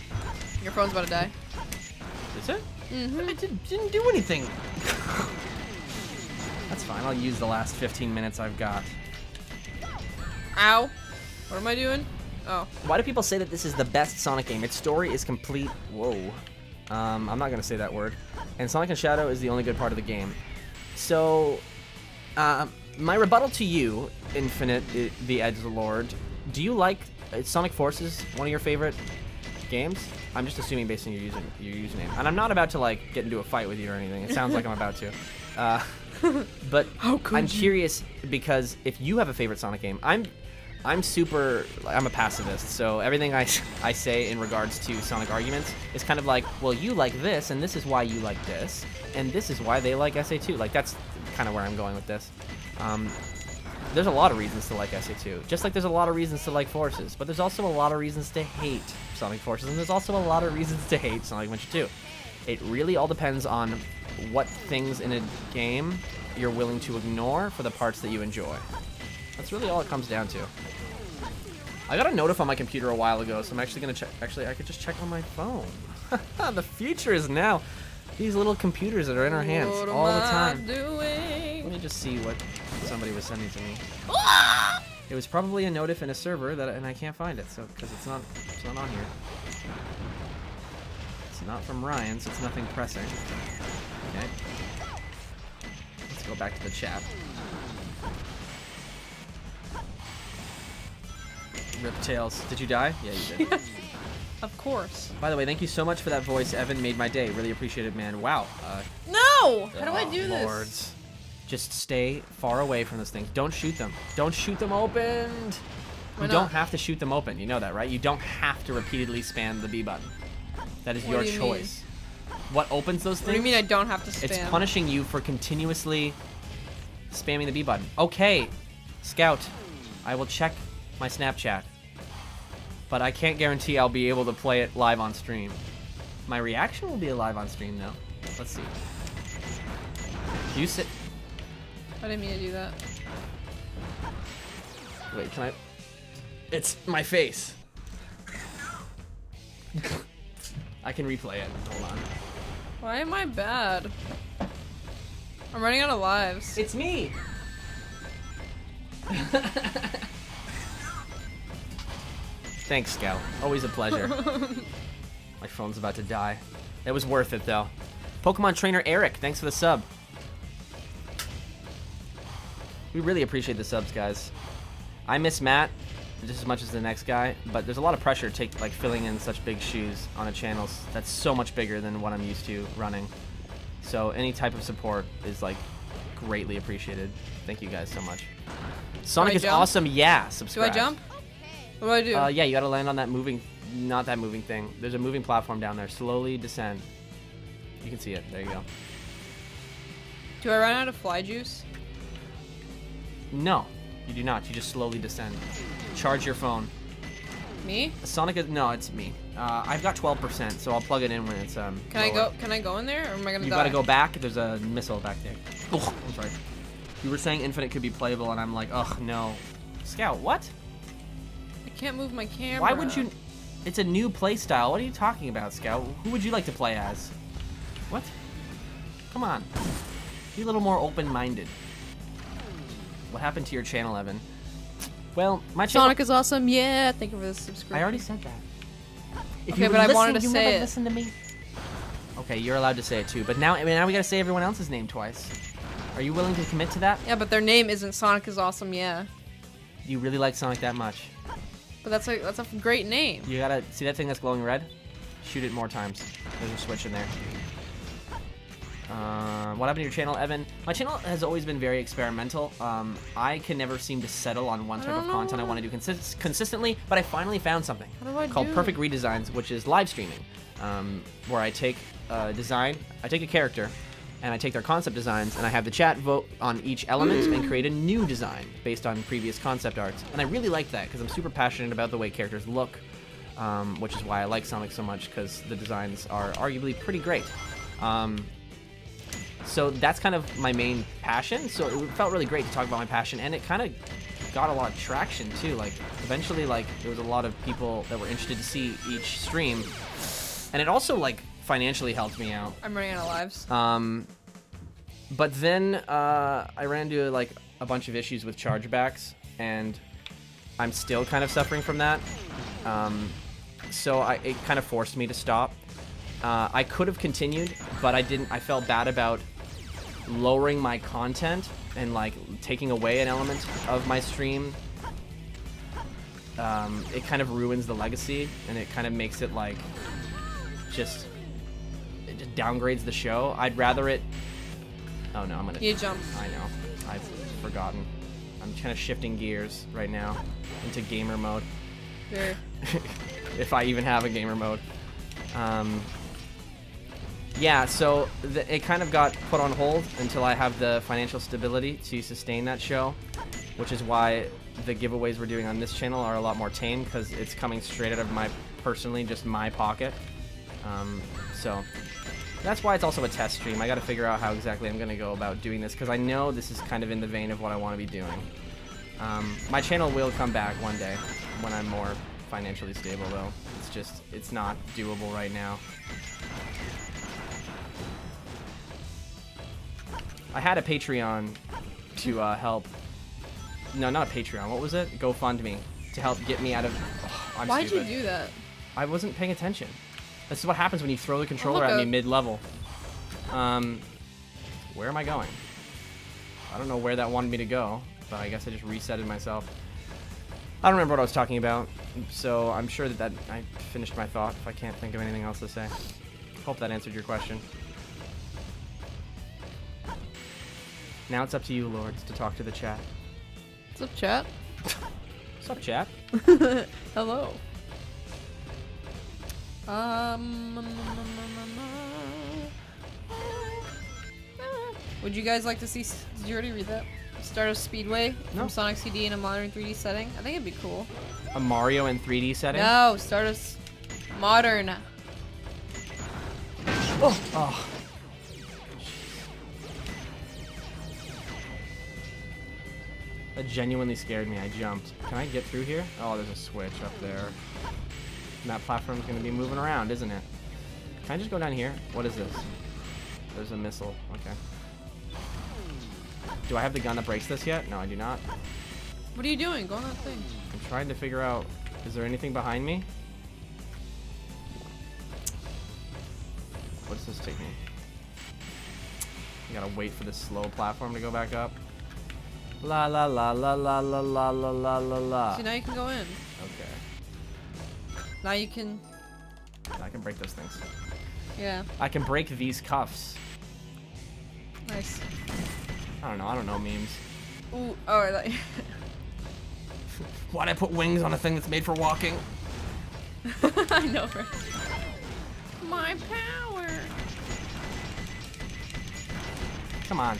Speaker 2: Your phone's about to die.
Speaker 1: Is it?
Speaker 2: Mm-hmm.
Speaker 1: I didn't do anything. That's fine. I'll use the last 15 minutes I've got.
Speaker 2: Ow. What am I doing? Oh.
Speaker 1: Why do people say that this is the best Sonic game? Its story is complete. Whoa. I'm not gonna say that word. And Sonic and Shadow is the only good part of the game. So, my rebuttal to you, Infinite, the Edgelord, do you like Sonic Forces? One of your favorite games? I'm just assuming based on your username. And I'm not about to like get into a fight with you or anything. It sounds like I'm about to. But I'm curious because if you have a favorite Sonic game, I'm a pacifist, so everything I say in regards to Sonic arguments is kind of like, well, you like this, and this is why you like this, and this is why they like SA2. Like, that's kind of where I'm going with this. There's a lot of reasons to like SA2, just like there's a lot of reasons to like Forces, but there's also a lot of reasons to hate Sonic Forces, and there's also a lot of reasons to hate Sonic Adventure 2. It really all depends on what things in a game you're willing to ignore for the parts that you enjoy. That's really all it comes down to. I got a notif on my computer a while ago, so I'm actually gonna check. Actually, I could just check on my phone. The future is now. These little computers that are in our hands all the time. Let me just see what somebody was sending to me. It was probably a notif in a server and I can't find it, so because it's not on here. It's not from Ryan, so it's nothing pressing. Okay. Let's go back to the chat. Riptails. Did you die? Yeah, you did.
Speaker 2: Of course.
Speaker 1: By the way, thank you so much for that voice, Evan. Made my day. Really appreciate it, man. Wow.
Speaker 2: No! How do I do this?
Speaker 1: Lords. Just stay far away from those things. Don't shoot them. Don't shoot them open.
Speaker 2: Why
Speaker 1: You
Speaker 2: not?
Speaker 1: don't have to shoot them open. You know that, right? You don't have to repeatedly spam the B button. That is
Speaker 2: What
Speaker 1: your
Speaker 2: do you
Speaker 1: choice. What opens those things?
Speaker 2: What do you mean I don't have to spam?
Speaker 1: It's punishing you for continuously spamming the B button. Okay, Scout. I will check my Snapchat. But I can't guarantee I'll be able to play it live on stream. My reaction will be live on stream, though. Let's see. You sit.
Speaker 2: I didn't mean to do that.
Speaker 1: Wait, can I? It's my face. I can replay it. Hold on.
Speaker 2: Why am I bad? I'm running out of lives.
Speaker 1: It's me. Thanks, Scout. Always a pleasure. My phone's about to die. It was worth it, though. Pokemon Trainer Eric, thanks for the sub. We really appreciate the subs, guys. I miss Matt just as much as the next guy, but there's a lot of pressure filling in such big shoes on a channel that's so much bigger than what I'm used to running. So any type of support is like greatly appreciated. Thank you guys so much. Sonic is
Speaker 2: jump?
Speaker 1: awesome. Yeah, subscribe.
Speaker 2: Do I jump? What do I do?
Speaker 1: Yeah, you gotta land on that not that moving thing. There's a moving platform down there. Slowly descend. You can see it. There you go.
Speaker 2: Do I run out of fly juice?
Speaker 1: No, you do not. You just slowly descend. Charge your phone.
Speaker 2: Me?
Speaker 1: Sonic is, no, it's me. I've got 12%, so I'll plug it in when it's
Speaker 2: Can
Speaker 1: lower.
Speaker 2: I go in there, or am I gonna
Speaker 1: You
Speaker 2: die?
Speaker 1: gotta go back. There's a missile back there. Oh, I'm sorry. You were saying Infinite could be playable, and I'm like, ugh, no. Scout, what?
Speaker 2: I can't move my camera.
Speaker 1: Why would you? It's a new play style. What are you talking about, Scout? Who would you like to play as? What? Come on. Be a little more open-minded. What happened to your channel, Evan? Well, my channel.
Speaker 2: Sonic is awesome. Yeah, thank you for the subscription.
Speaker 1: I already said that. If
Speaker 2: Okay,
Speaker 1: you
Speaker 2: but I
Speaker 1: listen,
Speaker 2: wanted to
Speaker 1: you
Speaker 2: say
Speaker 1: never
Speaker 2: it.
Speaker 1: Listen to me. Okay, you're allowed to say it too. But now we gotta say everyone else's name twice. Are you willing to commit to that?
Speaker 2: Yeah, but their name isn't Sonic is awesome. Yeah,
Speaker 1: You really like Sonic that much?
Speaker 2: but that's a great name.
Speaker 1: You gotta see that thing that's glowing red? Shoot it more times. There's a switch in there. What happened to your channel, Evan? My channel has always been very experimental. I can never seem to settle on one type of content I want to do consistently, but I finally found something
Speaker 2: How do I
Speaker 1: called
Speaker 2: do
Speaker 1: Perfect Redesigns, which is live streaming, where I take a design, I take a character, and I take their concept designs, and I have the chat vote on each element and create a new design based on previous concept arts. And I really like that because I'm super passionate about the way characters look, which is why I like Sonic so much, because the designs are arguably pretty great. So that's kind of my main passion. So it felt really great to talk about my passion, and it kind of got a lot of traction too. Like eventually, like there was a lot of people that were interested to see each stream, and it also like financially helped me out.
Speaker 2: I'm running out of lives.
Speaker 1: But then I ran into like a bunch of issues with chargebacks, and I'm still kind of suffering from that. So it kind of forced me to stop. I could have continued, but I didn't. I felt bad about lowering my content and like taking away an element of my stream. It kind of ruins the legacy, and it kind of makes it like it just downgrades the show. I'd rather it. Oh no, I'm gonna.
Speaker 2: You jump.
Speaker 1: I know. I've forgotten. I'm kind of shifting gears right now into gamer mode.
Speaker 2: There.
Speaker 1: If I even have a gamer mode. Yeah, so it kind of got put on hold until I have the financial stability to sustain that show, which is why the giveaways we're doing on this channel are a lot more tame, because it's coming straight out of just my pocket. So that's why it's also a test stream. I got to figure out how exactly I'm going to go about doing this, because I know this is kind of in the vein of what I want to be doing. My channel will come back one day when I'm more financially stable, though. It's not doable right now. I had a Patreon to help. No, not a Patreon. What was it? GoFundMe to help get me out of. Oh, I'm
Speaker 2: Why'd
Speaker 1: stupid.
Speaker 2: you do that?
Speaker 1: I wasn't paying attention. This is what happens when you throw the controller at me mid-level. Where am I going? I don't know where that wanted me to go, but I guess I just resetted myself. I don't remember what I was talking about, so I'm sure that I finished my thought if I can't think of anything else to say. Hope that answered your question. Now it's up to you, Lourdes, to talk to the chat.
Speaker 2: What's up, chat?
Speaker 1: What's up, chat?
Speaker 2: Hello. Would you guys like to see? Did you already read that? Stardust Speedway
Speaker 1: No.
Speaker 2: from Sonic CD in a modern 3D setting. I think it'd be cool.
Speaker 1: A Mario in 3D setting?
Speaker 2: No, Stardust modern.
Speaker 1: Oh. That genuinely scared me. I jumped. Can I get through here? Oh, there's a switch up there. And that platform's gonna be moving around, isn't it? Can I just go down here? What is this? There's a missile. Okay. Do I have the gun that breaks this yet? No, I do not.
Speaker 2: What are you doing? Go on that thing.
Speaker 1: I'm trying to figure out, is there anything behind me? What does this take me? I gotta wait for this slow platform to go back up. La la la la la la la la la la la.
Speaker 2: See, now you can go in.
Speaker 1: Okay.
Speaker 2: Now you can.
Speaker 1: I can break those things.
Speaker 2: Yeah.
Speaker 1: I can break these cuffs.
Speaker 2: Nice.
Speaker 1: I don't know memes.
Speaker 2: Ooh. Oh, I thought.
Speaker 1: Why'd I put wings on a thing that's made for walking?
Speaker 2: I know, right? My power.
Speaker 1: Come on.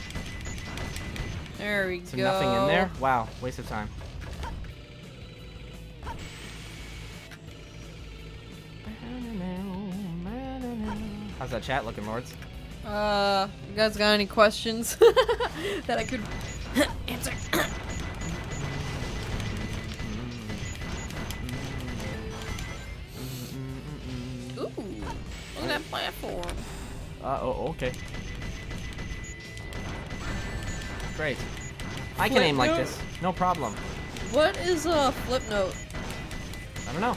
Speaker 2: There we
Speaker 1: So
Speaker 2: go.
Speaker 1: nothing in there? Wow, waste of time. How's that chat looking, Lords?
Speaker 2: You guys got any questions that I could answer? Ooh, look at that platform.
Speaker 1: Oh, okay. Great. I can
Speaker 2: Flip
Speaker 1: aim like
Speaker 2: note?
Speaker 1: this. No problem.
Speaker 2: What is a flip note?
Speaker 1: I don't know.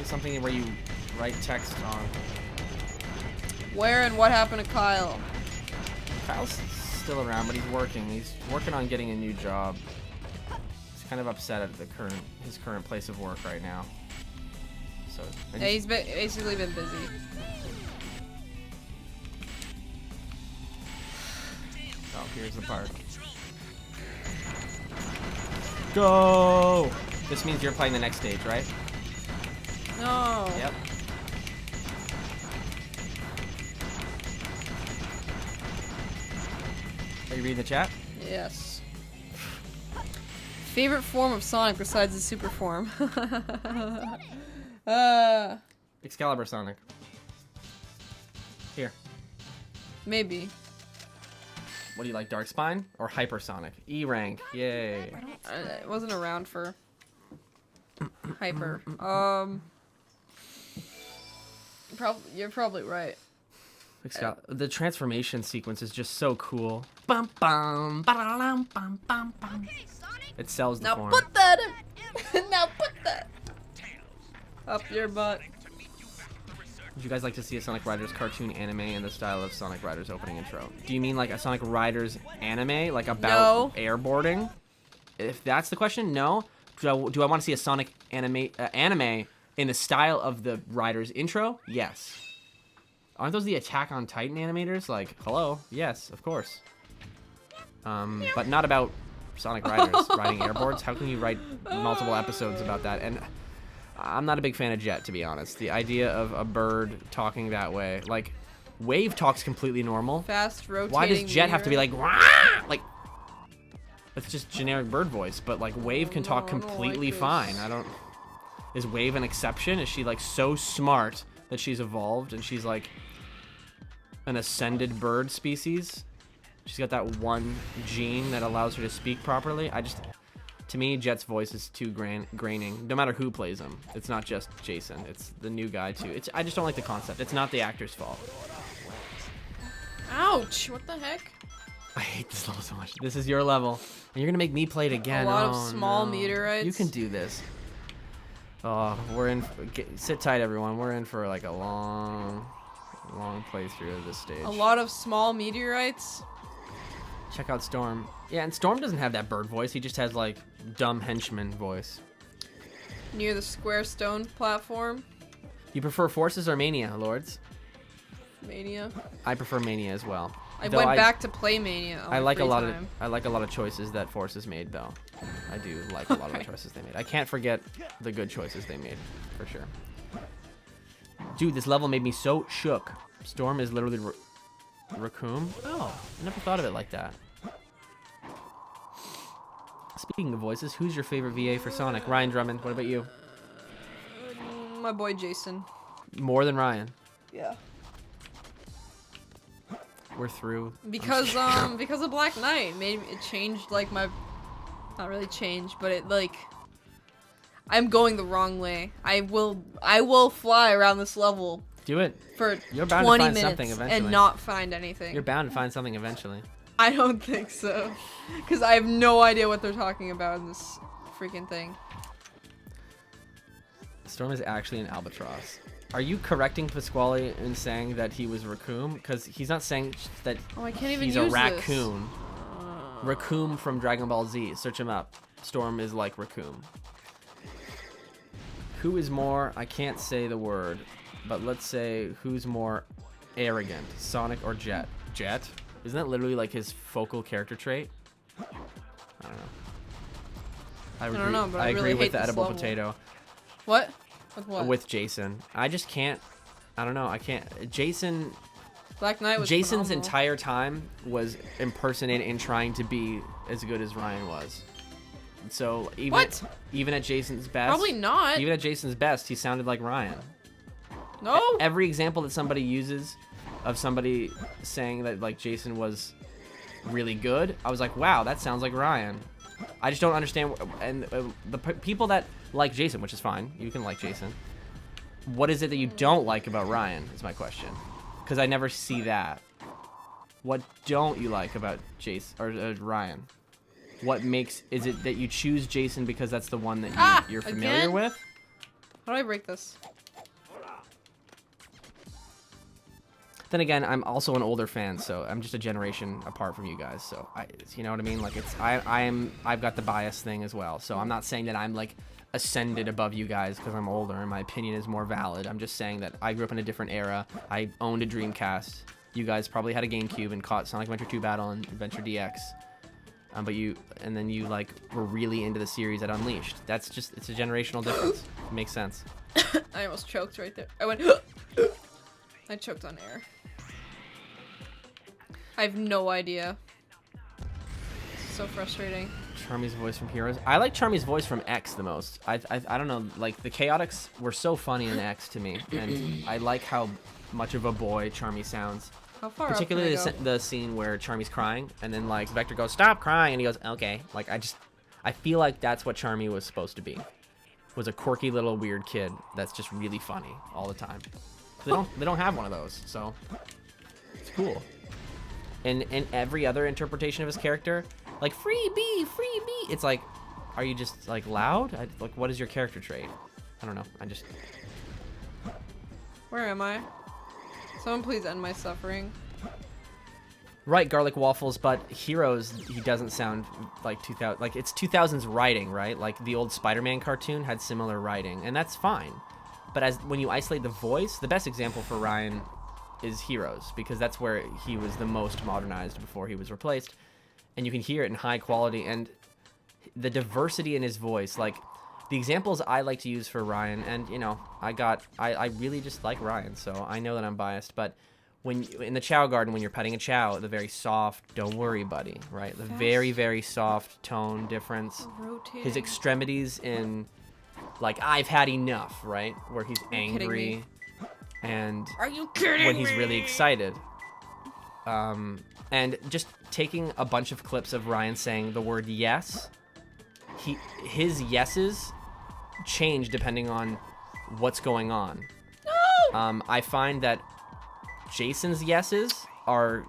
Speaker 1: Something where you write text on.
Speaker 2: Where and what happened to Kyle?
Speaker 1: Kyle's still around, but he's working. He's working on getting a new job. He's kind of upset at his current place of work right now. So
Speaker 2: Yeah, he's basically been busy.
Speaker 1: Oh, here's the part. Go! This means you're playing the next stage, right?
Speaker 2: No.
Speaker 1: Yep. Are you reading the chat?
Speaker 2: Yes. Favorite form of Sonic besides the super form?
Speaker 1: Excalibur Sonic. Here.
Speaker 2: Maybe.
Speaker 1: What do you like, Darkspine or Hypersonic? E rank. Yay.
Speaker 2: I wasn't around for Hyper. You're probably right.
Speaker 1: The transformation sequence is just so cool. Bum, bum, ba-da-dum, bum, bum, bum.
Speaker 5: Okay, Sonic.
Speaker 1: It sells the
Speaker 2: Now
Speaker 1: form.
Speaker 2: put that in. Now put that up your butt.
Speaker 1: Would you guys like to see a Sonic Riders cartoon anime in the style of Sonic Riders opening intro? Do you mean like a Sonic Riders anime, like about airboarding? If that's the question, no. Do I want to see a Sonic anime in the style of the Riders intro? Yes. Aren't those the Attack on Titan animators? Like, hello, yes, of course. But not about Sonic Riders riding airboards. How can you write multiple episodes about that? And I'm not a big fan of Jet, to be honest. The idea of a bird talking that way, like, Wave talks completely normal.
Speaker 2: Fast rotating.
Speaker 1: Why does Jet have to be
Speaker 2: meteor.
Speaker 1: like, Wah! Like, it's just generic bird voice, but like Wave can talk
Speaker 2: I don't
Speaker 1: completely
Speaker 2: like
Speaker 1: fine.
Speaker 2: this.
Speaker 1: Is Wave an exception? Is she like so smart that she's evolved and she's like an ascended bird species? She's got that one gene that allows her to speak properly. To me, Jet's voice is too graining. No matter who plays him, it's not just Jason. It's the new guy too. I just don't like the concept. It's not the actor's fault.
Speaker 2: Ouch! What the heck?
Speaker 1: I hate this level so much. This is your level, and you're gonna make me play it again.
Speaker 2: A lot of
Speaker 1: Oh,
Speaker 2: small
Speaker 1: no.
Speaker 2: meteorites.
Speaker 1: You can do this. Oh, we're in. Sit tight, everyone. We're in for like a long playthrough of this stage.
Speaker 2: A lot of small meteorites.
Speaker 1: Check out Storm. Yeah, and Storm doesn't have that bird voice. He just has like dumb henchman voice.
Speaker 2: Near the square stone platform.
Speaker 1: You prefer Forces or Mania, Lords?
Speaker 2: Mania.
Speaker 1: I prefer Mania as well.
Speaker 2: I
Speaker 1: Though
Speaker 2: went back to play Mania. On
Speaker 1: I like a
Speaker 2: free
Speaker 1: lot
Speaker 2: time.
Speaker 1: of I like a lot of choices that Forces made though. I do like a lot of the choices they made. I can't forget the good choices they made, for sure. Dude, this level made me so shook. Storm is literally Raccoon. Oh, I never thought of it like that. Speaking of voices, who's your favorite VA for Sonic? Ryan Drummond. What about you?
Speaker 2: My boy Jason.
Speaker 1: More than Ryan.
Speaker 2: Yeah.
Speaker 1: We're through.
Speaker 2: Because of Black Knight, it changed like my not really change, but it like I'm going the wrong way. I will fly around this level
Speaker 1: Do it.
Speaker 2: for
Speaker 1: You're bound to
Speaker 2: 20
Speaker 1: find
Speaker 2: minutes
Speaker 1: something eventually.
Speaker 2: and not find anything.
Speaker 1: You're bound to find something eventually.
Speaker 2: I don't think so, because I have no idea what they're talking about in this freaking thing.
Speaker 1: Storm is actually an albatross. Are you correcting Pasquale in saying that he was Raccoon? Because he's not saying that
Speaker 2: Oh, I can't even
Speaker 1: he's
Speaker 2: use
Speaker 1: a raccoon. Raccoon from Dragon Ball Z. Search him up. Storm is like Raccoon. Who is more, I can't say the word, but let's say who's more arrogant, Sonic or Jet? Jet? Isn't that literally like his focal character trait? I don't know. I
Speaker 2: don't know, but I
Speaker 1: agree
Speaker 2: really
Speaker 1: with
Speaker 2: hate
Speaker 1: the
Speaker 2: this
Speaker 1: edible
Speaker 2: level.
Speaker 1: potato.
Speaker 2: What? With what?
Speaker 1: With Jason. I just can't. I don't know. I can't. Jason's
Speaker 2: Black Knight was phenomenal.
Speaker 1: entire time was impersonating and trying to be as good as Ryan was. So even at Jason's best,
Speaker 2: Probably not.
Speaker 1: Even at Jason's best, he sounded like Ryan.
Speaker 2: No.
Speaker 1: Every example that somebody uses of somebody saying that like Jason was really good, I was like, wow, that sounds like Ryan. I just don't understand. And the people that like Jason, which is fine, you can like Jason. What is it that you don't like about Ryan? Is my question, because I never see that. What don't you like about Jason or Ryan? What makes is it that you choose Jason because that's the one that you're familiar
Speaker 2: again?
Speaker 1: with?
Speaker 2: How do I break this?
Speaker 1: Then again, I'm also an older fan, so I'm just a generation apart from you guys. So you know what I mean? Like I've got the bias thing as well. So I'm not saying that I'm like ascended above you guys because I'm older and my opinion is more valid. I'm just saying that I grew up in a different era. I owned a Dreamcast. You guys probably had a GameCube and caught Sonic Adventure 2 Battle and Adventure DX. And then you like were really into the series at Unleashed. That's just, it's a generational difference. It makes sense.
Speaker 2: I almost choked right there. I went. I choked on air. I have no idea. So frustrating.
Speaker 1: Charmy's voice from Heroes. I like Charmy's voice from X the most. I don't know, like the Chaotix were so funny in X to me, and I like how much of a boy Charmy sounds.
Speaker 2: How far
Speaker 1: Particularly
Speaker 2: up can I go?
Speaker 1: the scene where Charmy's crying, and then like Vector goes, "Stop crying," and he goes, "Okay." Like I feel like that's what Charmy was supposed to be. Was a quirky little weird kid that's just really funny all the time. They don't have one of those, so it's cool. And in every other interpretation of his character, like free B, it's like, are you just like loud? Like, what is your character trait? I don't know.
Speaker 2: Where am I? Someone please end my suffering.
Speaker 1: Right, Garlic Waffles, but Heroes, he doesn't sound like 2000. Like it's 2000s writing, right? Like the old Spider-Man cartoon had similar writing, and that's fine. But when you isolate the voice, the best example for Ryan is Heroes, because that's where he was the most modernized before he was replaced, and you can hear it in high quality and the diversity in his voice. Like the examples I like to use for Ryan, and you know, I really just like Ryan, so I know that I'm biased, but when in the Chow Garden, when you're petting a Chow, the very soft, "Don't worry, buddy," right? The very, very soft tone difference.
Speaker 2: Rotating.
Speaker 1: His extremities in like "I've had enough," right? Where he's angry and
Speaker 2: Are you kidding
Speaker 1: when he's
Speaker 2: me?
Speaker 1: really excited. And just taking a bunch of clips of Ryan saying the word yes, his yeses change depending on what's going on. No! I find that Jason's yeses are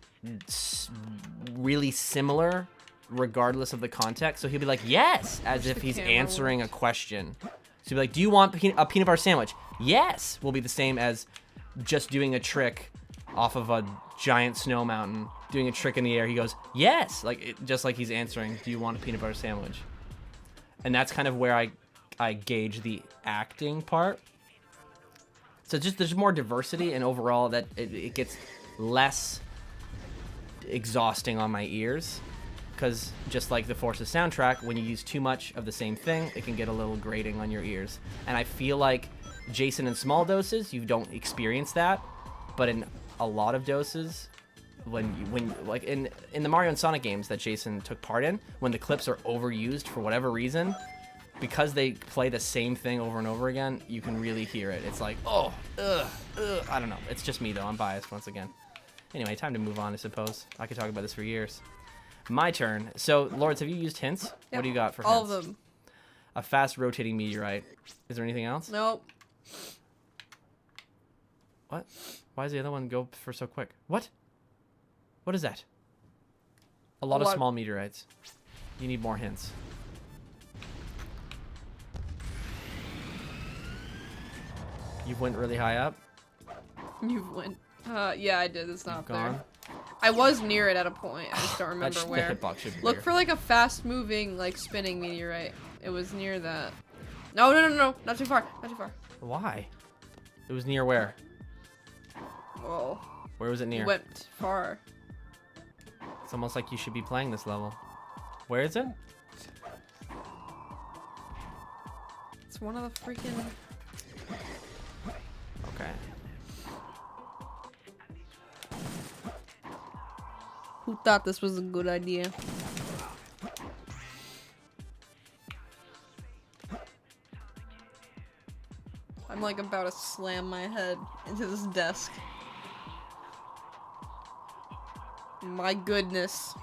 Speaker 1: really similar regardless of the context. So he'll be like, yes, as if he's answering a question. So he'll be like, do you want a peanut butter sandwich? Yes, will be the same as just doing a trick off of a giant snow mountain, doing a trick in the air. He goes, yes, like just like he's answering, do you want a peanut butter sandwich? And that's kind of where I gauge the acting part. So just there's more diversity, and overall that it gets less exhausting on my ears, because just like the Forces soundtrack, when you use too much of the same thing, it can get a little grating on your ears. And I feel like Jason in small doses, you don't experience that, but in a lot of doses, when like in the Mario and Sonic games that Jason took part in, when the clips are overused for whatever reason, because they play the same thing over and over again, you can really hear it. It's like, oh, I don't know. It's just me, though. I'm biased once again. Anyway, time to move on, I suppose. I could talk about this for years. My turn. So, Lourdes, have you used hints?
Speaker 2: Yep.
Speaker 1: What do you got for
Speaker 2: All
Speaker 1: hints?
Speaker 2: of them.
Speaker 1: A fast rotating meteorite. Is there anything else?
Speaker 2: Nope.
Speaker 1: What? Why does the other one go for so quick? What? What is that? A lot of small meteorites. You need more hints. You went really high up.
Speaker 2: You went. Yeah, I did. It's not
Speaker 1: Gone.
Speaker 2: there. I was near it at a point. I just don't remember
Speaker 1: The
Speaker 2: where.
Speaker 1: hitbox should be
Speaker 2: Look
Speaker 1: bigger.
Speaker 2: for like a fast-moving, like spinning meteorite. It was near that. No, no, no, no, not too far. Not too far.
Speaker 1: Why? It was near where?
Speaker 2: Whoa.
Speaker 1: Where was it near?
Speaker 2: You went far.
Speaker 1: It's almost like you should be playing this level. Where is it?
Speaker 2: It's one of the freaking.
Speaker 1: Okay.
Speaker 2: Who thought this was a good idea? I'm like about to slam my head into this desk. My goodness.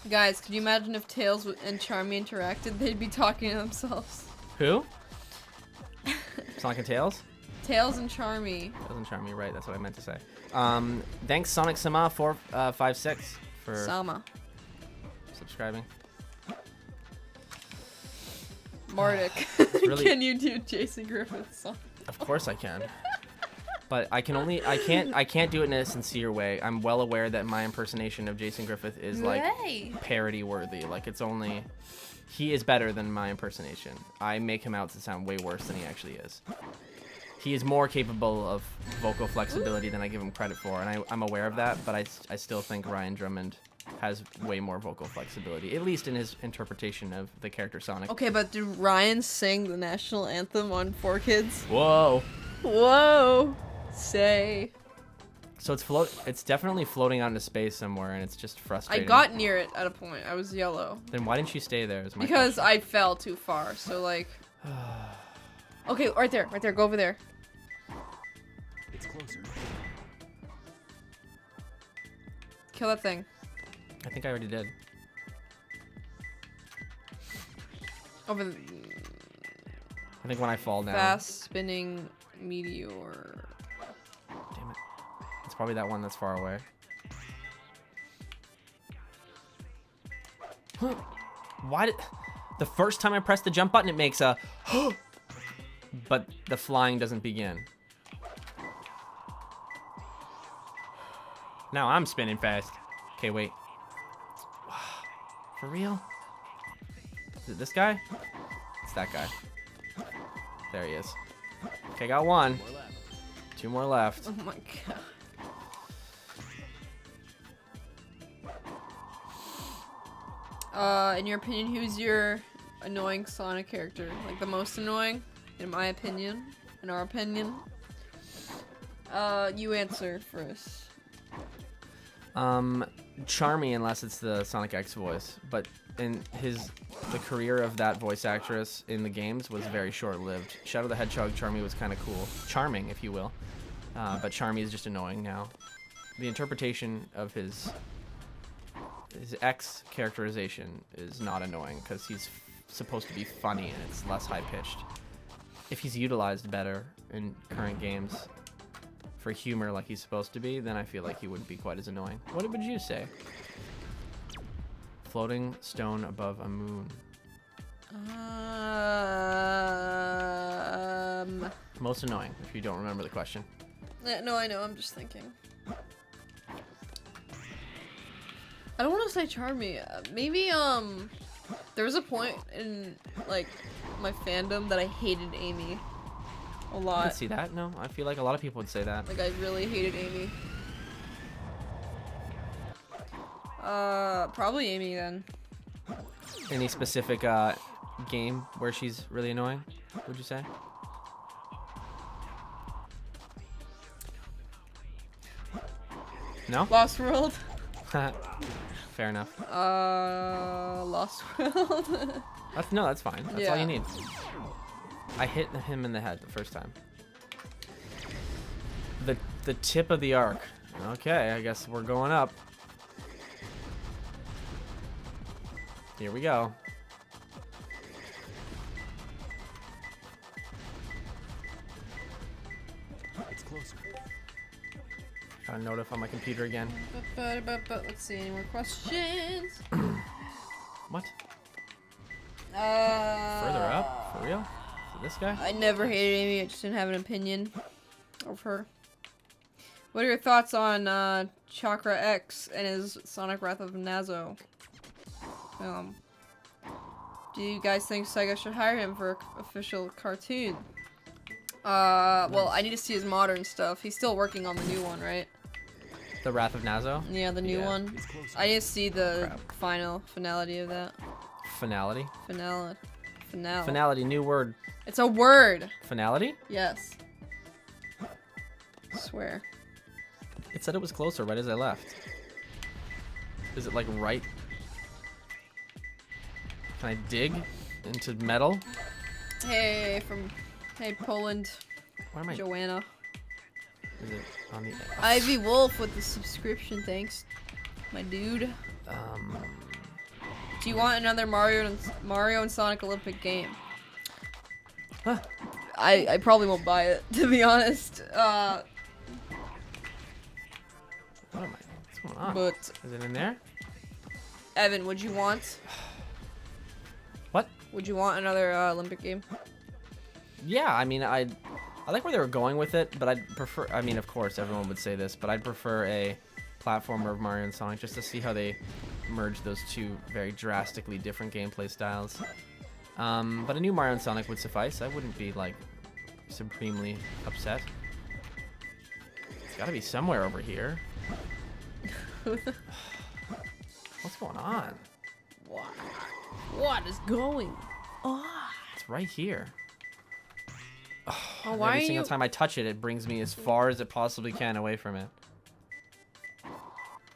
Speaker 2: Guys, could you imagine if Tails and Charmy interacted? They'd be talking to themselves.
Speaker 1: Who? Sonic and Tails?
Speaker 2: Tails and Charmy.
Speaker 1: Doesn't charm me, right? That's what I meant to say. Thanks Sonic Sama 456 for
Speaker 2: Sama.
Speaker 1: subscribing.
Speaker 2: Mardik.
Speaker 1: really-
Speaker 2: Can you do Jason Griffith's song?
Speaker 1: Of course I can. But I can't do it in a sincere way. I'm well aware that my impersonation of Jason Griffith is like parody worthy. Like he is better than my impersonation. I make him out to sound way worse than he actually is. He is more capable of vocal flexibility than I give him credit for, and I'm aware of that, but I still think Ryan Drummond has way more vocal flexibility, at least in his interpretation of the character Sonic.
Speaker 2: Okay, but did Ryan sing the national anthem on 4Kids?
Speaker 1: Whoa!
Speaker 2: Whoa! Say.
Speaker 1: So it's definitely floating out into space somewhere, and it's just
Speaker 2: I
Speaker 1: frustrating.
Speaker 2: got near it at a point. I was yellow.
Speaker 1: Then why didn't you stay there? Is my
Speaker 2: Because
Speaker 1: question.
Speaker 2: I fell too far, so like... Okay, right there, go over there.
Speaker 4: It's closer.
Speaker 2: Kill that thing.
Speaker 1: I think I already did.
Speaker 2: Over the
Speaker 1: I think when I fall down.
Speaker 2: fast spinning meteor.
Speaker 1: Damn it. It's probably that one that's far away. Huh. Why did... The first time I press the jump button, it makes a... But the flying doesn't begin. Now I'm spinning fast. Okay, wait. For real? Is it this guy? It's that guy. There he is. Okay, got one.
Speaker 4: More left.
Speaker 1: 2 more left.
Speaker 2: Oh my god. In your opinion, who's your annoying Sonic character? Like the most annoying? In my opinion. In our opinion. You answer first.
Speaker 1: Charmy, unless it's the Sonic X voice, but the career of that voice actress in the games was very short-lived. Shadow the Hedgehog Charmy was kind of cool, charming, if you will, but Charmy is just annoying now. The interpretation of his X characterization is not annoying because he's supposed to be funny and it's less high-pitched. If he's utilized better in current games for humor like he's supposed to be, then I feel like he wouldn't be quite as annoying. What would you say? Floating stone above a moon. Most annoying, if you don't remember the question.
Speaker 2: No, I know. I'm just thinking. I don't want to say Charmy. Maybe there was a point in like my fandom that I hated Amy a
Speaker 1: I
Speaker 2: lot.
Speaker 1: can see that. No, I feel like a lot of people would say that.
Speaker 2: Like I really hated Amy. Probably Amy then.
Speaker 1: Any specific game where she's really annoying, would you say? No?
Speaker 2: Lost World.
Speaker 1: Fair enough.
Speaker 2: Lost World.
Speaker 1: That's fine. That's all
Speaker 2: Yeah.
Speaker 1: you need. I hit him in the head the first time. The tip of the arc Okay, I guess we're going up. Here we go.
Speaker 4: It's closer.
Speaker 1: Got a notif on my computer again.
Speaker 2: Let's see, any more questions?
Speaker 1: What?
Speaker 2: Further
Speaker 1: Further up? For real? Is it this guy?
Speaker 2: I never hated Amy, I just didn't have an opinion of her. What are your thoughts on Chakra X and his Sonic Wrath of Nazo film? Do you guys think Sega should hire him for an official cartoon? Well, I need to see his modern stuff. He's still working on the new one, right?
Speaker 1: The Wrath of Nazo?
Speaker 2: Yeah, the new
Speaker 1: Yeah.
Speaker 2: one.
Speaker 4: It's closer.
Speaker 2: I need to see the
Speaker 1: Crap.
Speaker 2: finality of that.
Speaker 1: Finality?
Speaker 2: Finale.
Speaker 1: Finality, new word.
Speaker 2: It's a word.
Speaker 1: Finality?
Speaker 2: Yes. Swear.
Speaker 1: It said it was closer right as I left. Is it like right? Can I dig into metal?
Speaker 2: Hey, Poland.
Speaker 1: Where am I?
Speaker 2: Joanna.
Speaker 1: Is it on the?
Speaker 2: Ivy Wolf with the subscription, thanks, my dude. Do you want another Mario and Sonic Olympic game?
Speaker 1: Huh.
Speaker 2: I probably won't buy it, to be honest.
Speaker 1: What am I? What's going on?
Speaker 2: But
Speaker 1: Is it in there?
Speaker 2: Evan, would you want?
Speaker 1: What?
Speaker 2: Would you want another Olympic game?
Speaker 1: Yeah, I mean, I like where they were going with it, but I'd prefer. I mean, of course, everyone would say this, but I'd prefer a platformer of Mario and Sonic just to see how they merge those two very drastically different gameplay styles. But a new Mario and Sonic would suffice. I wouldn't be like supremely upset. It's got to be somewhere over here. What's going on?
Speaker 2: What is going?
Speaker 1: It's right here.
Speaker 2: Oh,
Speaker 1: And
Speaker 2: why
Speaker 1: every
Speaker 2: are
Speaker 1: single
Speaker 2: you?
Speaker 1: time I touch it, it brings me as far as it possibly can away from it.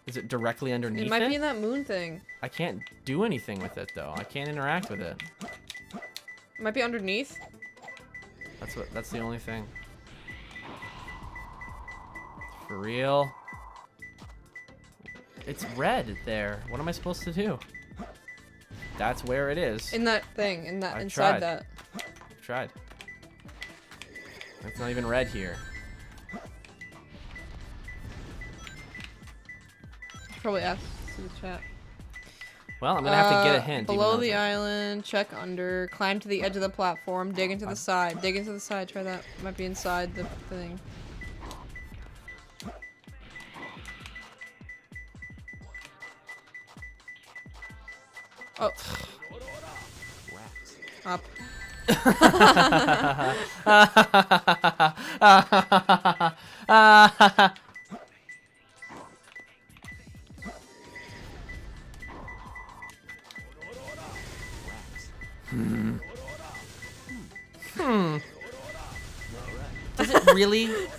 Speaker 1: Is it directly underneath
Speaker 2: It might be in that moon thing.
Speaker 1: I can't do anything with it though. I can't interact with it.
Speaker 2: It might be underneath.
Speaker 1: That's the only thing. For real? It's red there. What am I supposed to do? That's where it is.
Speaker 2: In that thing.
Speaker 1: I
Speaker 2: Inside
Speaker 1: tried.
Speaker 2: that.
Speaker 1: I've tried. It's not even red here.
Speaker 2: Probably ask to the chat.
Speaker 1: Well, I'm gonna have to get a hint. even
Speaker 2: Below
Speaker 1: though
Speaker 2: the
Speaker 1: it's-
Speaker 2: island, check under, climb to the edge of the platform, dig into the side. Dig into the side, try that. Might be inside the thing. Oh.
Speaker 4: Rats.
Speaker 2: Up.
Speaker 1: Does it really?
Speaker 4: Rats.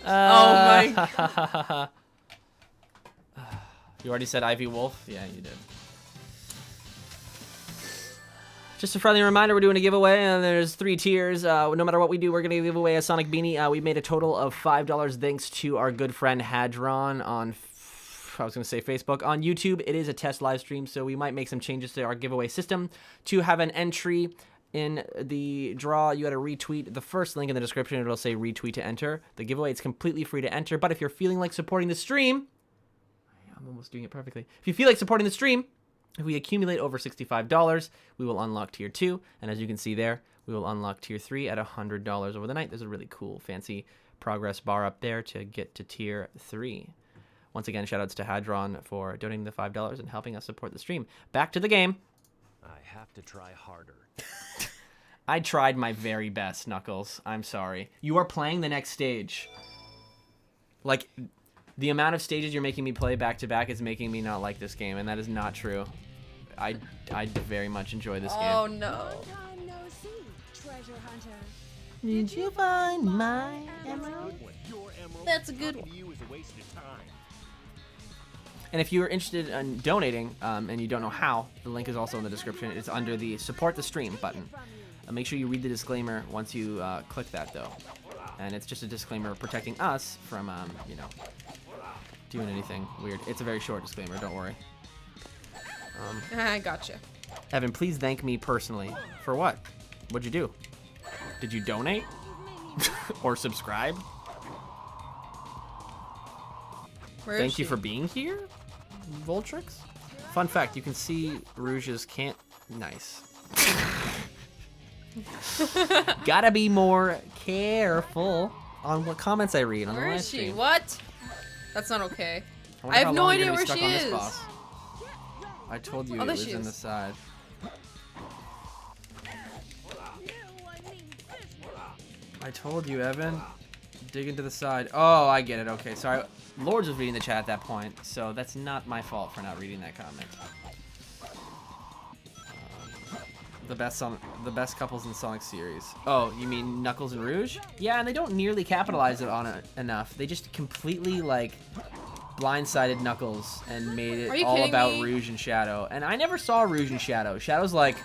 Speaker 2: Oh my.
Speaker 1: You already said Ivy Wolf? Yeah, you did. Just a friendly reminder, we're doing a giveaway, and there's 3 tiers. No matter what we do, we're going to give away a Sonic Beanie. We made a total of $5 thanks to our good friend Hadron on, I was going to say Facebook. On YouTube, it is a test live stream, so we might make some changes to our giveaway system. To have an entry in the draw, you got to retweet the first link in the description. It'll say retweet to enter. The giveaway is completely free to enter, but if you're feeling like supporting the stream, I'm almost doing it perfectly. If you feel like supporting the stream, if we accumulate over $65, we will unlock tier 2. And as you can see there, we will unlock tier 3 at $100 over the night. There's a really cool, fancy progress bar up there to get to tier 3. Once again, shoutouts to Hadron for donating the $5 and helping us support the stream. Back to the game.
Speaker 4: I have to try harder.
Speaker 1: I tried my very best, Knuckles. I'm sorry. You are playing the next stage. Like, the amount of stages you're making me play back to back is making me not like this game, and that is not true. I very much enjoy this game.
Speaker 2: Oh no.
Speaker 6: Time no see, treasure hunter.
Speaker 1: Did you find my emerald?
Speaker 7: Your emerald.
Speaker 2: That's a good
Speaker 7: Talking
Speaker 2: one.
Speaker 7: to you is a waste of time.
Speaker 1: And if you're interested in donating, and you don't know how, the link is also in the description. It's under the support the stream button. Make sure you read the disclaimer once you click that, though. And it's just a disclaimer protecting us from, you know, doing anything weird. It's a very short disclaimer, don't worry.
Speaker 2: I gotcha.
Speaker 1: Evan, please thank me personally. For what? What'd you do? Did you donate? Or subscribe?
Speaker 2: Where is
Speaker 1: Thank you
Speaker 2: she?
Speaker 1: for being here, Voltrix. Fun fact, you can see Rouge's can't... Nice. Gotta be more careful on what comments I read on the
Speaker 2: Where
Speaker 1: live
Speaker 2: is she?
Speaker 1: stream.
Speaker 2: What? That's not okay.
Speaker 1: wonder
Speaker 2: I have
Speaker 1: how
Speaker 2: no
Speaker 1: long you're
Speaker 2: idea
Speaker 1: gonna
Speaker 2: where
Speaker 1: be stuck
Speaker 2: she
Speaker 1: on this
Speaker 2: is.
Speaker 1: boss. I told you
Speaker 2: Oh,
Speaker 1: it
Speaker 2: there
Speaker 1: was
Speaker 2: she
Speaker 1: in
Speaker 2: is.
Speaker 1: the side. I told you, Evan. Dig into the side. Oh, I get it. Okay, sorry. Lourdes was reading the chat at that point, so that's not my fault for not reading that comment. The best couples in Sonic series. Oh, you mean Knuckles and Rouge? Yeah, and they don't nearly capitalize it on it enough. They just completely like blindsided Knuckles and made
Speaker 2: Are
Speaker 1: it
Speaker 2: you
Speaker 1: all
Speaker 2: kidding
Speaker 1: about
Speaker 2: me?
Speaker 1: Rouge and Shadow. And I never saw Rouge and Shadow. Shadow's like,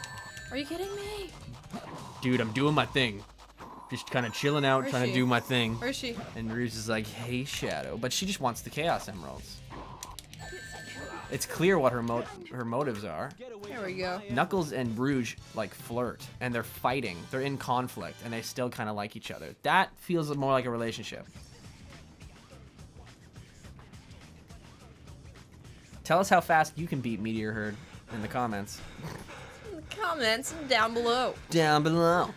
Speaker 2: Are you kidding me?
Speaker 1: dude, I'm doing my thing. Just kind of chilling out,
Speaker 2: Where's
Speaker 1: trying
Speaker 2: she?
Speaker 1: to do my thing.
Speaker 2: Where is she?
Speaker 1: And Rouge is like, hey, Shadow. But she just wants the Chaos Emeralds. It's clear what her motives are.
Speaker 2: There we go.
Speaker 1: Knuckles and Rouge like flirt, and they're fighting. They're in conflict, and they still kind of like each other. That feels more like a relationship. Tell us how fast you can beat Meteor Herd in the comments.
Speaker 2: Comments down below.
Speaker 1: Down below.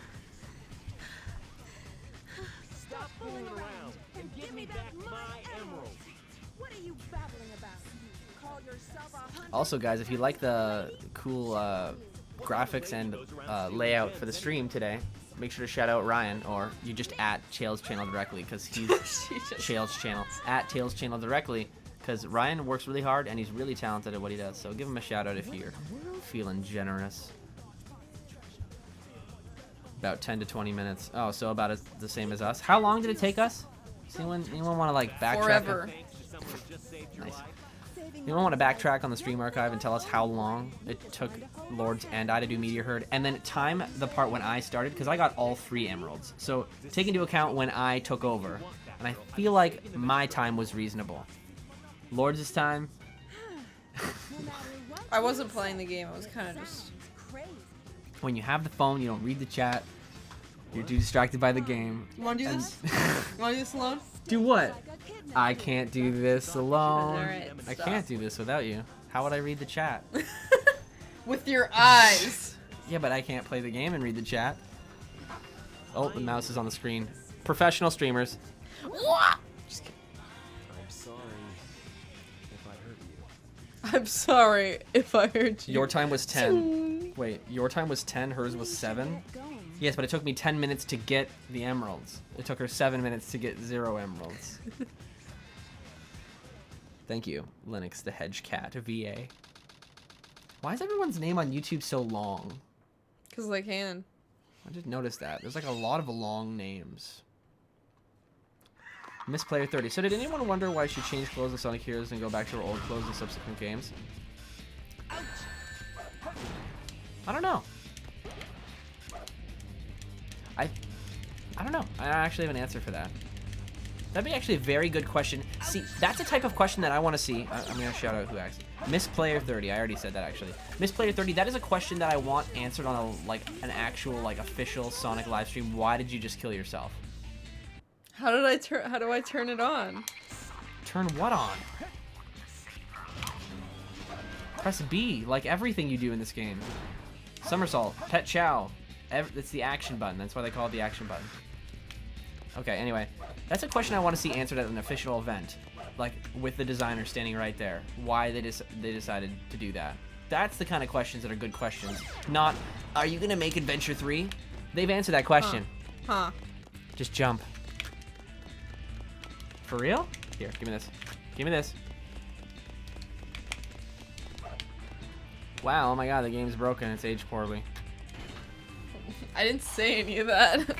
Speaker 7: Stop fooling around and give me back my emeralds.
Speaker 5: What are you babbling about? Call yourself a hunter?
Speaker 1: Also, guys, if you like the cool graphics and layout for the stream today, make sure to shout out Ryan, or you just at Chael's channel directly, because he's Chael's channel. At Chael's channel directly, because Ryan works really hard and he's really talented at what he does. So give him a shout out if you're feeling generous. About 10 to 20 minutes. Oh, so about the same as us. How long did it take us? Does anyone want to like backtrack?
Speaker 2: Forever.
Speaker 1: Nice. Anyone want to backtrack on the stream archive and tell us how long it took Lourdes and I to do Meteor Herd, and then time the part when I started, because I got all 3 emeralds. So take into account when I took over, and I feel like my time was reasonable. Lourdes' time.
Speaker 2: I wasn't playing the game. I was kind of just.
Speaker 1: When you have the phone, you don't read the chat. You're too distracted by the game.
Speaker 2: You want to do this? You want to do this alone?
Speaker 1: Do what? I can't do this alone.
Speaker 2: Alright,
Speaker 1: I
Speaker 2: stop.
Speaker 1: can't do this without you. How would I read the chat?
Speaker 2: With your eyes.
Speaker 1: Yeah, but I can't play the game and read the chat. Oh, the mouse is on the screen. Professional streamers.
Speaker 2: Just kidding.
Speaker 4: I'm sorry if I hurt you.
Speaker 2: I'm sorry if I hurt you.
Speaker 1: Your time was 10. Wait, your time was 10, hers was 7? Yes, but it took me 10 minutes to get the emeralds. It took her 7 minutes to get 0 emeralds. Thank you, Linux the Hedge Cat VA. Why is everyone's name on YouTube so long?
Speaker 2: Because they can.
Speaker 1: I just noticed that. There's like a lot of long names. Miss Player 30. So did anyone wonder why she changed clothes in Sonic Heroes and go back to her old clothes in subsequent games? I don't know. I don't know. I actually have an answer for that. That'd be actually a very good question. See, that's a type of question that I want to see. I'm going to shout out who asked. Miss Player 30. I already said that, actually. Miss Player 30, that is a question that I want answered on an actual, official Sonic live stream. Why did you just kill yourself?
Speaker 2: How do I turn it on?
Speaker 1: Turn what on? Press B, like everything you do in this game. Somersault, Pet Chow. It's the action button. That's why they call it the action button. Okay, anyway. That's a question I want to see answered at an official event. Like, with the designer standing right there. Why they decided to do that. That's the kind of questions that are good questions. Not, are you going to make Adventure 3? They've answered that question.
Speaker 2: Huh.
Speaker 1: Just jump. For real? Here, give me this. Give me this. Wow, oh my god, the game's broken. It's aged poorly.
Speaker 2: I didn't say any of that.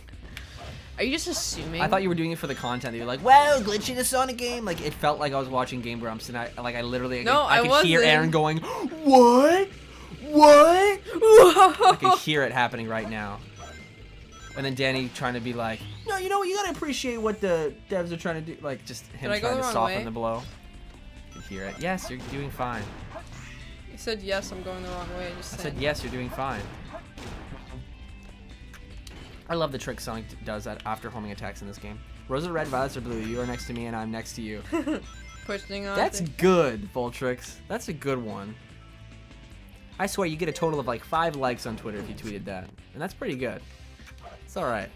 Speaker 2: Are you just assuming?
Speaker 1: I thought you were doing it for the content. You were like, "Wow, glitch in a Sonic game." Like it felt like I was watching Game Grumps, and I literally, I could hear Aaron going, "What? What?" I could hear it happening right now. And then Danny trying to be like, no, you know what? You gotta appreciate what the devs are trying to do. Like, just him
Speaker 2: Did I go
Speaker 1: trying
Speaker 2: the
Speaker 1: to
Speaker 2: wrong
Speaker 1: soften
Speaker 2: way?
Speaker 1: the blow. You can hear it. Yes, you're doing fine.
Speaker 2: You said yes, I'm going the wrong way. Just
Speaker 1: I
Speaker 2: saying.
Speaker 1: said yes, you're doing fine. I love the trick Sonic does after homing attacks in this game. Roses are red, violets are blue. You are next to me, and I'm next to you.
Speaker 2: Pushing on.
Speaker 1: That's good, Voltrix. That's a good one. I swear you get a total of like 5 likes on Twitter if you tweeted that. And that's pretty good. It's alright.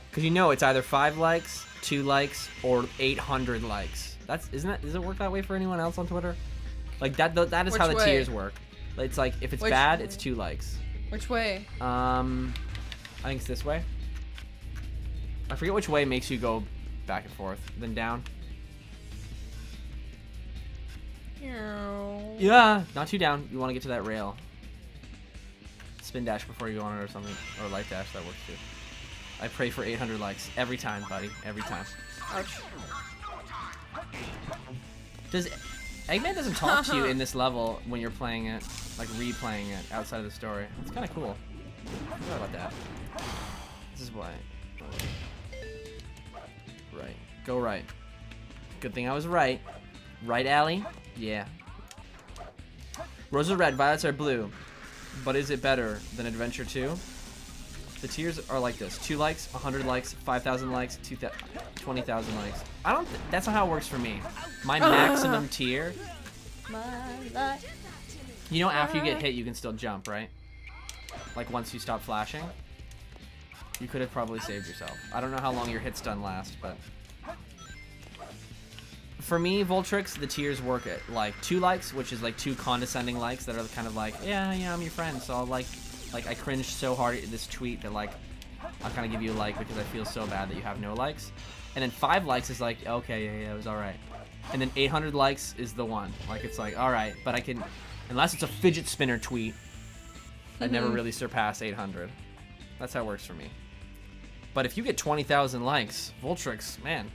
Speaker 1: Because you know it's either 5 likes, 2 likes, or 800 likes. Does it work that way for anyone else on Twitter? Like that is how the
Speaker 2: Which way?
Speaker 1: tiers work. It's like if it's
Speaker 2: Which
Speaker 1: bad,
Speaker 2: way?
Speaker 1: it's 2 likes.
Speaker 2: Which way?
Speaker 1: I think it's this way. I forget which way makes you go back and forth. Then down. Yeah, not too down. You want to get to that rail. Spin dash before you go on it or something. Or light dash, that works too. I pray for 800 likes. Every time, buddy. Every time.
Speaker 2: Ouch.
Speaker 1: Eggman doesn't talk to you in this level when you're playing it, like replaying it outside of the story. It's kind of cool. I forgot about that. This is why. Right. Go right. Good thing I was right. Right, Allie? Yeah. Roses are red, violets are blue. But is it better than Adventure 2? The tiers are like this: 2 likes, 100 likes, 5,000 likes, 20,000 likes. That's not how it works for me. My maximum tier. You know, after you get hit, you can still jump, right? Like once you stop flashing. You could have probably saved yourself. I don't know how long your hit stun lasts, but for me, Voltrix, the tiers work at like 2 likes, which is like 2 condescending likes that are kind of like, yeah, I'm your friend, so I'll like I cringed so hard at this tweet that like I'll kind of give you a like because I feel so bad that you have no likes. And then 5 likes is like, okay, yeah, it was all right. And then 800 likes is the one. Like it's like, all right, but I can, unless it's a fidget spinner tweet, I never really surpass 800. That's how it works for me. But if you get 20,000 likes, Voltrix, man,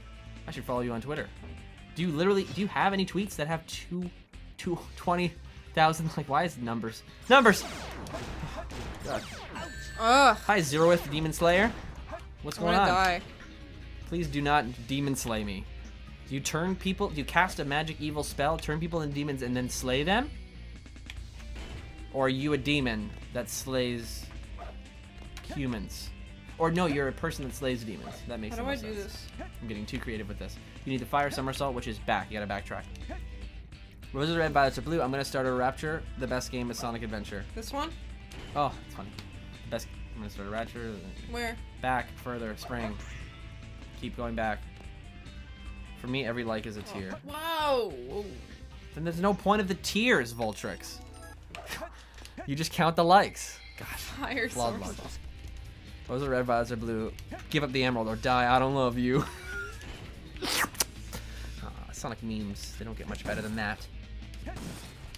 Speaker 1: I should follow you on Twitter. Do you have any tweets that have 20,000? Like, why is numbers? God.
Speaker 2: Ugh.
Speaker 1: Hi, Zeroth Demon Slayer. What's
Speaker 2: I'm
Speaker 1: going
Speaker 2: gonna
Speaker 1: on?
Speaker 2: die.
Speaker 1: Please do not demon slay me. Do you cast a magic evil spell, turn people into demons, and then slay them? Or are you a demon that slays humans? Or no, you're a person that slays demons. That makes
Speaker 2: How
Speaker 1: no
Speaker 2: do I
Speaker 1: sense.
Speaker 2: do this?
Speaker 1: I'm getting too creative with this. You need the fire somersault, which is back. You gotta backtrack. Roses are red, violets are blue. I'm gonna start a Rapture. The best game is Sonic Adventure.
Speaker 2: This one?
Speaker 1: Oh, it's funny. I'm gonna start a Rapture.
Speaker 2: Where?
Speaker 1: Back, further, spring. Keep going back. For me, every like is a tier.
Speaker 2: Wow.
Speaker 1: Then there's no point of the tiers, Voltrix. You just count the likes. God.
Speaker 2: Fire
Speaker 1: Flawed
Speaker 2: source.
Speaker 1: logic. Roses are red, violets are blue. Give up the emerald or die. I don't love you. Sonic memes. They don't get much better than that.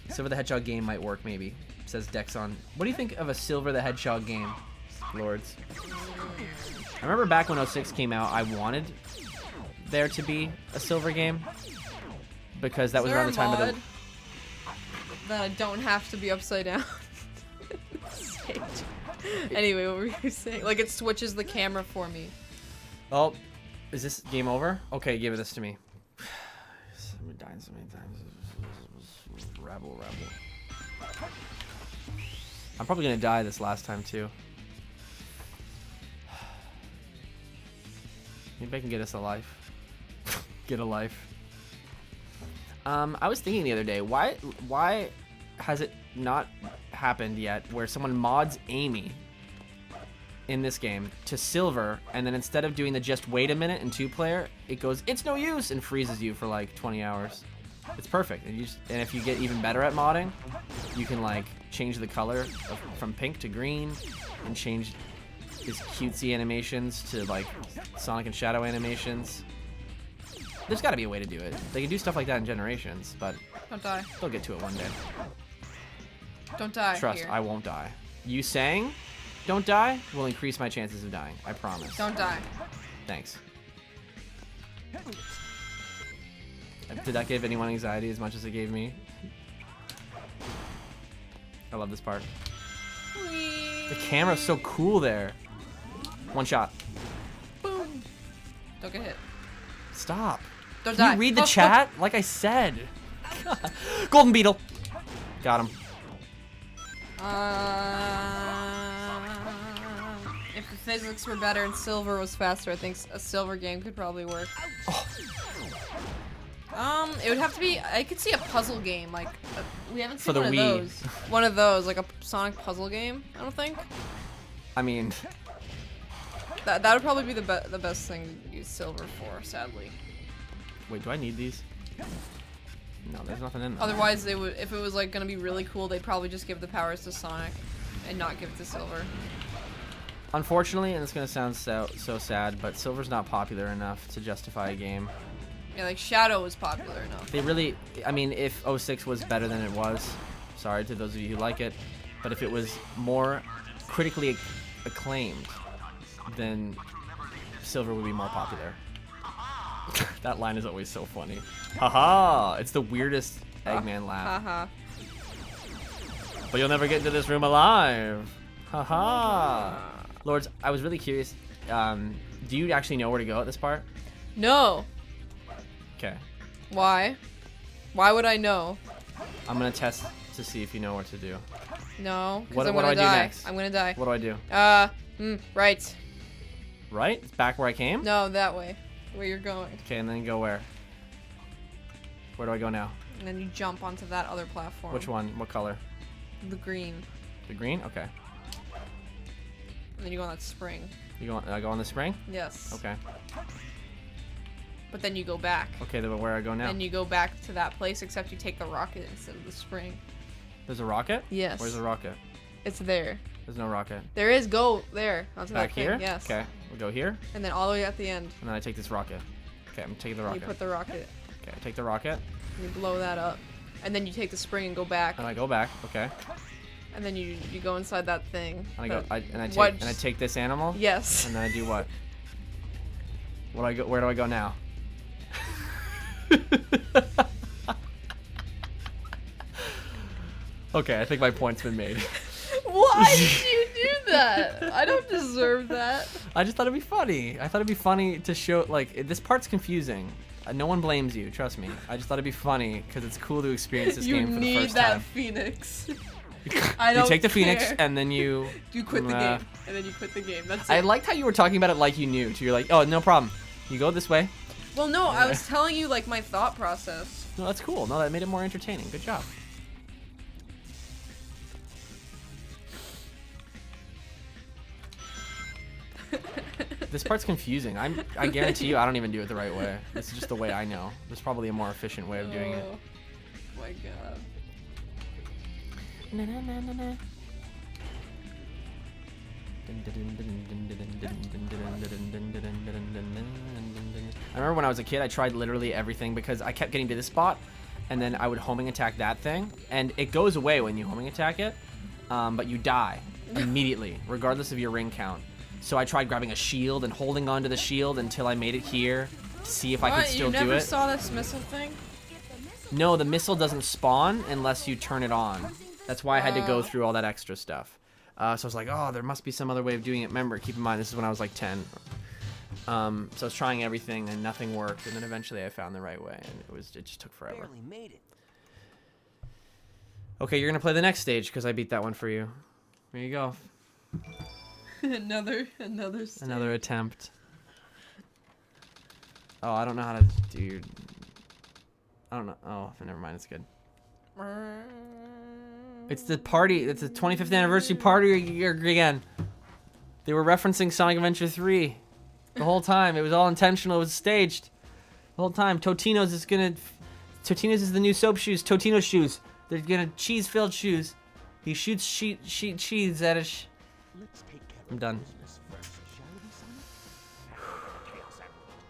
Speaker 1: Silver the Hedgehog game might work, maybe. Says Dexon. What do you think of a Silver the Hedgehog game, Lords? I remember back when 06 came out, I wanted there to be a Silver game. Because that was around the time of the...
Speaker 2: That I don't have to be upside down. Anyway, what were you saying? Like, it switches the camera for me.
Speaker 1: Oh, is this game over? Okay, give this to me. I've been dying so many times. Rabble. I'm probably gonna die this last time too. Maybe I can get us a life. Get a life. I was thinking the other day, why has it not happened yet where someone mods Amy in this game to silver, and then instead of doing the just wait a minute in 2-player, it goes it's no use and freezes you for like 20 hours. It's perfect. And if you get even better at modding, you can like change the color from pink to green and change his cutesy animations to like Sonic and Shadow animations. There's got to be a way to do it. They can do stuff like that in Generations, but
Speaker 2: Don't die.
Speaker 1: they'll get to it one day.
Speaker 2: Don't die.
Speaker 1: Trust,
Speaker 2: here.
Speaker 1: I won't die. You saying don't die will increase my chances of dying. I promise.
Speaker 2: Don't die.
Speaker 1: Thanks. Did that give anyone anxiety as much as it gave me? I love this part. The camera's so cool there. One shot.
Speaker 2: Boom. Don't get hit.
Speaker 1: Stop.
Speaker 2: Don't
Speaker 1: Can
Speaker 2: die.
Speaker 1: you read the
Speaker 2: Oh,
Speaker 1: chat? Like I said. Golden beetle. Got him.
Speaker 2: If the physics were better and silver was faster, I think a silver game could probably work.
Speaker 1: Oh.
Speaker 2: It would have to be. I could see a puzzle game, like we haven't
Speaker 1: For
Speaker 2: seen
Speaker 1: the
Speaker 2: one
Speaker 1: Wii.
Speaker 2: of those. One of those, like a Sonic puzzle game. I don't think
Speaker 1: I mean,
Speaker 2: that would probably be the best thing to use silver for. Sadly,
Speaker 1: wait, do I need these? No, there's nothing in there.
Speaker 2: otherwise they would. If it was like gonna be really cool, they'd probably just give the powers to Sonic, and not give it to Silver.
Speaker 1: Unfortunately, and it's gonna sound so sad, but Silver's not popular enough to justify a game.
Speaker 2: Yeah, like Shadow was popular enough.
Speaker 1: They really, I mean, if 06 was better than it was, sorry to those of you who like it, but if it was more critically acclaimed, then Silver would be more popular. That line is always so funny. Haha! It's the weirdest Eggman laugh.
Speaker 2: Haha.
Speaker 1: But you'll never get into this room alive. Haha! Lourdes, I was really curious. Do you actually know where to go at this part?
Speaker 2: No.
Speaker 1: Okay.
Speaker 2: Why? Why would I know?
Speaker 1: I'm gonna test to see if you know what to do.
Speaker 2: No. 'Cause
Speaker 1: What
Speaker 2: I'm
Speaker 1: do
Speaker 2: gonna
Speaker 1: I do
Speaker 2: die.
Speaker 1: next?
Speaker 2: I'm gonna die.
Speaker 1: What do I do?
Speaker 2: Right.
Speaker 1: Right? It's back where I came?
Speaker 2: No, that way. Where you're going.
Speaker 1: Okay, and then go where? Where do I go now?
Speaker 2: And then you jump onto that other platform.
Speaker 1: Which one? What color?
Speaker 2: The green.
Speaker 1: The green? Okay.
Speaker 2: And then you go on that spring.
Speaker 1: You go on, I go on the spring?
Speaker 2: Yes.
Speaker 1: Okay.
Speaker 2: But then you go back.
Speaker 1: Okay, then where I go now?
Speaker 2: And you go back to that place, except you take the rocket instead of the spring.
Speaker 1: There's a rocket?
Speaker 2: Yes.
Speaker 1: Where's the rocket?
Speaker 2: It's there.
Speaker 1: There's no rocket.
Speaker 2: There is. Go there. Onto
Speaker 1: Back
Speaker 2: that thing.
Speaker 1: here?
Speaker 2: Yes.
Speaker 1: Okay. We'll go here,
Speaker 2: And then all the way at the end,
Speaker 1: and then I take this rocket. Okay, I'm taking the
Speaker 2: you
Speaker 1: rocket.
Speaker 2: put the rocket.
Speaker 1: Okay, I take the rocket,
Speaker 2: And you blow that up. And then you take the spring and go back.
Speaker 1: and I go back. Okay.
Speaker 2: And then you go inside that thing.
Speaker 1: And I go.
Speaker 2: that-
Speaker 1: And I
Speaker 2: what-
Speaker 1: take this animal.
Speaker 2: Yes.
Speaker 1: And then I do what? What do I go? Where do I go now? Okay, I think my point's been made.
Speaker 2: Why did you do that? I don't deserve that.
Speaker 1: I just thought it'd be funny. I thought it'd be funny to show, like, this part's confusing. No one blames you, trust me. I just thought it'd be funny because it's cool to experience this
Speaker 2: You
Speaker 1: game for the
Speaker 2: need
Speaker 1: first
Speaker 2: that
Speaker 1: time.
Speaker 2: phoenix.
Speaker 1: You
Speaker 2: I don't
Speaker 1: take the phoenix
Speaker 2: care.
Speaker 1: and then you.
Speaker 2: You quit the game. And then you quit the game. That's it.
Speaker 1: I liked how you were talking about it like you knew. So you're like, oh, no problem. You go this way.
Speaker 2: Well, no, I was telling you, like, my thought process.
Speaker 1: No, that's cool. No, that made it more entertaining. Good job. This part's confusing. I guarantee you I don't even do it the right way. This is just the way I know. There's probably a more efficient way of doing it.
Speaker 2: Oh my god.
Speaker 1: I remember when I was a kid, I tried literally everything because I kept getting to this spot, and then I would homing attack that thing, and it goes away when you homing attack it, but you die immediately, regardless of your ring count. So I tried grabbing a shield and holding onto the shield until I made it here to see if I could still
Speaker 2: you
Speaker 1: do
Speaker 2: never
Speaker 1: it.
Speaker 2: saw this missile thing?
Speaker 1: No, the missile doesn't spawn unless you turn it on. That's why I had to go
Speaker 2: Oh.
Speaker 1: through all that extra stuff. So I was like, oh, there must be some other way of doing it. Remember, keep in mind, this is when I was like 10. So I was trying everything and nothing worked. And then eventually I found the right way, and it just took forever.
Speaker 7: Barely made it.
Speaker 1: Okay, you're gonna play the next stage because I beat that one for you. There you go.
Speaker 2: another stage.
Speaker 1: Another attempt. Oh, I don't know how to do your... I don't know. Oh, never mind. It's good. It's the party. It's the 25th anniversary party again. They were referencing Sonic Adventure 3 the whole time. It was all intentional. It was staged the whole time. Totino's is the new soap shoes. Totino's shoes. They're gonna cheese-filled shoes. He shoots cheese at us.
Speaker 7: Let's take care
Speaker 1: I'm
Speaker 7: of
Speaker 1: done.
Speaker 7: business first, shall we,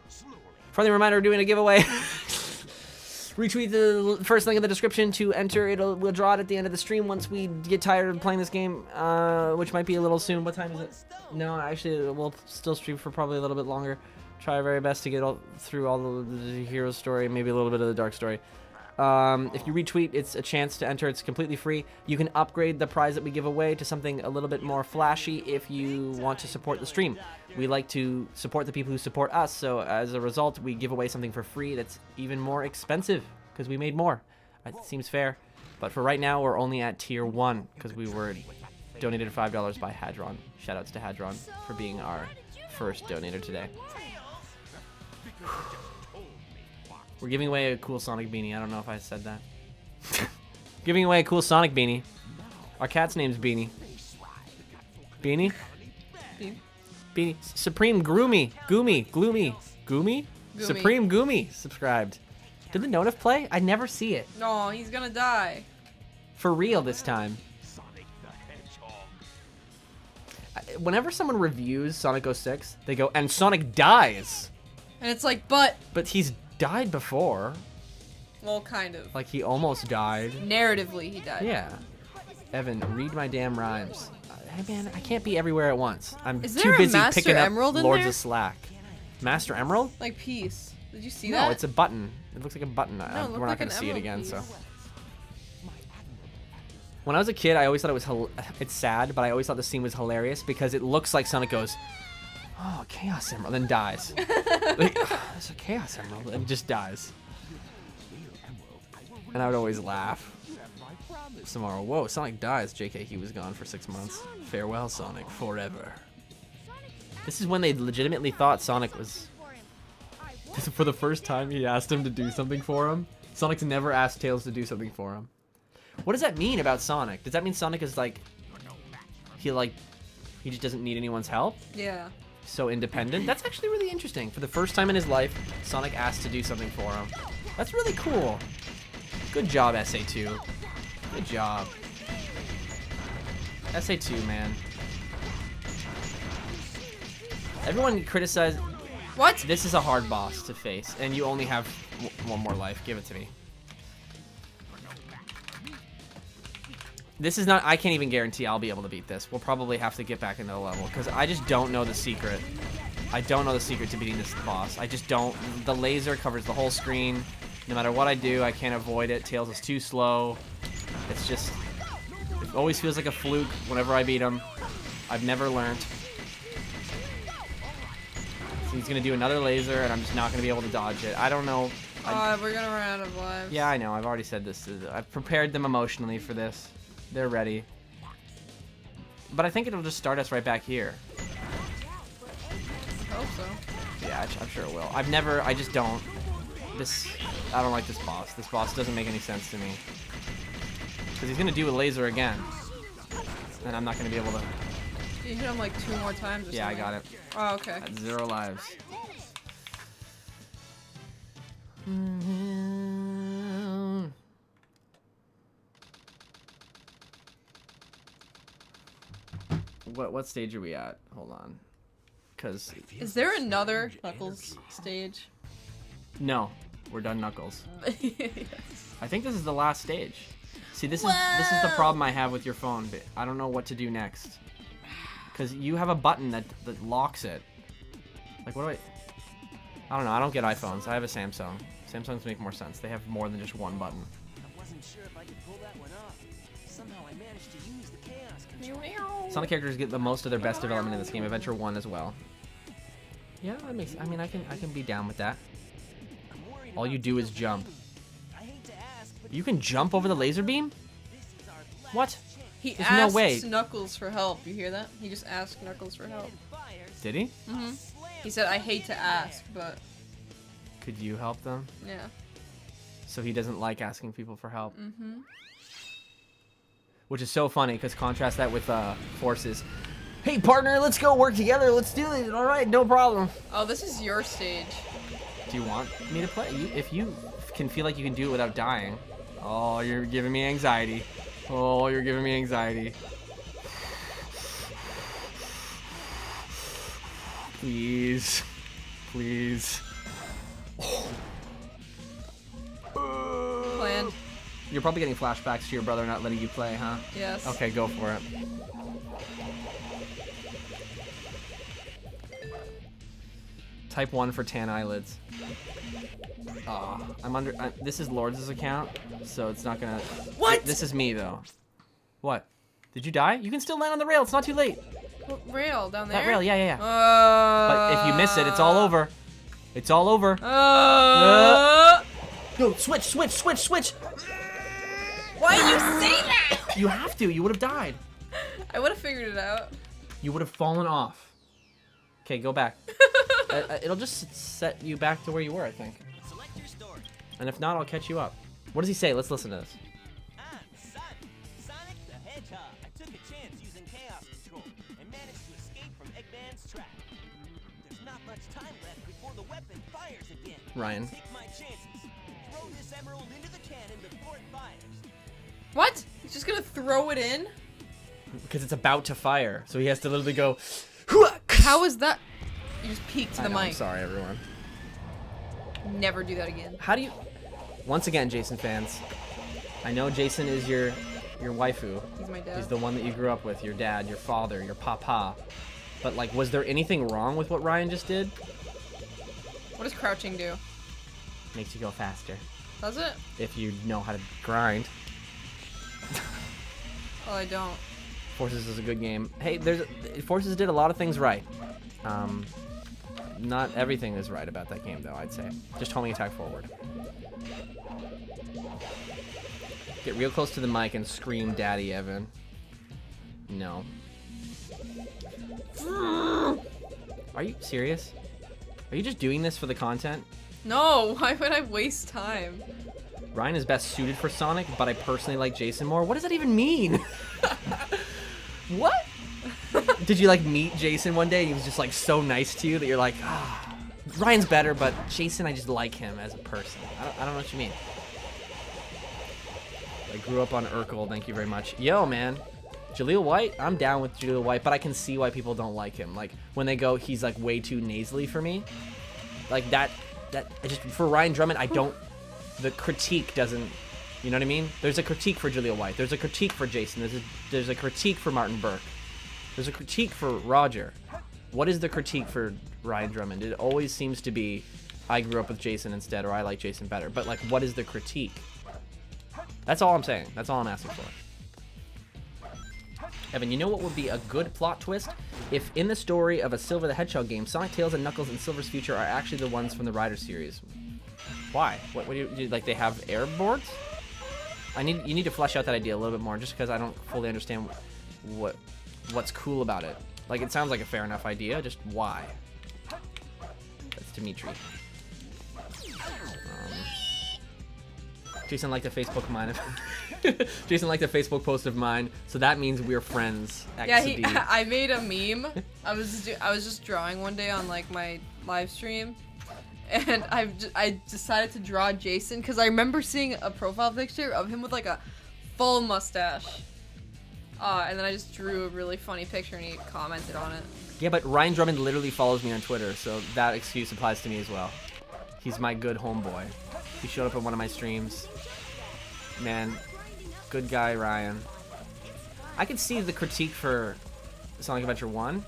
Speaker 7: Sonic?
Speaker 1: Friendly reminder, we're doing a giveaway. Retweet the first link in the description to enter. We'll draw it at the end of the stream once we get tired of playing this game, which might be a little soon. What time is it? No, actually, we'll still stream for probably a little bit longer. Try our very best to get through all the hero story, maybe a little bit of the dark story. If you retweet, it's a chance to enter. It's completely free. You can upgrade the prize that we give away to something a little bit more flashy if you want to support the stream. We like to support the people who support us, so as a result, we give away something for free that's even more expensive because we made more. It seems fair. But for right now, we're only at tier 1 because we were donated $5 by Hadron. Shoutouts to Hadron for being our first donator today. We're giving away a cool Sonic beanie. I don't know if I said that. Giving away a cool Sonic beanie. Our cat's name's Beanie. Beanie? Beanie. Supreme Gloomy. Gloomy. Supreme Goomy subscribed. Did the notif play? I never see it.
Speaker 2: No, he's gonna die.
Speaker 1: For real this time. Whenever someone reviews Sonic 06, they go, and Sonic dies.
Speaker 2: And it's like, but
Speaker 1: he's died before.
Speaker 2: well, kind of.
Speaker 1: Like, he almost died.
Speaker 2: Narratively, he died.
Speaker 1: Yeah. Evan, read my damn rhymes. Hey, man, I can't be everywhere at once. I'm
Speaker 2: Is
Speaker 1: too
Speaker 2: there a
Speaker 1: busy
Speaker 2: Master
Speaker 1: picking up
Speaker 2: Emerald in
Speaker 1: Lords
Speaker 2: there?
Speaker 1: of Slack. Master Emerald?
Speaker 2: Like peace. Did you see
Speaker 1: No,
Speaker 2: that?
Speaker 1: it's a button. It looks like a button.
Speaker 2: No, it
Speaker 1: We're
Speaker 2: looked
Speaker 1: not
Speaker 2: like
Speaker 1: going to
Speaker 2: an
Speaker 1: see it
Speaker 2: emerald
Speaker 1: again,
Speaker 2: piece.
Speaker 1: so. When I was a kid, I always thought it was it's sad, but I always thought the scene was hilarious because it looks like Sonic goes, oh, Chaos Emerald, and then dies. Like, there's a Chaos Emerald, and just dies. And I would always laugh. Tomorrow, whoa, Sonic dies. JK, he was gone for 6 months. Farewell, Sonic, forever. This is when they legitimately thought Sonic was... For the first time, he asked him to do something for him. Sonic's never asked Tails to do something for him. What does that mean about Sonic? Does that mean Sonic is like... He just doesn't need anyone's help?
Speaker 2: Yeah.
Speaker 1: So independent? That's actually really interesting. For the first time in his life, Sonic asked to do something for him. That's really cool. Good job, SA2. Good job. SA2, man. Everyone criticized...
Speaker 2: What?
Speaker 1: This is a hard boss to face, and you only have one more life. Give it to me. This is not... I can't even guarantee I'll be able to beat this. We'll probably have to get back into the level, because I just don't know the secret. I don't know the secret to beating this boss. I just don't... The laser covers the whole screen. No matter what I do, I can't avoid it. Tails is too slow. It's just... It always feels like a fluke whenever I beat him. I've never learned. So he's going to do another laser, and I'm just not going to be able to dodge it. I don't know.
Speaker 2: We're gonna run out of lives.
Speaker 1: Yeah, I know. I've already said this. I've prepared them emotionally for this. They're ready. But I think it'll just start us right back here.
Speaker 2: I hope so.
Speaker 1: Yeah, I'm sure it will. I just don't. I don't like this boss. This boss doesn't make any sense to me. Because he's going to do a laser again. And I'm not going to be able to...
Speaker 2: You hit him like 2 more times or
Speaker 1: Yeah, I
Speaker 2: something.
Speaker 1: got it.
Speaker 2: Oh, okay.
Speaker 1: At 0 lives. What stage are we at? Hold on. Because...
Speaker 2: Is there another Knuckles stage?
Speaker 1: No. We're done Knuckles.
Speaker 2: Yes.
Speaker 1: I think this is the last stage. See, this is the problem I have with your phone. But I don't know what to do next. Because you have a button that locks it. Like, what do I don't know. I don't get iPhones. I have a Samsung. Samsungs make more sense. They have more than just one button.
Speaker 7: I wasn't sure if I could pull that one off. Somehow I managed to use the chaos control.
Speaker 1: Sonic characters get the most of their best development in this game. Adventure 1 as well. Yeah, that makes... I mean, I can be down with that. All you do is jump.
Speaker 7: I hate to ask, but
Speaker 1: You can jump over the laser beam?
Speaker 7: this is our last
Speaker 1: What?
Speaker 2: He
Speaker 1: There's no
Speaker 2: asked
Speaker 1: way.
Speaker 2: Knuckles for help. You hear that? He just asked Knuckles for help.
Speaker 7: fires.
Speaker 1: Did he?
Speaker 2: Mm-hmm. He said, I hate to ask, but
Speaker 1: Could you help them?
Speaker 2: yeah.
Speaker 1: So he doesn't like asking people for help.
Speaker 2: Mm-hmm.
Speaker 1: Which is so funny, because contrast that with Forces. Hey, partner, let's go work together. Let's do it. All right, no problem.
Speaker 2: Oh, this is your stage.
Speaker 1: Do you want me to play? If you can feel like you can do it without dying. Oh, you're giving me anxiety. Oh, you're giving me anxiety. Please. Please.
Speaker 2: Planned.
Speaker 1: You're probably getting flashbacks to your brother not letting you play, huh?
Speaker 2: Yes.
Speaker 1: Okay, go for it. Type 1 for tan eyelids. Oh, this is Lourdes' account, so it's not gonna.
Speaker 2: What?
Speaker 1: This is me though. What? Did you die? You can still land on the rail. It's not too late.
Speaker 2: What rail down there?
Speaker 1: That rail, yeah. But if you miss it, it's all over. It's all over. Go, switch.
Speaker 2: Why do you say that?
Speaker 1: You have to. You would have died.
Speaker 2: I would have figured it out.
Speaker 1: You would have fallen off. Okay, go back. It'll just set you back to where you were, I think.
Speaker 7: Select your story.
Speaker 1: And if not, I'll catch you up. What does he say? Let's listen to this.
Speaker 7: Sonic the Hedgehog. I took a chance using chaos control and managed to escape from Eggman's trap. There's not much time left before the weapon fires again.
Speaker 1: Ryan.
Speaker 7: Take my chances. Throw this emerald into the cannon before it fires.
Speaker 2: What? He's just gonna throw it in?
Speaker 1: Because it's about to fire, so he has to literally go.
Speaker 2: How is that? You just peeked to the
Speaker 1: I know,
Speaker 2: mic.
Speaker 1: I'm sorry, everyone.
Speaker 2: Never do that again.
Speaker 1: How do you? Once again, Jason fans, I know Jason is your waifu.
Speaker 2: He's my dad.
Speaker 1: He's the one that you grew up with, your dad, your father, your papa. But like, was there anything wrong with what Ryan just did?
Speaker 2: What does crouching do?
Speaker 1: Makes you go faster.
Speaker 2: Does it?
Speaker 1: If you know how to grind.
Speaker 2: Oh, I don't.
Speaker 1: Forces is a good game. Hey, Forces did a lot of things right. Not everything is right about that game, though, I'd say. Just homing attack forward. Get real close to the mic and scream, Daddy, Evan. No. Are you serious? Are you just doing this for the content?
Speaker 2: No, why would I waste time?
Speaker 1: Ryan is best suited for Sonic, but I personally like Jason more. What does that even mean? What? Did you like meet Jason one day and he was just like so nice to you that you're like, ah, Ryan's better, but Jason, I just like him as a person. I don't know what you mean. I grew up on Urkel, thank you very much. Yo, man. Jaleel White, I'm down with Jaleel White, but I can see why people don't like him. Like, when they go, he's like way too nasally for me. Like that just, for Ryan Drummond, I don't, the critique doesn't, you know what I mean? There's a critique for Jaleel White. There's a critique for Jason. There's a critique for Martin Burke. There's a critique for Roger. What is the critique for Ryan Drummond? It always seems to be, I grew up with Jason instead, or I like Jason better. But like, what is the critique? That's all I'm saying. That's all I'm asking for. Evan, you know what would be a good plot twist? If in the story of a Silver the Hedgehog game, Sonic, Tails, and Knuckles in Silver's future are actually the ones from the Rider series. Why? What do you like? They have air boards? You need to flesh out that idea a little bit more, just because I don't fully understand what's cool about it. Like, it sounds like a fair enough idea. Just why? That's Dimitri. Jason liked a Facebook mine. Jason liked a Facebook post of mine, so that means we're friends.
Speaker 2: Yeah, I made a meme. I was just drawing one day on like my live stream, and I decided to draw Jason because I remember seeing a profile picture of him with like a full mustache. And then I just drew a really funny picture and he commented on it.
Speaker 1: Yeah, but Ryan Drummond literally follows me on Twitter, so that excuse applies to me as well. He's my good homeboy. He showed up at one of my streams. Man, good guy, Ryan. I could see the critique for Sonic Adventure 1,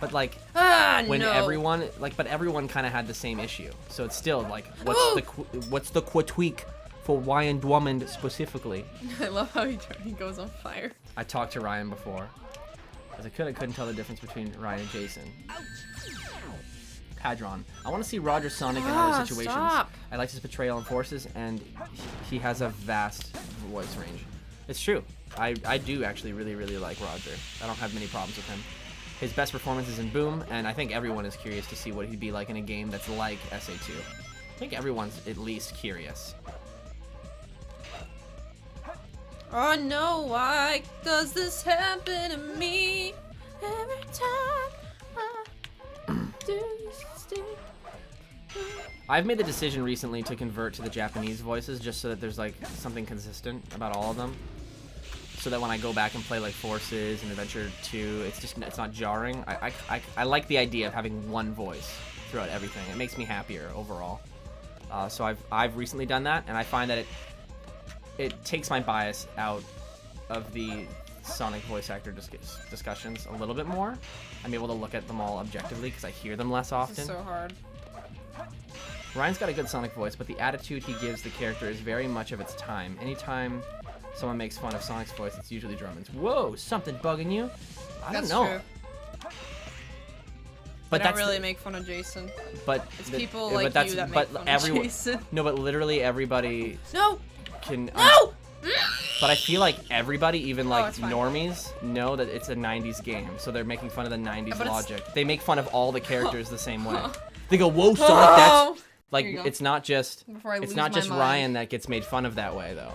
Speaker 1: but like, when everyone, like, but everyone kind of had the same issue. So it's still like, what's the critique for Ryan Drummond specifically?
Speaker 2: I love how he goes on fire.
Speaker 1: I talked to Ryan before. As I couldn't tell the difference between Ryan and Jason. Padron. I want to see Roger Sonic in other situations.
Speaker 2: Stop.
Speaker 1: I liked his portrayal in Forces, and he has a vast voice range. It's true. I do actually really, really like Roger. I don't have many problems with him. His best performance is in Boom, and I think everyone is curious to see what he'd be like in a game that's like SA2. I think everyone's at least curious.
Speaker 2: Oh no, why does this happen to me every time I do this?
Speaker 1: I've made the decision recently to convert to the Japanese voices just so that there's like something consistent about all of them. So that when I go back and play like Forces and Adventure 2, it's not jarring. I like the idea of having one voice throughout everything. It makes me happier overall. So I've recently done that, and I find that it takes my bias out of the Sonic voice actor discussions a little bit more. I'm able to look at them all objectively because I hear them less
Speaker 2: This
Speaker 1: often.
Speaker 2: is so hard.
Speaker 1: Ryan's got a good Sonic voice, but the attitude he gives the character is very much of its time. Anytime someone makes fun of Sonic's voice, it's usually Drummond's. Whoa, something bugging you? I don't
Speaker 2: That's
Speaker 1: know.
Speaker 2: true.
Speaker 1: But
Speaker 2: I
Speaker 1: that's
Speaker 2: don't really make fun of Jason.
Speaker 1: but
Speaker 2: It's
Speaker 1: the-
Speaker 2: people
Speaker 1: yeah,
Speaker 2: like
Speaker 1: but that's,
Speaker 2: you that
Speaker 1: but
Speaker 2: make fun
Speaker 1: everyone,
Speaker 2: of Jason.
Speaker 1: No, but literally everybody
Speaker 2: No!
Speaker 1: can.
Speaker 2: No!
Speaker 1: But I feel like everybody, even like
Speaker 2: it's fine.
Speaker 1: normies, know that it's a 90s game, so they're making fun of the 90s
Speaker 2: but it's-
Speaker 1: logic. They make fun of all the characters the same way. They go, "Whoa, Sonic, that's like
Speaker 2: Here you go.
Speaker 1: it's not just
Speaker 2: Before I
Speaker 1: it's
Speaker 2: lose
Speaker 1: not
Speaker 2: my
Speaker 1: just
Speaker 2: mind.
Speaker 1: Ryan that gets made fun of that way though.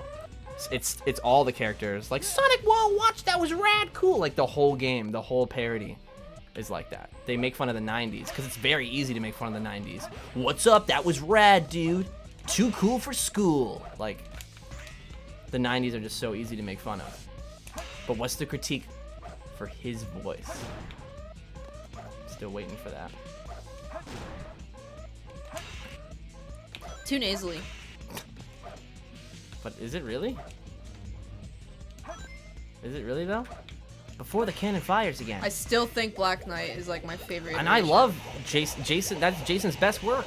Speaker 1: It's all the characters. Like Sonic, whoa, watch that was rad, cool. Like the whole game, the whole parody is like that. They make fun of the 90s because it's very easy to make fun of the 90s. What's up? That was rad, dude. Too cool for school. Like the 90s are just so easy to make fun of. But what's the critique for his voice? Still waiting for that.
Speaker 2: Too nasally.
Speaker 1: But is it really? Is it really though? Before the cannon fires again.
Speaker 2: I still think Black Knight is like my favorite.
Speaker 1: And I
Speaker 2: iteration.
Speaker 1: love Jason. That's Jason's best work.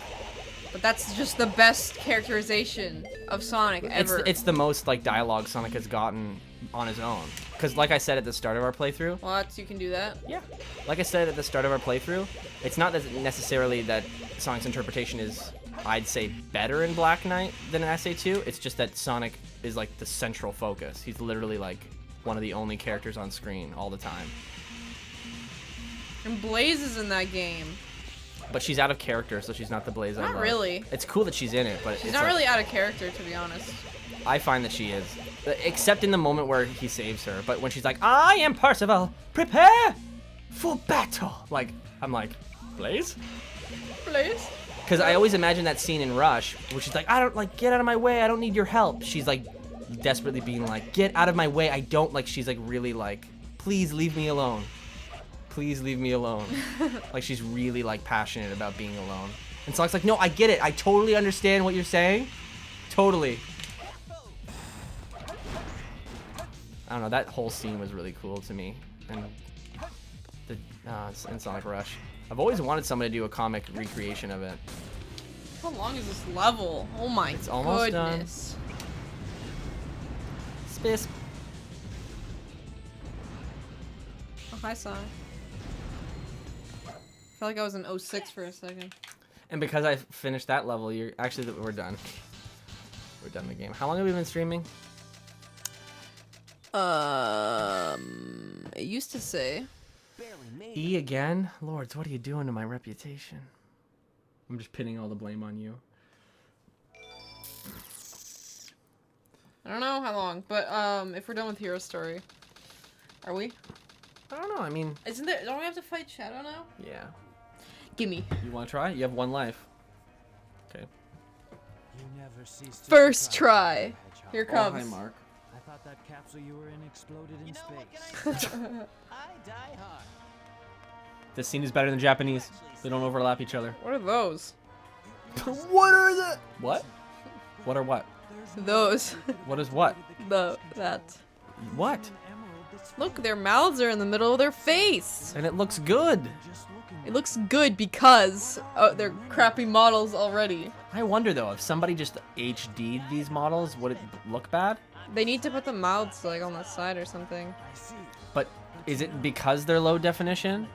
Speaker 2: But that's just the best characterization of Sonic ever.
Speaker 1: It's the most like dialogue Sonic has gotten on his own. Because like I said at the start of our playthrough.
Speaker 2: What? You can do that?
Speaker 1: Yeah. Like I said at the start of our playthrough, it's not necessarily that Sonic's interpretation is, I'd say, better in Black Knight than in SA2. It's just that Sonic is like the central focus. He's literally like one of the only characters on screen all the time.
Speaker 2: And Blaze is in that game.
Speaker 1: But she's out of character, so she's not the Blaze I
Speaker 2: Not
Speaker 1: love.
Speaker 2: really.
Speaker 1: It's cool that she's in it, but
Speaker 2: She's
Speaker 1: it's
Speaker 2: not
Speaker 1: like,
Speaker 2: really out of character, to be honest.
Speaker 1: I find that she is. Except in the moment where he saves her. But when she's like, I am Percival, prepare for battle. Like, I'm like, Blaze?
Speaker 2: Blaze?
Speaker 1: Because I always imagine that scene in Rush where she's like, I don't, like, get out of my way, I don't need your help. She's like, desperately being like, get out of my way, I don't, like, she's like, really like, please leave me alone. Please leave me alone. Like, she's really, like, passionate about being alone. And Sonic's like, no, I get it, I totally understand what you're saying. Totally. I don't know, that whole scene was really cool to me. And the in Sonic Rush. I've always wanted somebody to do a comic recreation of it.
Speaker 2: How long is this level? Oh my
Speaker 1: It's almost done.
Speaker 2: goodness.
Speaker 1: Space.
Speaker 2: Oh, hi, Sonic. I felt like I was in 06 for a second.
Speaker 1: And because I finished that level, you're actually we're done. We're done the game. How long have we been streaming?
Speaker 2: It used to say.
Speaker 7: Barely made
Speaker 1: E again? Lords, what are you doing to my reputation? I'm just pinning all the blame on you.
Speaker 2: I don't know how long, but if we're done with Hero Story, are we?
Speaker 1: I don't know. I mean,
Speaker 2: Isn't there? Don't we have to fight Shadow now?
Speaker 1: yeah.
Speaker 2: Gimme.
Speaker 1: You want to try? You have one life. Okay.
Speaker 4: You never cease to
Speaker 2: First
Speaker 4: surprise
Speaker 2: try.
Speaker 4: me, Hedgehog.
Speaker 2: Here
Speaker 1: Oh, hi,
Speaker 2: comes.
Speaker 1: Mark.
Speaker 4: I thought that capsule you were in exploded in
Speaker 7: You know, what
Speaker 4: space.
Speaker 7: can I say? I die hard.
Speaker 1: This scene is better than Japanese. They don't overlap each other.
Speaker 2: What are those?
Speaker 1: What are the? What? What are what?
Speaker 2: Those.
Speaker 1: What is what?
Speaker 2: That.
Speaker 1: What?
Speaker 2: Look, their mouths are in the middle of their face.
Speaker 1: And it looks good.
Speaker 2: It looks good because they're crappy models already.
Speaker 1: I wonder though, if somebody just HD'd these models, would it look bad?
Speaker 2: They need to put the mouths like on the side or something.
Speaker 1: But is it because they're low definition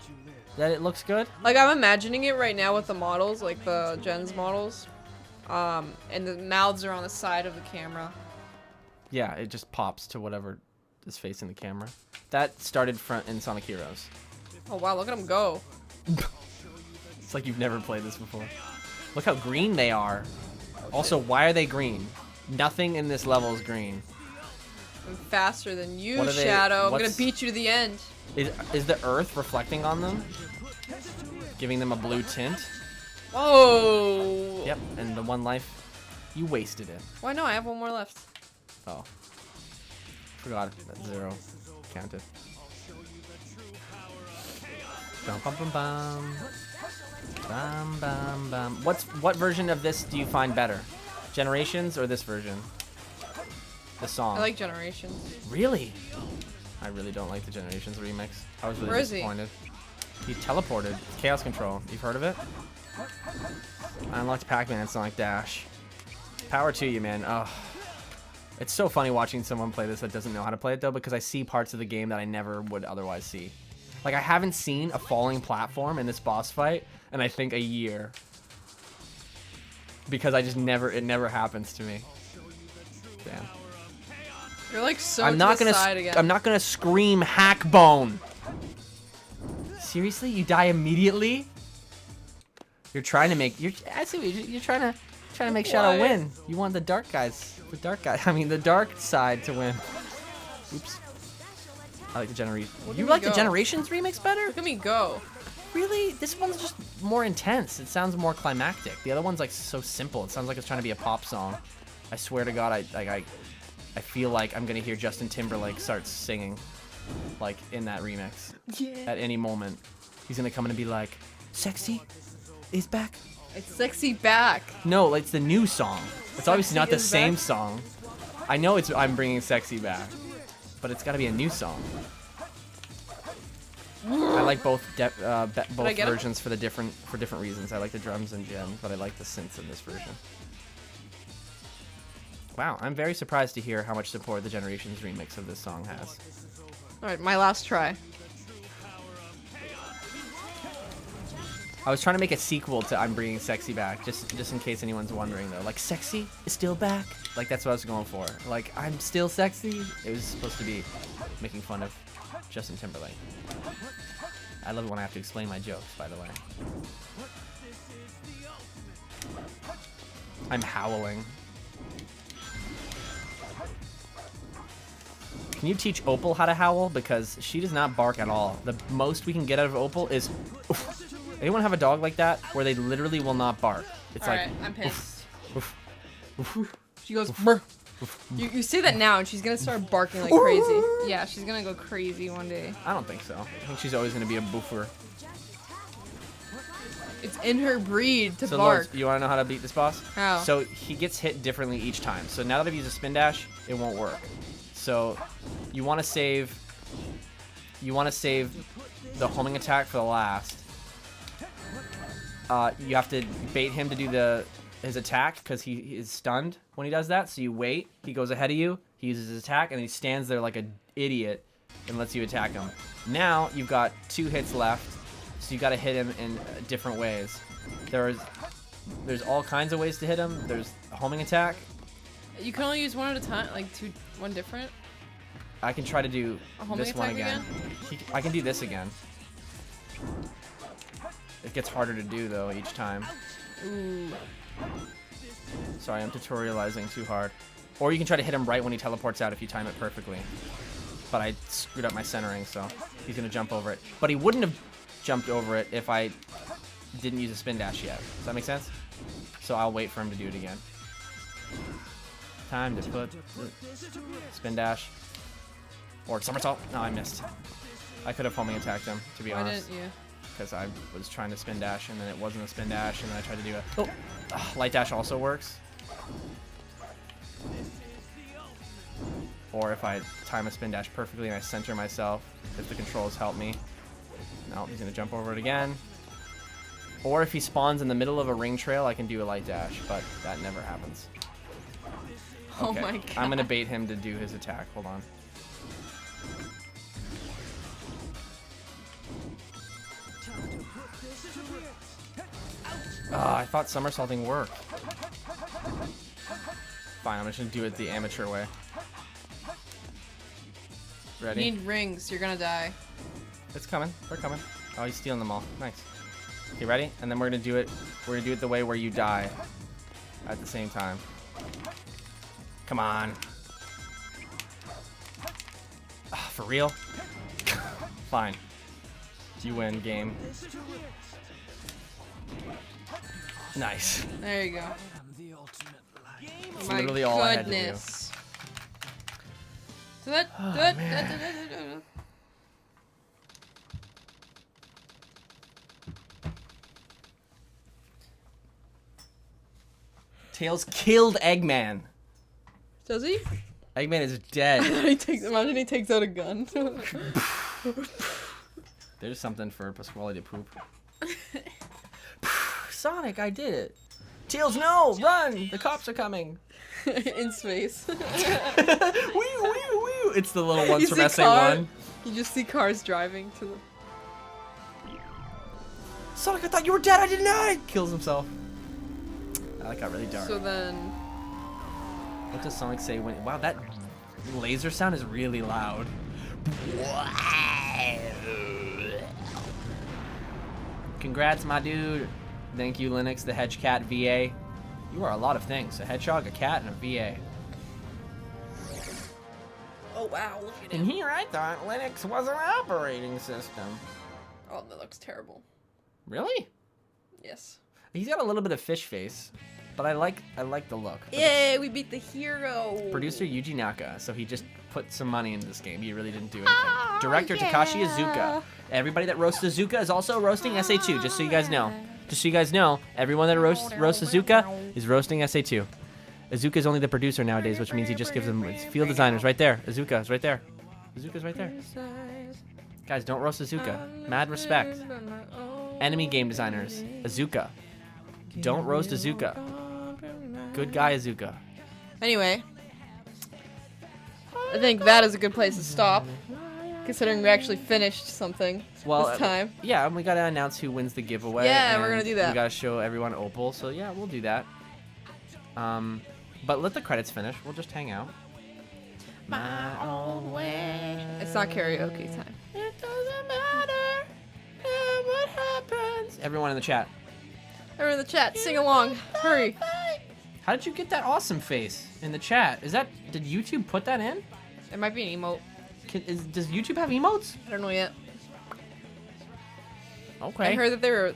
Speaker 1: that it looks good?
Speaker 2: Like I'm imagining it right now with the models, like the Gens models, and the mouths are on the side of the camera.
Speaker 1: Yeah, it just pops to whatever is facing the camera. That started front in Sonic Heroes.
Speaker 2: Oh wow, look at them go.
Speaker 1: It's like you've never played this before. Look how green they are. Also, why are they green? Nothing in this level is green.
Speaker 2: I'm faster than you,
Speaker 1: What are they-
Speaker 2: Shadow. I'm gonna
Speaker 1: what's-
Speaker 2: beat you to the end.
Speaker 1: Is the earth reflecting on them? Giving them a blue tint?
Speaker 2: Whoa.
Speaker 1: Yep, and the one life, you wasted it.
Speaker 2: Why no? I have one more left.
Speaker 1: Oh. Forgot that 0 counted. Bum bum bum bum. Bum bum bum. What version of this do you find better? Generations or this version? The song.
Speaker 2: I like Generations.
Speaker 1: Really? I really don't like the Generations remix. I was really
Speaker 2: Where is he?
Speaker 1: disappointed. He teleported. Chaos Control. You've heard of it? I unlocked Pac-Man Sonic Dash. Power to you, man. Ugh. It's so funny watching someone play this that doesn't know how to play it, though, because I see parts of the game that I never would otherwise see. Like, I haven't seen a falling platform in this boss fight in, I think, a year. Because it never happens to me. Damn.
Speaker 2: You're like so
Speaker 1: I'm not gonna
Speaker 2: side again.
Speaker 1: I'm not gonna scream hack bone. Seriously, you die immediately? You're trying to make I see what you're trying to make Shadow
Speaker 2: What?
Speaker 1: win. You want the dark side to win. Oops. I like the Generation. You like the
Speaker 2: go.
Speaker 1: Generations remix better?
Speaker 2: Look at me go.
Speaker 1: Really? This one's just more intense. It sounds more climactic. The other one's like so simple. It sounds like it's trying to be a pop song. I swear to God, I feel like I'm gonna hear Justin Timberlake start singing, like in that remix.
Speaker 2: Yeah.
Speaker 1: At any moment, he's gonna come in and be like, "Sexy is back."
Speaker 2: It's sexy back.
Speaker 1: No, like, it's the new song. It's obviously
Speaker 2: Sexy
Speaker 1: not the
Speaker 2: is
Speaker 1: same
Speaker 2: back?
Speaker 1: song. I know it's I'm bringing sexy back, but it's got to be a new song. I like both
Speaker 2: I
Speaker 1: both
Speaker 2: get 'em?
Speaker 1: versions for different reasons. I like the drums and Gen, but I like the synths in this version. Wow, I'm very surprised to hear how much support the Generations remix of this song has.
Speaker 2: All right, my last try.
Speaker 1: I was trying to make a sequel to I'm Bringing Sexy Back, just in case anyone's wondering though. Like, sexy is still back? Like, that's what I was going for. Like, I'm still sexy? It was supposed to be making fun of Justin Timberlake. I love it when I have to explain my jokes, by the way. I'm howling. Can you teach Opal how to howl? Because she does not bark at all. The most we can get out of Opal is... Anyone have a dog like that where they literally will not bark? It's
Speaker 2: All
Speaker 1: like...
Speaker 2: right, I'm pissed.
Speaker 1: Oof, oof.
Speaker 2: She goes, "Brr." You say that now, and she's gonna start barking like crazy. Yeah, she's gonna go crazy one day.
Speaker 1: I don't think so. I think she's always going to be a boofer.
Speaker 2: It's in her breed to
Speaker 1: So,
Speaker 2: bark.
Speaker 1: Lourdes, you want to know how to beat this boss?
Speaker 2: How?
Speaker 1: So, he gets hit differently each time. So, now that I've used a spin dash, it won't work. So, you want to save... You want to save the homing attack for the last. You have to bait him to do his attack because he is stunned when he does that. So you wait. He goes ahead of you. He uses his attack, and he stands there like an idiot and lets you attack him. Now you've got 2 hits left, so you got to hit him in different ways. There's all kinds of ways to hit him. There's a homing attack.
Speaker 2: You can only use one at a time, like one different.
Speaker 1: I can try to do
Speaker 2: A homing
Speaker 1: this one
Speaker 2: attack
Speaker 1: again. I can do this again. It gets harder to do though each time.
Speaker 2: Ooh.
Speaker 1: Sorry, I'm tutorializing too hard. Or you can try to hit him right when he teleports out if you time it perfectly. But I screwed up my centering, so he's gonna jump over it. But he wouldn't have jumped over it if I didn't use a spin dash yet. Does that make sense? So I'll wait for him to do it again. Time to put spin dash. Or somersault. No, I missed. I could have homing attacked him, to be
Speaker 2: Why
Speaker 1: honest.
Speaker 2: didn't you?
Speaker 1: Because I was trying to spin dash and then it wasn't a spin dash and then I tried to do a light dash also works. Or if I time a spin dash perfectly and I center myself, if the controls help me. No, he's gonna jump over it again. Or if he spawns in the middle of a ring trail, I can do a light dash, but that never happens.
Speaker 2: Oh
Speaker 1: Okay,
Speaker 2: my god.
Speaker 1: I'm gonna bait him to do his attack. Hold on. I thought somersaulting worked. Fine, I'm just gonna do it the amateur way.
Speaker 2: You
Speaker 1: Ready?
Speaker 2: need rings. You're gonna die.
Speaker 1: It's coming. They're coming. Oh, he's stealing them all. Nice. Okay, ready? And then we're gonna do it. We're gonna do it the way where you die at the same time. Come on. For real? Fine. You win, game. Nice.
Speaker 2: There you go.
Speaker 1: That's
Speaker 2: My
Speaker 1: literally all I had to do.
Speaker 2: goodness. So that.
Speaker 1: Tails killed Eggman.
Speaker 2: Does he?
Speaker 1: Eggman is dead.
Speaker 2: Imagine he takes out a gun.
Speaker 1: There's something for Pasquale to poop. Sonic, I did it. Tails, no! Run! The cops are coming.
Speaker 2: In space.
Speaker 1: Wee, wee, wee. It's the little ones
Speaker 2: You
Speaker 1: from
Speaker 2: see
Speaker 1: SA1.
Speaker 2: You just see cars driving to the...
Speaker 1: Sonic, I thought you were dead. I didn't know. Kills himself. Oh, that got really dark.
Speaker 2: So then...
Speaker 1: What does Sonic say when... Wow, that laser sound is really loud. Congrats, my dude. Thank you, Linux, the Hedge Cat VA. You are a lot of things. A hedgehog, a cat, and a VA.
Speaker 2: Oh, wow. Look at
Speaker 1: And here I thought Linux was an operating system.
Speaker 2: Oh, that looks terrible.
Speaker 1: Really?
Speaker 2: Yes.
Speaker 1: He's got a little bit of fish face, but I like the look. But
Speaker 2: Yay, we beat the hero.
Speaker 1: Producer Yuji Naka, so he just put some money into this game. He really didn't do anything. Director Takashi Iizuka. Everybody that roasts Iizuka is also roasting SA2, just so you guys know. Just so you guys know, everyone that roasts Iizuka is roasting SA2. Iizuka is only the producer nowadays, which means he just gives them field designers right there. Iizuka is right there. Iizuka's right there. Guys, don't roast Iizuka. Mad respect. Enemy game designers. Iizuka. Don't roast Iizuka. Good guy Iizuka.
Speaker 2: Anyway, I think that is a good place to stop, considering we actually finished something this time.
Speaker 1: Yeah, and we gotta announce who wins the giveaway.
Speaker 2: Yeah, we're
Speaker 1: and
Speaker 2: gonna do that.
Speaker 1: We gotta show everyone Opal, so yeah, we'll do that. But let the credits finish. We'll just hang out. My own way.
Speaker 2: It's not karaoke time.
Speaker 1: It doesn't matter what happens. Everyone in the chat.
Speaker 2: Everyone in the chat, sing along. Hurry.
Speaker 1: How did you get that awesome face in the chat? Did YouTube put that in?
Speaker 2: It might be an emote.
Speaker 1: Does YouTube have emotes?
Speaker 2: I don't know yet.
Speaker 1: Okay.
Speaker 2: I heard that they were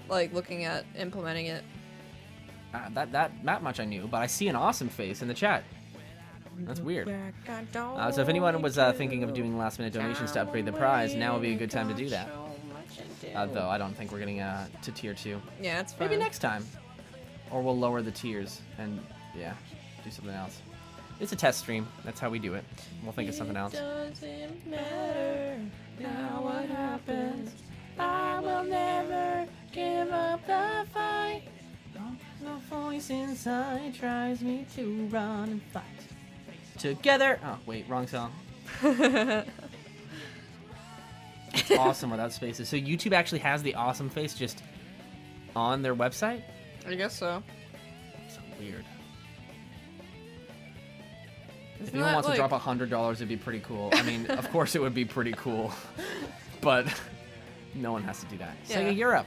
Speaker 2: like looking at implementing it.
Speaker 1: That much I knew, but I see an awesome face in the chat. That's weird. So if anyone was thinking of doing last-minute donations to upgrade the prize, now would be a good time to do that. Though I don't think we're getting to tier 2.
Speaker 2: Yeah, that's fine.
Speaker 1: Maybe next time. Or we'll lower the tiers and, yeah, do something else. It's a test stream. That's how we do it. We'll think of something else.
Speaker 2: Doesn't matter now what happens.
Speaker 1: I will never give up the fight. The voice inside tries me to run and fight. Together. Oh, wait, wrong song. It's awesome without spaces. So YouTube actually has the awesome face just on their website?
Speaker 2: I guess so.
Speaker 1: So weird. If
Speaker 2: Isn't
Speaker 1: anyone
Speaker 2: that,
Speaker 1: wants to
Speaker 2: like-
Speaker 1: drop $100, it'd be pretty cool. I mean, of course it would be pretty cool, but no one has to do that.
Speaker 2: Yeah.
Speaker 1: Sega Europe.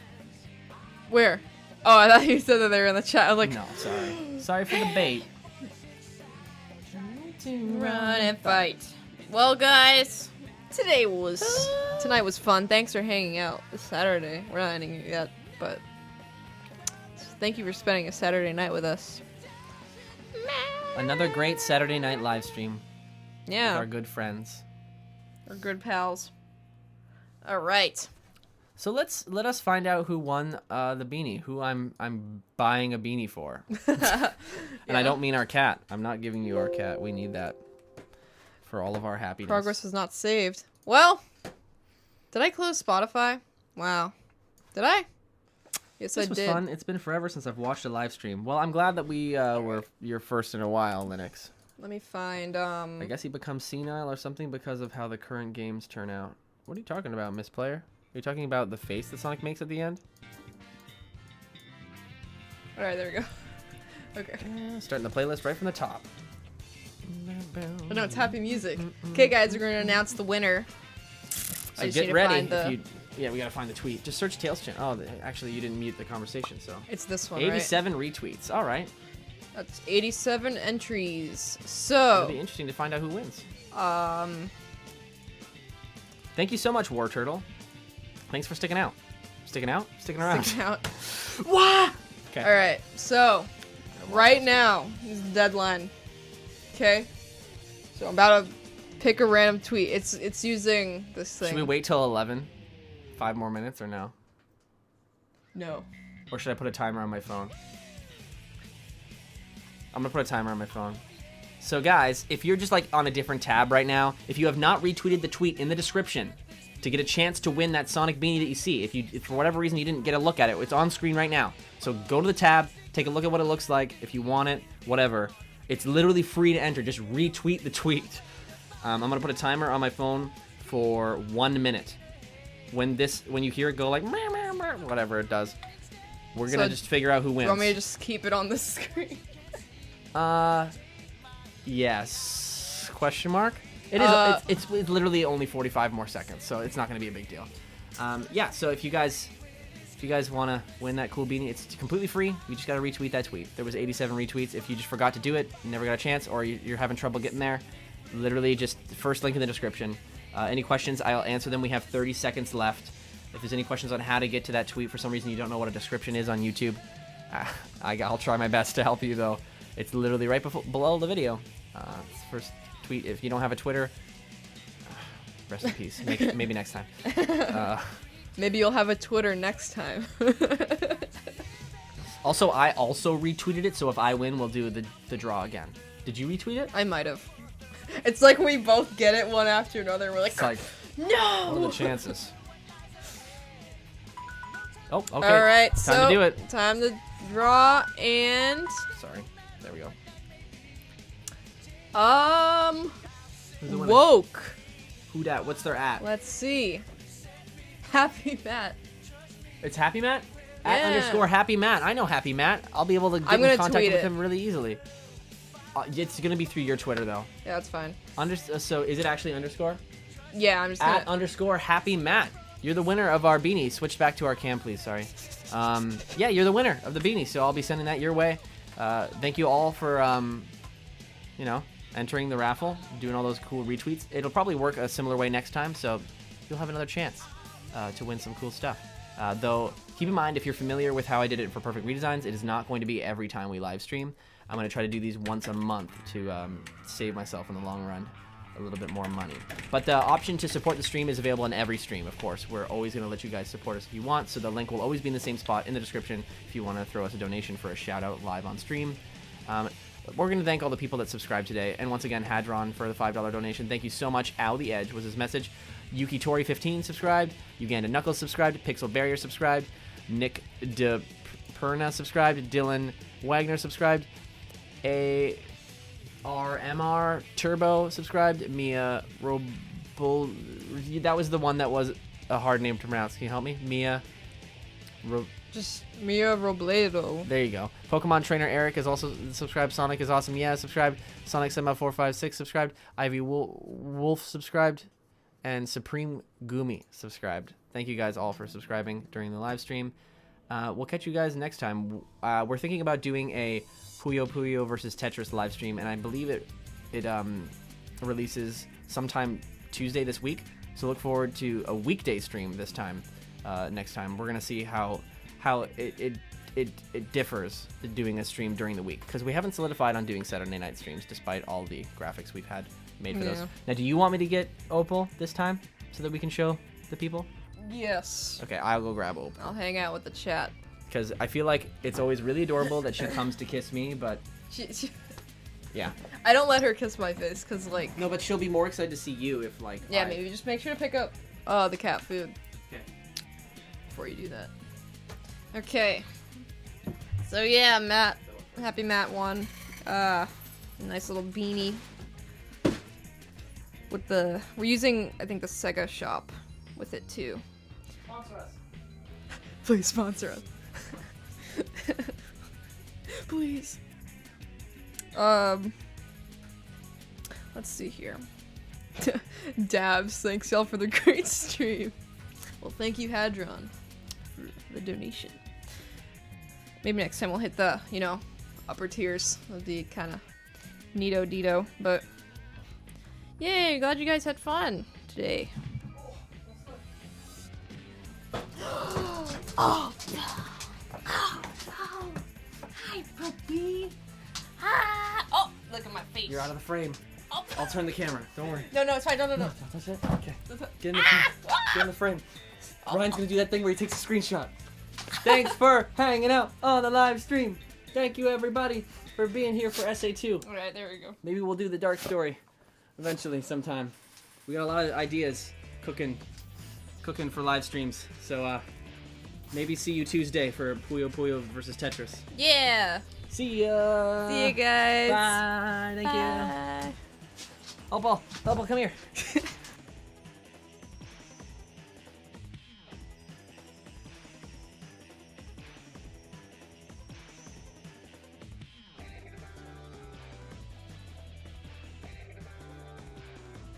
Speaker 2: Where? Oh, I thought you said that they were in the chat. I'm like,
Speaker 1: No, sorry. Sorry for the bait.
Speaker 2: run and fight. Well, guys, tonight was fun. Thanks for hanging out this Saturday. We're not ending it yet, but thank you for spending a Saturday night with us.
Speaker 1: Another great Saturday night live stream with
Speaker 2: Yeah,
Speaker 1: our good friends.
Speaker 2: we're good pals. All right.
Speaker 1: So let us find out who won the beanie, who I'm buying a beanie for. And I don't mean our cat. I'm not giving you our cat. We need that for all of our happiness.
Speaker 2: Progress was not saved. Well, did I close Spotify? Wow. Did I? Yes,
Speaker 1: This
Speaker 2: I
Speaker 1: was
Speaker 2: did.
Speaker 1: fun. It's been forever since I've watched a live stream. Well, I'm glad that we were your first in a while, Linux.
Speaker 2: Let me find.
Speaker 1: I guess he becomes senile or something because of how the current games turn out. What are you talking about, Miss Player? Are you talking about the face that Sonic makes at the end?
Speaker 2: All right, there we go. Okay.
Speaker 1: Starting the playlist right from the top.
Speaker 2: Oh no, it's happy music. Okay, guys, we're going to announce the winner.
Speaker 1: So
Speaker 2: I just
Speaker 1: get
Speaker 2: need to
Speaker 1: ready.
Speaker 2: find the-
Speaker 1: Yeah, we gotta find the tweet. Just search Tails Chan. Oh, actually, you didn't mute the conversation, so.
Speaker 2: It's this one,
Speaker 1: 87 retweets. All right.
Speaker 2: right? That's 87 entries.
Speaker 1: It'll
Speaker 2: So,
Speaker 1: be interesting to find out who wins.
Speaker 2: um,
Speaker 1: Thank you so much, War Turtle. Thanks for sticking out. Sticking out? Sticking around.
Speaker 2: stick out.
Speaker 1: What? Okay.
Speaker 2: All right, so right now is the deadline. Okay, so I'm about to pick a random tweet. It's using this thing.
Speaker 1: Should we wait till 11? 5 more minutes or no?
Speaker 2: No.
Speaker 1: Or should I put a timer on my phone? I'm gonna put a timer on my phone. So guys, if you're just like on a different tab right now, if you have not retweeted the tweet in the description to get a chance to win that Sonic beanie that you see, if for whatever reason you didn't get a look at it, it's on screen right now. So go to the tab, take a look at what it looks like. If you want it, whatever. It's literally free to enter. Just retweet the tweet. I'm gonna put a timer on my phone for 1 minute. When you hear it go like whatever it does, we're gonna just figure out who wins.
Speaker 2: You want me to just keep it on the screen?
Speaker 1: Yes. Question mark? It is. It's literally only 45 more seconds, so it's not gonna be a big deal. Yeah. So if you guys want to win that cool beanie, it's completely free. You just got to retweet that tweet. There was 87 retweets. If you just forgot to do it, never got a chance, or you're having trouble getting there, literally just the first link in the description. Any questions, I'll answer them. We have 30 seconds left. If there's any questions on how to get to that tweet, for some reason you don't know what a description is on YouTube, I'll try my best to help you, though. It's literally right below the video. It's the first tweet. If you don't have a Twitter, rest in peace. Maybe next time.
Speaker 2: Maybe you'll have a Twitter next time.
Speaker 1: Also, I also retweeted it, so if I win, we'll do the draw again. Did you retweet it?
Speaker 2: I might have. It's like we both get it one after another. And we're like,
Speaker 1: It's like,
Speaker 2: no!
Speaker 1: what are the chances? Oh, okay.
Speaker 2: All right,
Speaker 1: Time
Speaker 2: so
Speaker 1: to do it.
Speaker 2: time to draw and
Speaker 1: Sorry. There we go. Who's the winner?
Speaker 2: woke.
Speaker 1: Who dat? What's their at?
Speaker 2: Let's see. Happy Matt.
Speaker 1: It's Happy Matt?
Speaker 2: Yeah.
Speaker 1: @ Happy Matt. I know Happy Matt. I'll be able to get
Speaker 2: I'm
Speaker 1: in
Speaker 2: gonna
Speaker 1: contact
Speaker 2: tweet
Speaker 1: with
Speaker 2: it.
Speaker 1: him really easily. It's gonna be through your Twitter though.
Speaker 2: Yeah, that's fine.
Speaker 1: So is it actually underscore?
Speaker 2: Yeah, I'm just
Speaker 1: @
Speaker 2: gonna.
Speaker 1: Happy Matt. You're the winner of our beanie. Switch back to our cam, please. Sorry. Yeah, you're the winner of the beanie. So I'll be sending that your way. Thank you all for entering the raffle, doing all those cool retweets. It'll probably work a similar way next time, so you'll have another chance to win some cool stuff. Though, keep in mind, if you're familiar with how I did it for Perfect Redesigns, it is not going to be every time we live stream. I'm going to try to do these once a month to save myself in the long run a little bit more money. But the option to support the stream is available in every stream, of course. We're always going to let you guys support us if you want, so the link will always be in the same spot in the description if you want to throw us a donation for a shout-out live on stream. We're going to thank all the people that subscribed today, and once again, Hadron for the $5 donation. Thank you so much. Al the Edge was his message. Yuki Tori 15 subscribed. Uganda Knuckles subscribed. Pixel Barrier subscribed. Nick De Perna subscribed. Dylan Wagner subscribed. RMR Turbo subscribed. Mia Robol. That was the one that was a hard name to pronounce. Can you help me?
Speaker 2: Just Mia Robledo.
Speaker 1: There you go. Pokemon Trainer Eric is also subscribed. Sonic is awesome. Yeah, subscribed. Sonic 7456 subscribed. Ivy Wolf subscribed. And Supreme Gumi subscribed. Thank you guys all for subscribing during the live stream. We'll catch you guys next time. We're thinking about doing a Puyo Puyo versus Tetris live stream, and I believe it releases sometime Tuesday this week. So look forward to a weekday stream this time. Next time we're gonna see how it differs doing a stream during the week, because we haven't solidified on doing Saturday night streams despite all the graphics we've had made for those. Now, do you want me to get Opal this time so that we can show the people?
Speaker 2: Yes.
Speaker 1: Okay, I'll go grab Opal.
Speaker 2: I'll hang out with the chat.
Speaker 1: Because I feel like it's always really adorable that she comes to kiss me, but
Speaker 2: She
Speaker 1: yeah.
Speaker 2: I don't let her kiss my face, cause like.
Speaker 1: No, but she'll be more excited to see you if like.
Speaker 2: Yeah, maybe just make sure to pick up the cat food.
Speaker 1: Okay.
Speaker 2: Before you do that. Okay. So yeah, Matt. Happy Matt won. Nice little beanie. With we're using, I think, the Sega shop with it too.
Speaker 1: Sponsor us.
Speaker 2: Please sponsor us. Please. Let's see here. Dabs, thanks y'all for the great stream. Well, thank you, Hadron, for the donation. Maybe next time we'll hit the, upper tiers of the kind of neato-dito, but yay, glad you guys had fun today.
Speaker 8: Oh, hi, puppy. Hi. Oh, look at my face.
Speaker 1: You're out of the frame.
Speaker 8: Oh.
Speaker 1: I'll turn the camera. Don't worry.
Speaker 2: No, it's fine. No.
Speaker 1: That's it. Okay. Get in the frame. Get in the frame. Ryan's gonna do that thing where he takes a screenshot. Thanks for hanging out on the live stream. Thank you, everybody. for being here for SA2.
Speaker 2: All right, there we go.
Speaker 1: Maybe we'll do the dark story eventually sometime. We got a lot of ideas cooking for live streams. So maybe see you Tuesday for Puyo Puyo versus Tetris.
Speaker 2: Yeah.
Speaker 1: See ya.
Speaker 2: See you guys.
Speaker 1: Bye. Thank you.
Speaker 2: Bye.
Speaker 1: Opal, come here.